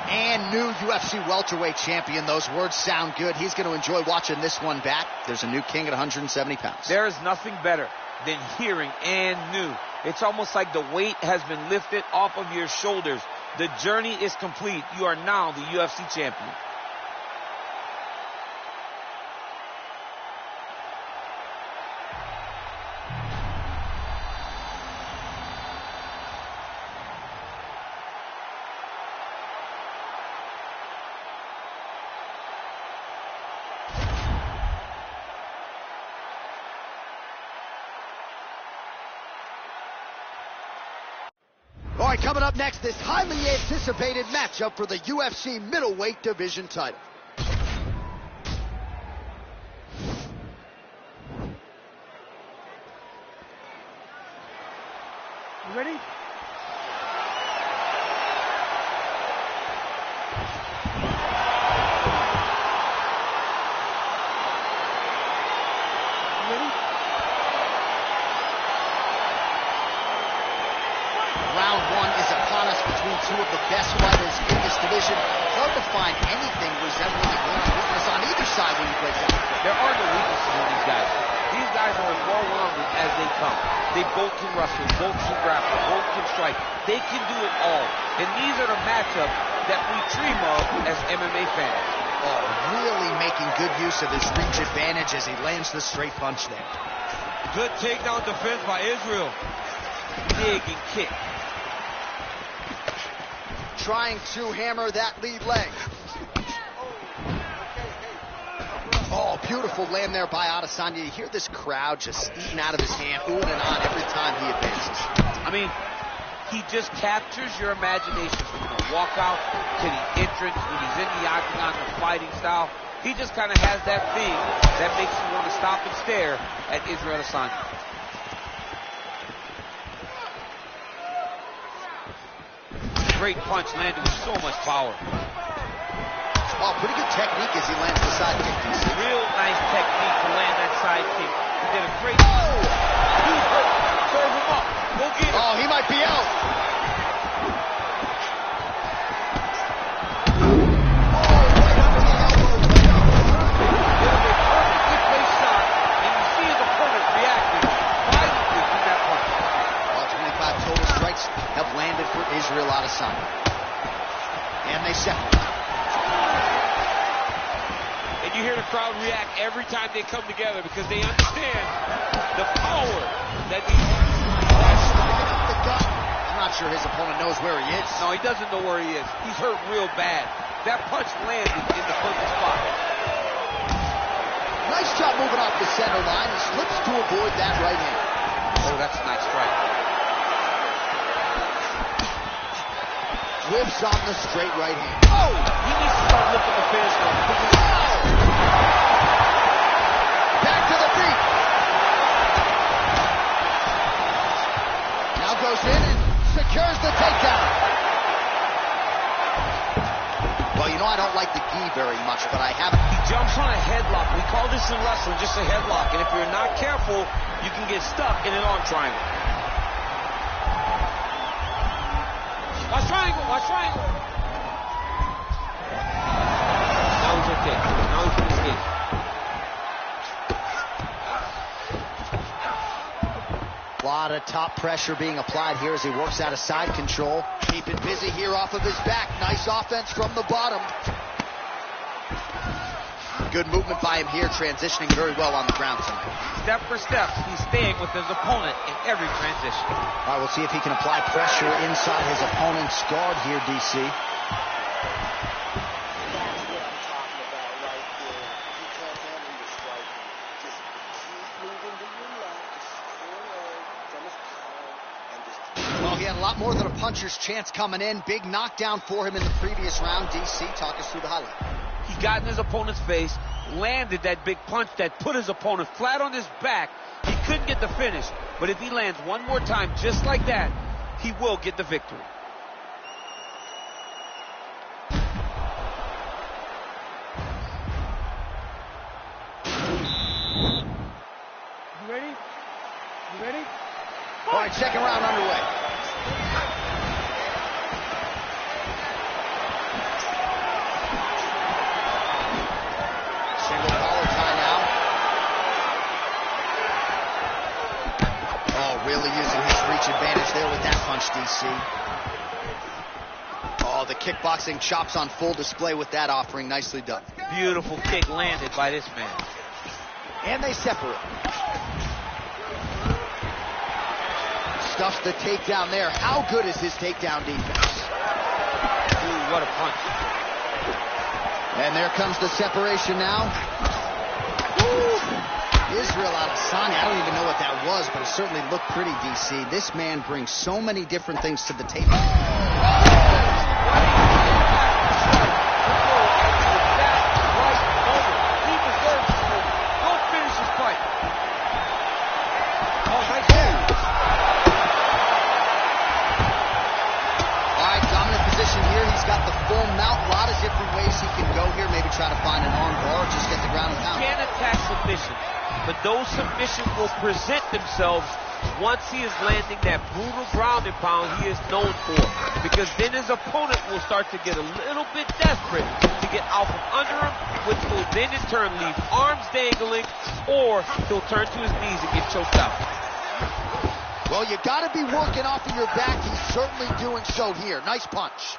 And new UFC welterweight champion. Those words sound good. He's going to enjoy watching this one back. There's a new king at 170 pounds. There is nothing better than hearing "and new." It's almost like the weight has been lifted off of your shoulders. The journey is complete. You are now the UFC champion. All right, coming up next, this highly anticipated matchup for the UFC middleweight division title. You ready? Round 1 is upon us between two of the best fighters in this division. Hard to find anything resembling a glaring weakness on either side when you break down. There are no weaknesses in these guys. These guys are as well-rounded as they come. They both can wrestle, both can grapple, both can strike. They can do it all. And these are the matchups that we dream of as MMA fans. Oh, really making good use of his reach advantage as he lands the straight punch there. Good takedown defense by Israel. Dig and kick. Trying to hammer that lead leg. Oh, beautiful land there by Adesanya. You hear this crowd just eating out of his hand, oohing and on every time he advances. I mean, he just captures your imagination from the walkout to the entrance when he's in the octagon, the fighting style. He just kind of has that thing that makes you want to stop and stare at Israel Adesanya. Great punch landed with so much power. Oh, pretty good technique as he lands the side kick. Real nice technique to land that side kick. He did a great... Oh! He's hurt. Serve him up. Go get him. Oh, he might be out. Have landed for Israel Adesanya. And they separate. And you hear the crowd react every time they come together because they understand the power that these I'm not sure his opponent knows where he is. No, he doesn't know where he is. He's hurt real bad. That punch landed in the perfect spot. Nice job moving off the center line. He slips to avoid that right hand. Oh, that's a nice strike. Whips on the straight right hand. Oh! He needs to start looking to finish him. Back to the feet. Now goes in and secures the takedown. Well, you know I don't like the gi very much, but I haven't. He jumps on a headlock. We call this in wrestling just a headlock. And if you're not careful, you can get stuck in an arm triangle. Watch triangle, watch triangle. Now he's okay. Now he's in his game. A lot of top pressure being applied here as he works out of side control. Keeping busy here off of his back. Nice offense from the bottom. Good movement by him here, transitioning very well on the ground tonight. Step for step, he's staying with his opponent in every transition. All right, we'll see if he can apply pressure inside his opponent's guard here, DC. That's what I'm talking about right there. You can't handle your striking. Just keep moving to your left, just pull away from his power, and just... Well, he had had a lot more than a puncher's chance coming in. Big knockdown for him in the previous round. DC, talk us through the highlight. He got in his opponent's face, landed that big punch that put his opponent flat on his back. He couldn't get the finish, but if he lands one more time just like that, he will get the victory. You ready? You ready? All right, second round underway. Single collar tie now. Oh, really using his reach advantage there with that punch, DC. Oh, the kickboxing chops on full display with that offering. Nicely done. Beautiful kick landed by this man. And they separate. Stuffs the takedown there. How good is his takedown defense? Ooh, what a punch. And there comes the separation now. Woo! Israel Adesanya, I don't even know what that was, but it certainly looked pretty, DC. This man brings so many different things to the table. Try to find an arm bar, just get the ground and pound. He can't attack submission, but those submissions will present themselves once he is landing that brutal ground and pound he is known for. Because then his opponent will start to get a little bit desperate to get out from under him, which will then in turn leave arms dangling, or he'll turn to his knees and get choked out. Well, you got to be working off of your back. He's certainly doing so here. Nice punch.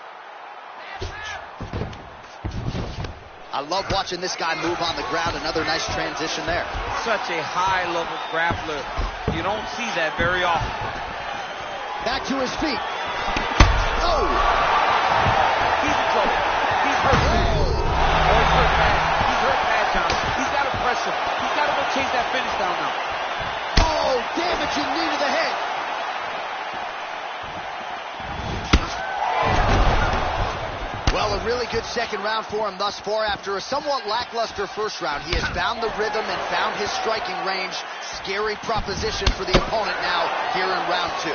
I love watching this guy move on the ground. Another nice transition there. Such a high-level grappler. You don't see that very often. Back to his feet. Oh! He's in trouble. He's hurt. Oh, he's hurt bad. He's hurt bad, John. He's got to press him. He's got to go chase that finish down now. Oh, damaging knee to the head. Well, a really good second round for him thus far. After a somewhat lackluster first round, he has found the rhythm and found his striking range. Scary proposition for the opponent now here in round two.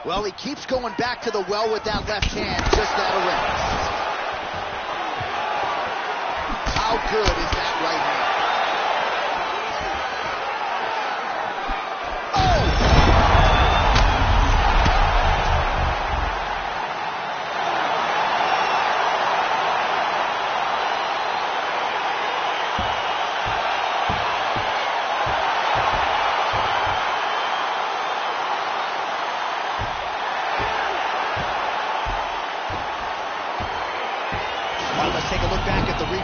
Well, he keeps going back to the well with that left hand, just out of range. How good is that right hand?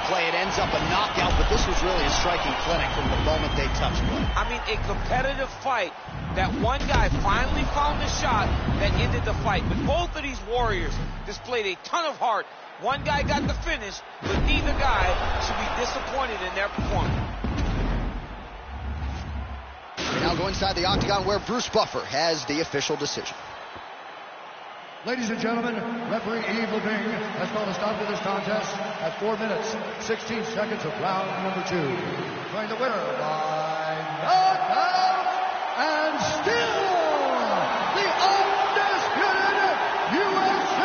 It ends up a knockout, but this was really a striking clinic from the moment they touched play. I mean, a competitive fight that one guy finally found the shot that ended the fight. But both of these warriors displayed a ton of heart. One guy got the finish, but neither guy should be disappointed in their performance. We now go inside the octagon where Bruce Buffer has the official decision. Ladies and gentlemen, referee Evil Bing has called a stop to this contest at 4 minutes, 16 seconds of round number 2. Declaring the winner by knockout and still the undisputed UFC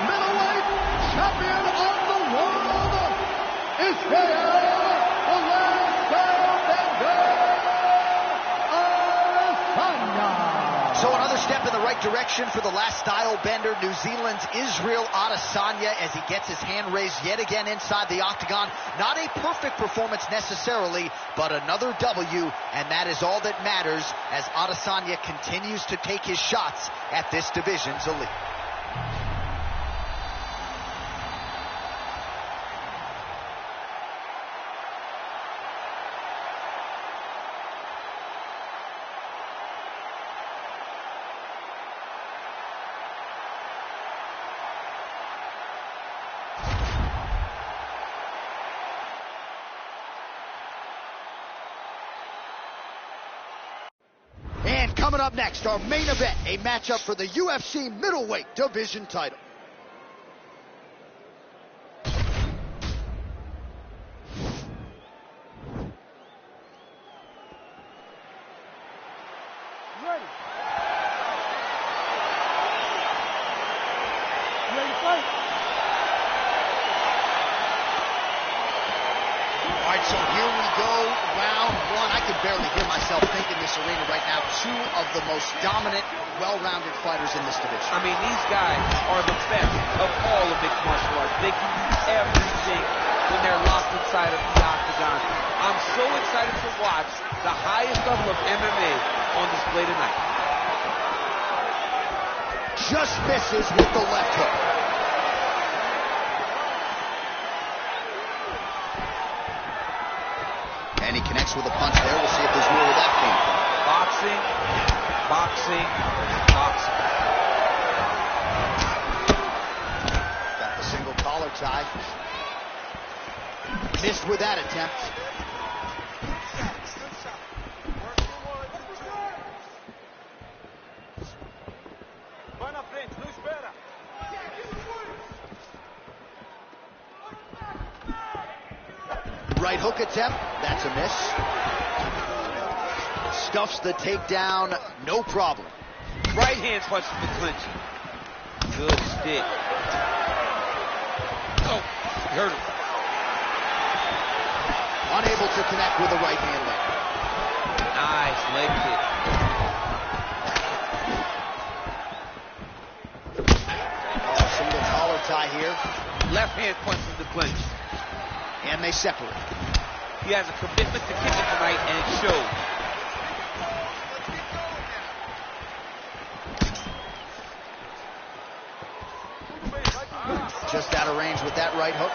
middleweight champion of the world, Israel Adesanya. So another step in the right direction for the last style bender, New Zealand's Israel Adesanya, as he gets his hand raised yet again inside the octagon. Not a perfect performance necessarily, but another W, and that is all that matters as Adesanya continues to take his shots at this division's elite. Coming up next, our main event, a matchup for the UFC middleweight division title. Ready. Ready to fight? All right, so here we go, round one. I can barely hear myself think in this arena right now. Two of the most dominant, well-rounded fighters in this division. I mean, these guys are the best of all of mixed martial arts. They can do everything when they're locked inside of the octagon. I'm so excited to watch the highest level of MMA on display tonight. Just misses with the left hook. And he connects with a punch there. We'll see if there's more where that came from. Boxing, boxing, boxing. Got the single collar tie. Missed with that attempt. Vai na frente, não espera. Right hook attempt. That's a miss. Stuffs the takedown, no problem. Right hand punch from the clinch. Good stick. Oh, he hurt him. Unable to connect with the right hand leg. Nice leg kick. Oh, single collar tie here. Left hand punch from the clinch. And they separate. He has a commitment to kicking tonight, and it shows. Just out of range with that right hook.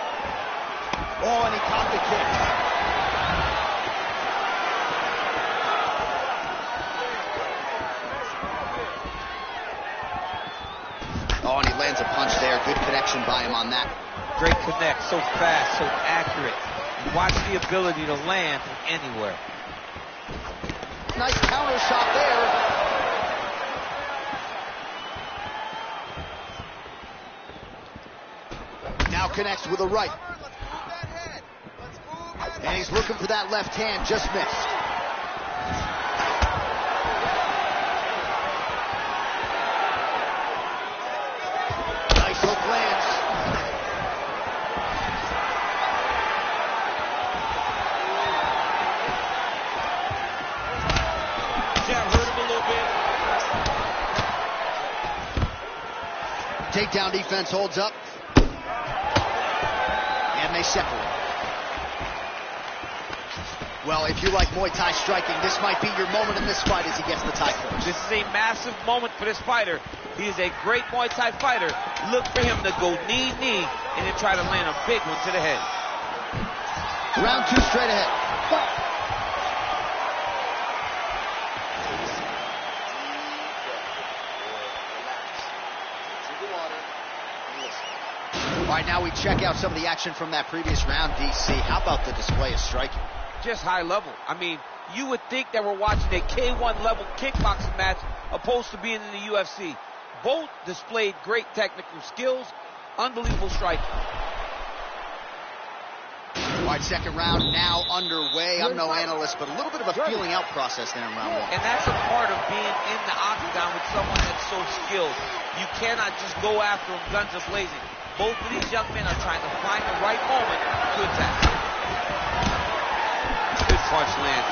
Oh, and he caught the kick. Oh, and he lands a punch there. Good connection by him on that. Great connect, so fast, so accurate. Watch the ability to land from anywhere. Nice counter shot there. Now connects with a right. And he's looking for that left hand, just missed. Nice hook lands. Jab hurt him a little bit. Takedown defense holds up. And they separate. Well, if you like Muay Thai striking, this might be your moment in this fight as he gets the tie clinch. This is a massive moment for this fighter. He is a great Muay Thai fighter. Look for him to go knee, and then try to land a big one to the head. Round two straight ahead. All right, now we check out some of the action from that previous round, DC. How about the display of striking? Just high level. I mean, you would think that we're watching a K1 level kickboxing match opposed to being in the UFC. Both displayed great technical skills, unbelievable striking. All right, second round now underway. I'm no analyst, but a little bit of a feeling out process there in round one. And that's a part of being in the octagon with someone that's so skilled. You cannot just go after them guns a-blazing. Both of these young men are trying to find the right moment to attack. Good punch lands.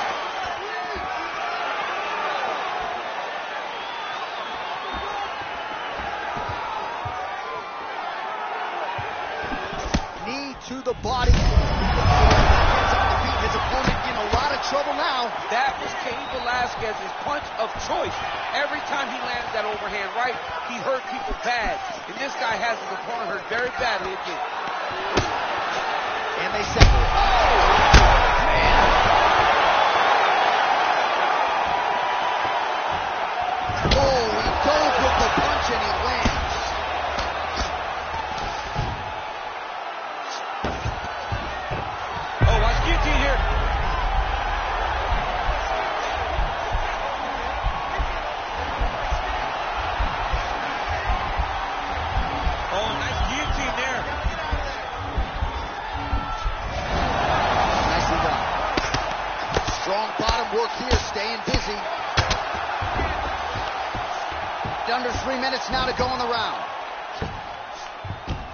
Knee to the body. Hands on the feet. His opponent in a lot of trouble now. That was Cain Velasquez's punch of choice. Every time he landed that overhand right, he hurt people bad. And this guy has his opponent hurt very badly again. And they separate. Oh, man. Oh, he dove with the punch and he lands. Oh, watch guillotine here. 3 minutes now to go in the round.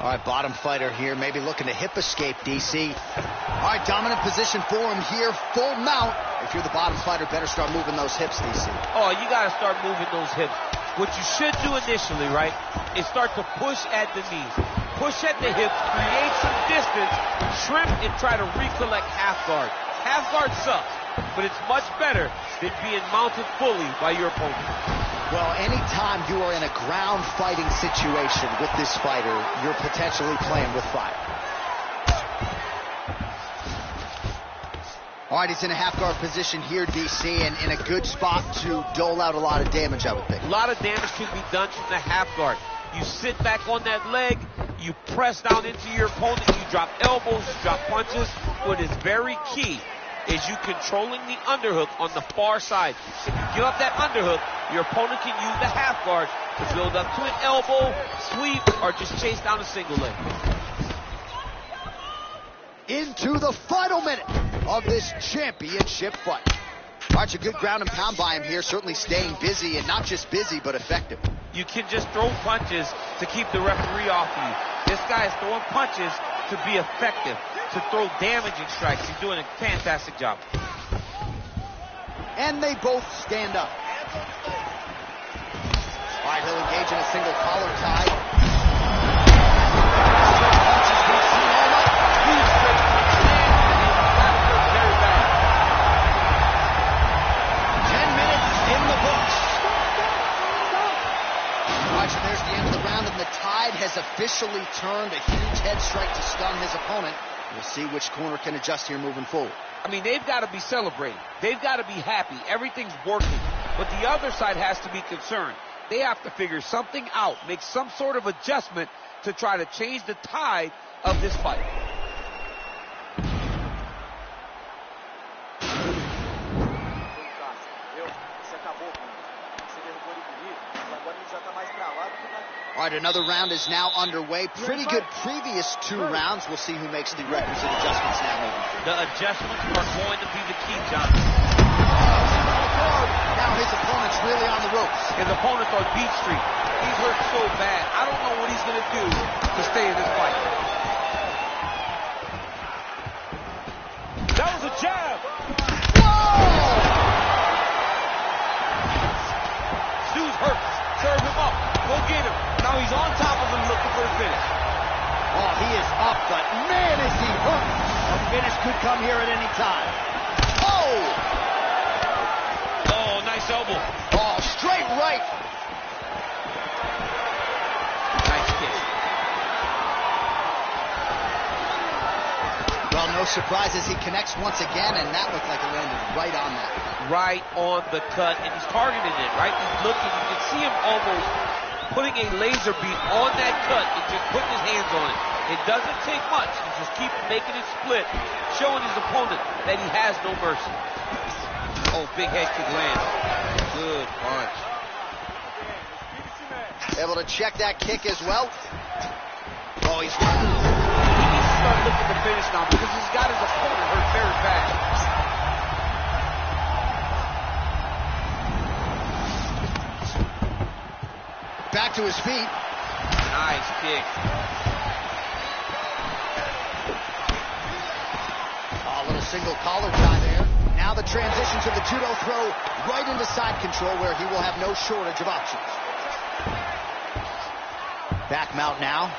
All right, bottom fighter here, maybe looking to hip escape, DC. All right, dominant position for him here, full mount. If you're the bottom fighter, better start moving those hips, DC. Oh, you got to start moving those hips. What you should do initially, right, is start to push at the knees. Push at the hips, create some distance, trim, and try to recollect half guard. Half guard sucks, but it's much better than being mounted fully by your opponent. Well, anytime you are in a ground fighting situation with this fighter, you're potentially playing with fire. All right, he's in a half guard position here, DC, and in a good spot to dole out a lot of damage, I would think. A lot of damage can be done from the half guard. You sit back on that leg, you press down into your opponent, you drop elbows, you drop punches. What is very key is you controlling the underhook on the far side. If you give up that underhook, your opponent can use the half guard to build up to an elbow, sweep, or just chase down a single leg. Into the final minute of this championship fight. All right, a good ground and pound by him here, certainly staying busy, and not just busy, but effective. You can just throw punches to keep the referee off of you. This guy is throwing punches to be effective, to throw damaging strikes. He's doing a fantastic job. And they both stand up. All right, he'll engage in a single collar tie. Has officially turned a huge head strike to stun his opponent. We'll see which corner can adjust here moving forward. I mean, they've got to be celebrating. They've got to be happy. Everything's working. But the other side has to be concerned. They have to figure something out, make some sort of adjustment to try to change the tide of this fight. All right, another round is now underway. Pretty good previous 2 rounds. We'll see who makes the requisite adjustments now moving forward. The adjustments are going to be the key, John. Now his opponent's really on the ropes. His opponent's on Beat Street. He's hurt so bad. I don't know what he's going to do to stay in this fight. That was a jab. Whoa! Dude's hurt. Serve him up. Go get him. Now he's on top of him looking for the finish. Oh, he is up, but man, is he hurt. A finish could come here at any time. Oh! Oh, nice elbow. Oh, straight right. Nice kick. Well, no surprises. He connects once again, and that looked like it landed right on that. Right on the cut, and he's targeting it, right? He's looking. You can see him almost putting a laser beam on that cut and just putting his hands on it. It doesn't take much. He just keeps making it split, showing his opponent that he has no mercy. Oh, big head kick lands. Good punch. Able to check that kick as well. Oh, he's He needs to start looking to finish now because he's got his opponent hurt very bad. back to his feet. Nice kick. A little single collar tie there. Now the transition to the judo throw right into side control where he will have no shortage of options. Back mount now.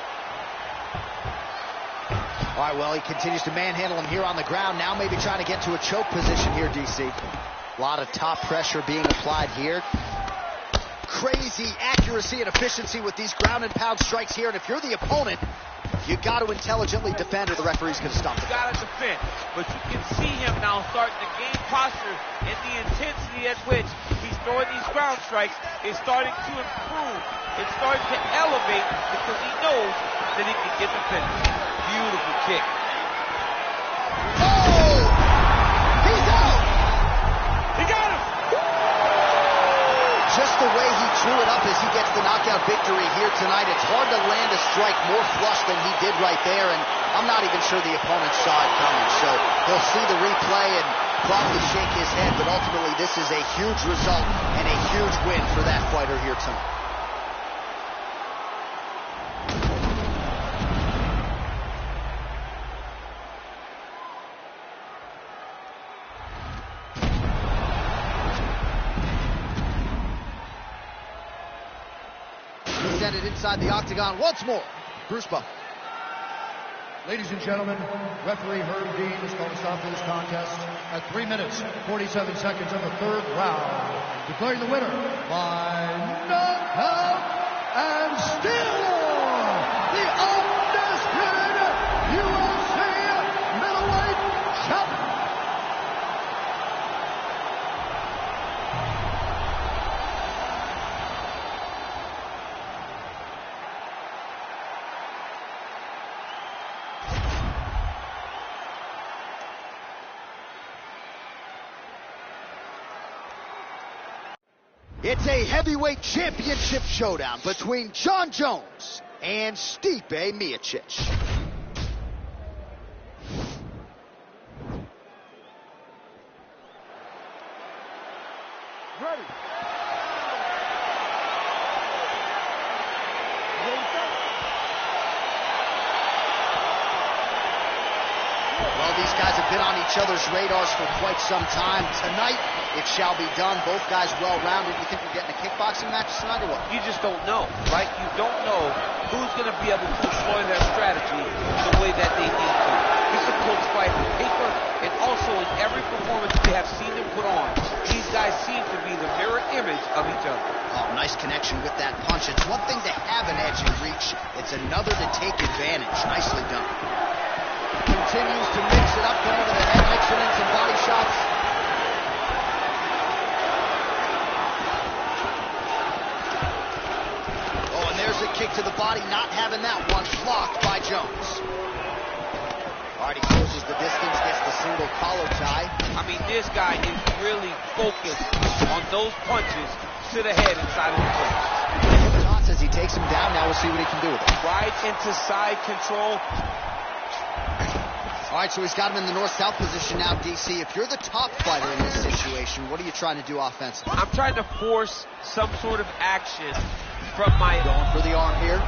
All right, well, he continues to manhandle him here on the ground. Now maybe trying to get to a choke position here, DC. A lot of top pressure being applied here. Crazy accuracy and efficiency with these ground and pound strikes here. And if you're the opponent, you got to intelligently defend or the referee's going to stop it. You got to defend. But you can see him now starting to gain posture, and the intensity at which he's throwing these ground strikes is starting to improve. It's starting to elevate because he knows that he can get the finish. Beautiful kick. Oh! He's out! He got him! Just the way he drew it up as he gets the knockout victory here tonight, it's hard to land a strike more flush than he did right there, and I'm not even sure the opponent saw it coming. So he'll see the replay and probably shake his head, but ultimately this is a huge result and a huge win for that fighter here tonight. inside the octagon once more. Bruce Buffer. Ladies and gentlemen, referee Herb Dean has called a stop to this contest at 3 minutes, 47 seconds of the third round, declaring the winner by knockout and still the undisputed UFC middleweight champion. It's a heavyweight championship showdown between Jon Jones and Stipe Miocic. Ready. Well, these guys have been on each other's radars for quite some time. Tonight, it shall be done. Both guys well-rounded. You think we're getting a kickboxing match tonight or what? You just don't know, right? You don't know who's going to be able to employ their strategy the way that they need to. It's a close fight on paper, and also in every performance we have seen them put on, these guys seem to be the mirror image of each other. Oh, nice connection with that punch. It's one thing to have an edge and reach. It's another to take advantage. Nicely done. Continues to mix it up, going to the head, mixing in some body shots. Oh, and there's a kick to the body, not having that one, blocked by Jones. All right, he closes the distance, gets the single collar tie. I mean, this guy is really focused on those punches to the head inside of the clinch. Toss as he takes him down. Now we'll see what he can do with it. Right into side control. All right, so he's got him in the north-south position now, DC. If you're the top fighter in this situation, what are you trying to do offensively? I'm trying to force some sort of action from my... Going for the arm here.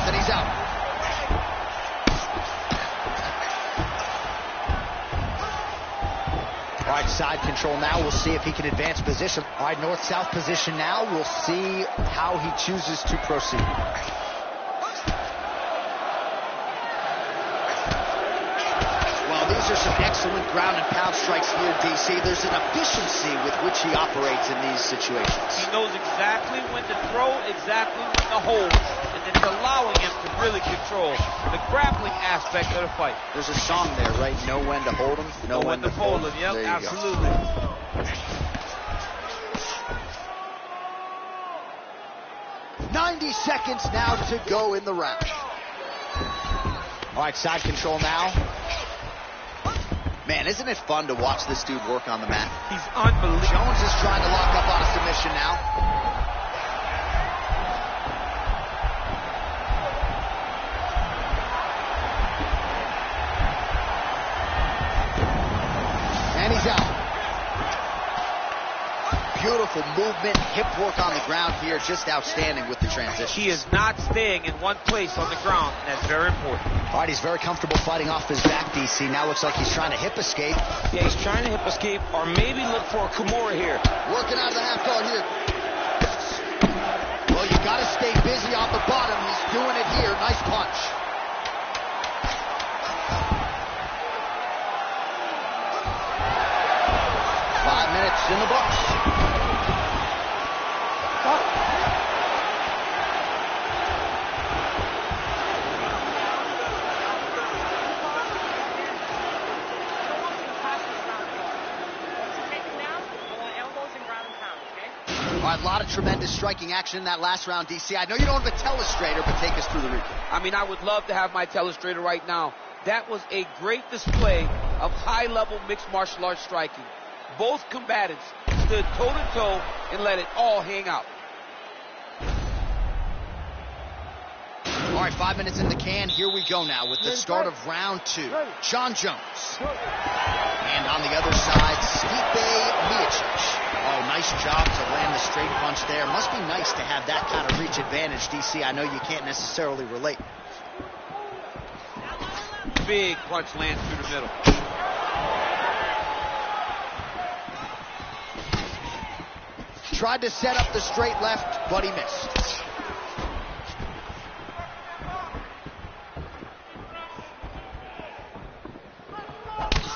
Then he's out. All right, side control now. We'll see if he can advance position. All right, north-south position now. We'll see how he chooses to proceed. Well, these are some excellent ground and pound strikes here, DC. There's an efficiency with which he operates in these situations. He knows exactly when to throw, exactly when to hold, and it's allowing him to really control the grappling aspect of the fight. There's a song there, right? Know when to hold him, know when to fold him. Yep, there you absolutely. Go. 90 seconds now to go in the round. All right, side control now. Man, isn't it fun to watch this dude work on the mat? He's unbelievable. Jones is trying to lock up on a submission now. And he's out. Beautiful movement, hip work on the ground here, just outstanding with the transition. He is not staying in one place on the ground, and that's very important. All right, he's very comfortable fighting off his back, DC. Now looks like he's trying to hip escape. Yeah, he's trying to hip escape or maybe look for a Kimura here. Working out of the half guard here. Well, you got to stay busy on the bottom. He's doing it here. Nice punch. Minutes in the books. All right, a lot of tremendous striking action in that last round, DC. I know you don't have a telestrator, but take us through the recap. I mean, I would love to have my telestrator right now. That was a great display of high-level mixed martial arts striking. Both combatants stood toe-to-toe and let it all hang out. All right, 5 minutes in the can. Here we go now with the start of round 2. Jon Jones. And on the other side, Stipe Miocic. Oh, nice job to land the straight punch there. Must be nice to have that kind of reach advantage, DC. I know you can't necessarily relate. Big punch lands through the middle. Tried to set up the straight left, but he missed.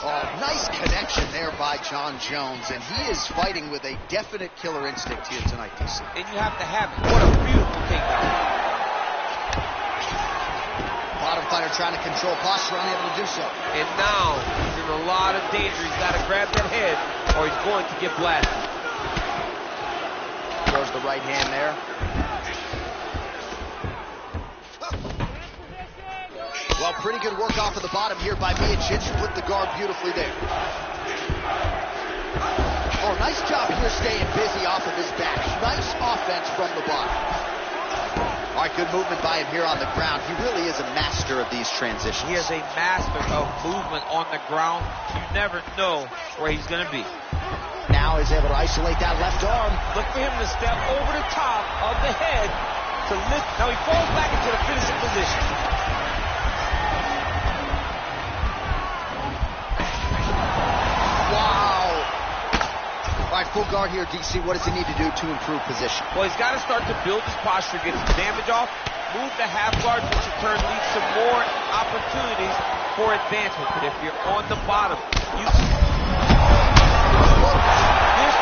Oh, nice connection there by Jon Jones, and he is fighting with a definite killer instinct here tonight, DC. And you have to have it. What a beautiful takedown. Bottom fighter trying to control posture, unable to do so. And now he's in a lot of danger. He's got to grab that head or he's going to get blasted. Throws the right hand there. Well, pretty good work off of the bottom here by Miocic. Put the guard beautifully there. Oh, nice job here staying busy off of his back. Nice offense from the bottom. All right, good movement by him here on the ground. He really is a master of these transitions. He is a master of movement on the ground. You never know where he's going to be. Now he's able to isolate that left arm. Look for him to step over the top of the head to lift. Now he falls back into the finishing position. Wow. All right, full guard here, DC. What does he need to do to improve position? Well, he's got to start to build his posture, get some damage off, move the half guard, which in turn leads to more opportunities for advancement. But if you're on the bottom, this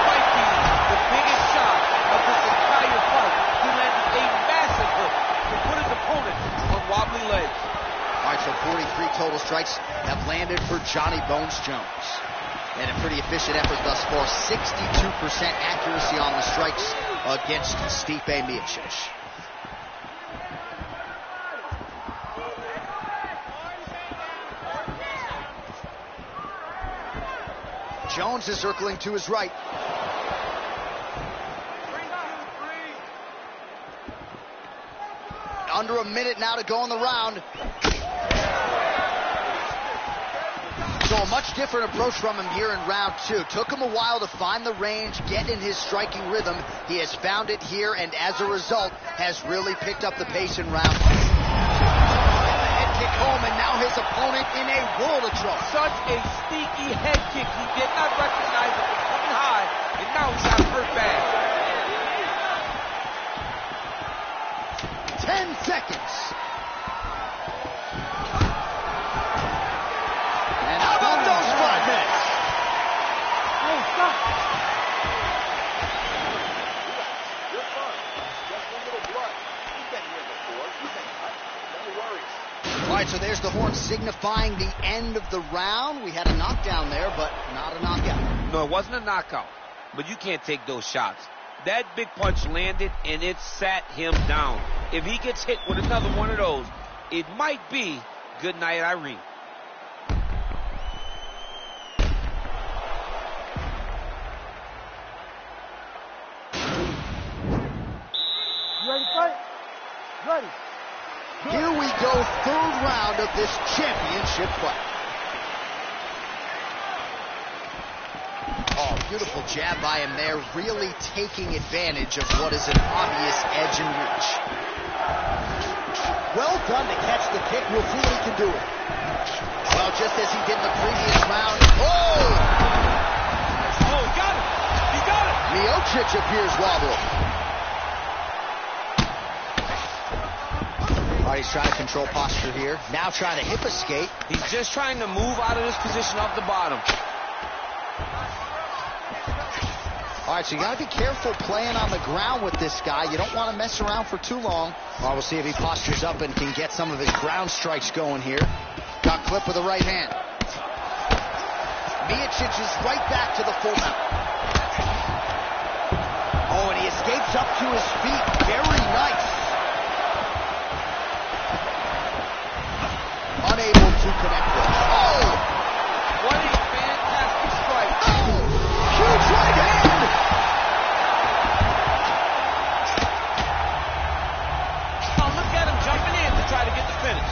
might be the biggest shot of this entire fight. He landed a massive hook to put his opponent on wobbly legs. All right, so 43 total strikes have landed for Johnny Bones Jones. And a pretty efficient effort thus far. 62% accuracy on the strikes against Stipe Miocic. Jones is circling to his right. Under a minute now to go in the round. So a much different approach from him here in round two. Took him a while to find the range, get in his striking rhythm. He has found it here, and as a result, has really picked up the pace in round two. Head kick home, and now his opponent in a world of trouble. Such a sneaky head kick. He did not recognize it was coming high, and now he's got hurt bad. 10 seconds. And how about those 5 minutes? Hey, stop. You're fine. Just a little blood. You've been here before. You've been cut. No worries. All right, so there's the horn signifying the end of the round. We had a knockdown there, but not a knockout. No, it wasn't a knockout, but you can't take those shots. That big punch landed, and it sat him down. If he gets hit with another one of those, it might be good night, Irene. You ready to fight? Ready. Here we go, third round of this championship fight. Oh, beautiful jab by him there, really taking advantage of what is an obvious edge and reach. Well done to catch the kick. We'll see what he can do with it. Well, just as he did in the previous round. Oh! Oh, he got it. He got it. Miocic appears wobbly. All right, he's trying to control posture here. Now trying to hip escape. He's just trying to move out of this position off the bottom. All right, so you got to be careful playing on the ground with this guy. You don't want to mess around for too long. All right, we'll see if he postures up and can get some of his ground strikes going here. Got clipped with the right hand. Miocic is right back to the full mount. Oh, and he escapes up to his feet. Very nice. Unable to connect with. Oh! What a fantastic strike. Oh! Huge right hand! Oh, look at him jumping in to try to get the finish.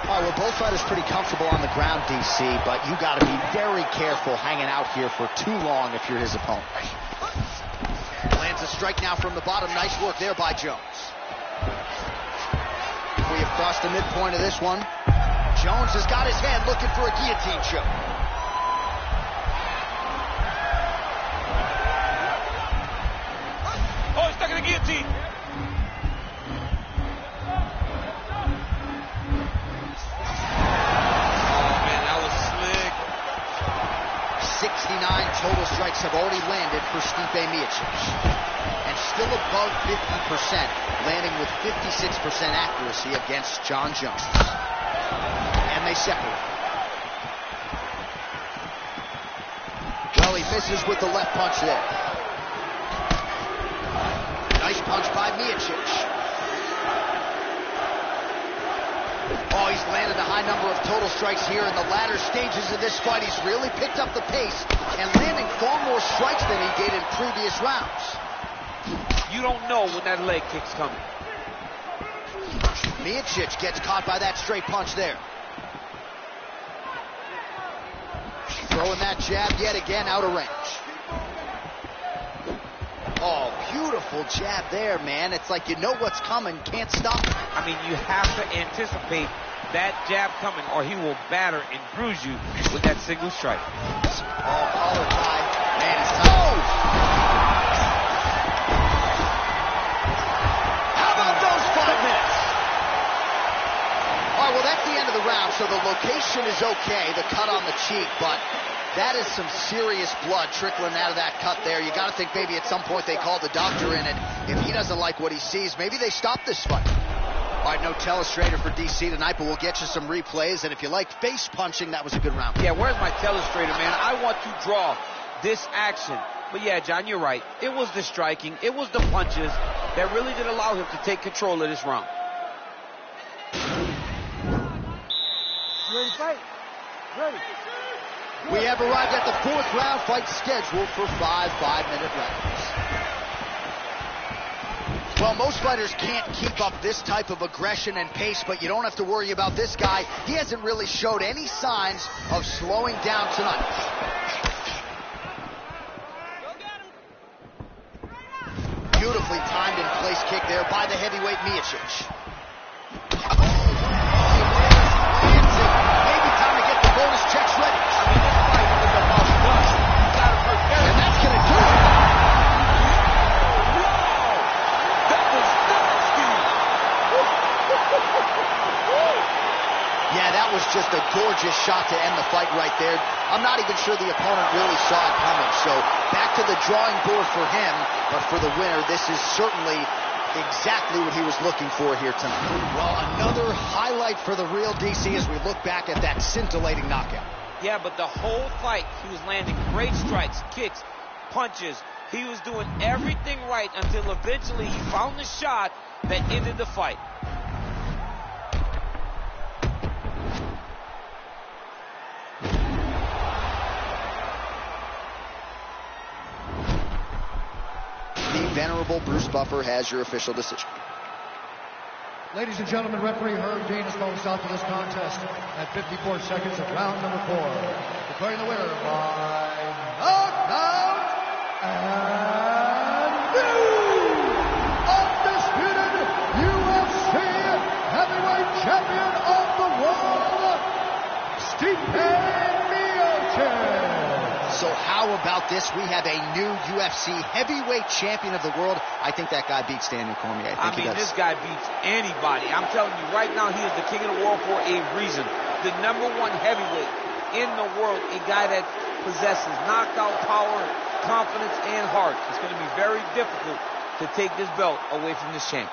All right, well, both fighters pretty comfortable on the ground, DC, but you got to be very careful hanging out here for too long if you're his opponent. Lands a strike now from the bottom. Nice work there by Jones. We have crossed the midpoint of this one. Jones has got his hand looking for a guillotine choke. Oh, he's stuck in the guillotine. Oh, man, that was slick. 69 total strikes have already landed for Stipe Miocic. And still above 50%, landing with 56% accuracy against Jon Jones. And they separate. Well, he misses with the left punch there. Nice punch by Miocic. Oh, he's landed a high number of total strikes here in the latter stages of this fight. He's really picked up the pace and landing far more strikes than he did in previous rounds. You don't know when that leg kick's coming. Miocic gets caught by that straight punch there. Throwing that jab yet again out of range. Oh, beautiful jab there, man. It's like you know what's coming, can't stop it. I mean, you have to anticipate that jab coming or he will batter and bruise you with that single strike. Oh, collar tie. Man, it's tough. How about those 5 minutes? All right, well, that's the end of the round, so the location is okay, the cut on the cheek, but that is some serious blood trickling out of that cut there. You got to think maybe at some point they called the doctor in, and if he doesn't like what he sees, maybe they stop this fight. All right, no telestrator for DC tonight, but we'll get you some replays, and if you like face punching, that was a good round. Yeah, where's my telestrator, man? I want to draw this action. But yeah, John, you're right. It was the striking, it was the punches that really did allow him to take control of this round. Ready to fight? Ready. We have arrived at the 4th round, fight scheduled for 5 5-minute rounds. Well, most fighters can't keep up this type of aggression and pace, but you don't have to worry about this guy. He hasn't really showed any signs of slowing down tonight. Beautifully timed and placed kick there by the heavyweight Miocic. Maybe time to get the bonus checks ready. And that's going to do it. Yeah, that was just a gorgeous shot to end the fight right there. I'm not even sure the opponent really saw it coming. So back to the drawing board for him. But for the winner, this is certainly exactly what he was looking for here tonight. Well, another highlight for the real DC as we look back at that scintillating knockout. Yeah, but the whole fight, he was landing great strikes, kicks, punches. He was doing everything right until eventually he found the shot that ended the fight. The venerable Bruce Buffer has your official decision. Ladies and gentlemen, referee Herb Dean has called a stop to this contest at 54 seconds of round number 4. Declaring the winner by knockout and new undisputed UFC heavyweight champion of the world, Stipe Miocic. So how about this? We have a new UFC heavyweight champion of the world. I think that guy beats Daniel Cormier. I mean, this guy beats anybody. I'm telling you, right now, he is the king of the world for a reason. The #1 heavyweight in the world, a guy that possesses knockout power, confidence, and heart. It's going to be very difficult to take this belt away from this champ.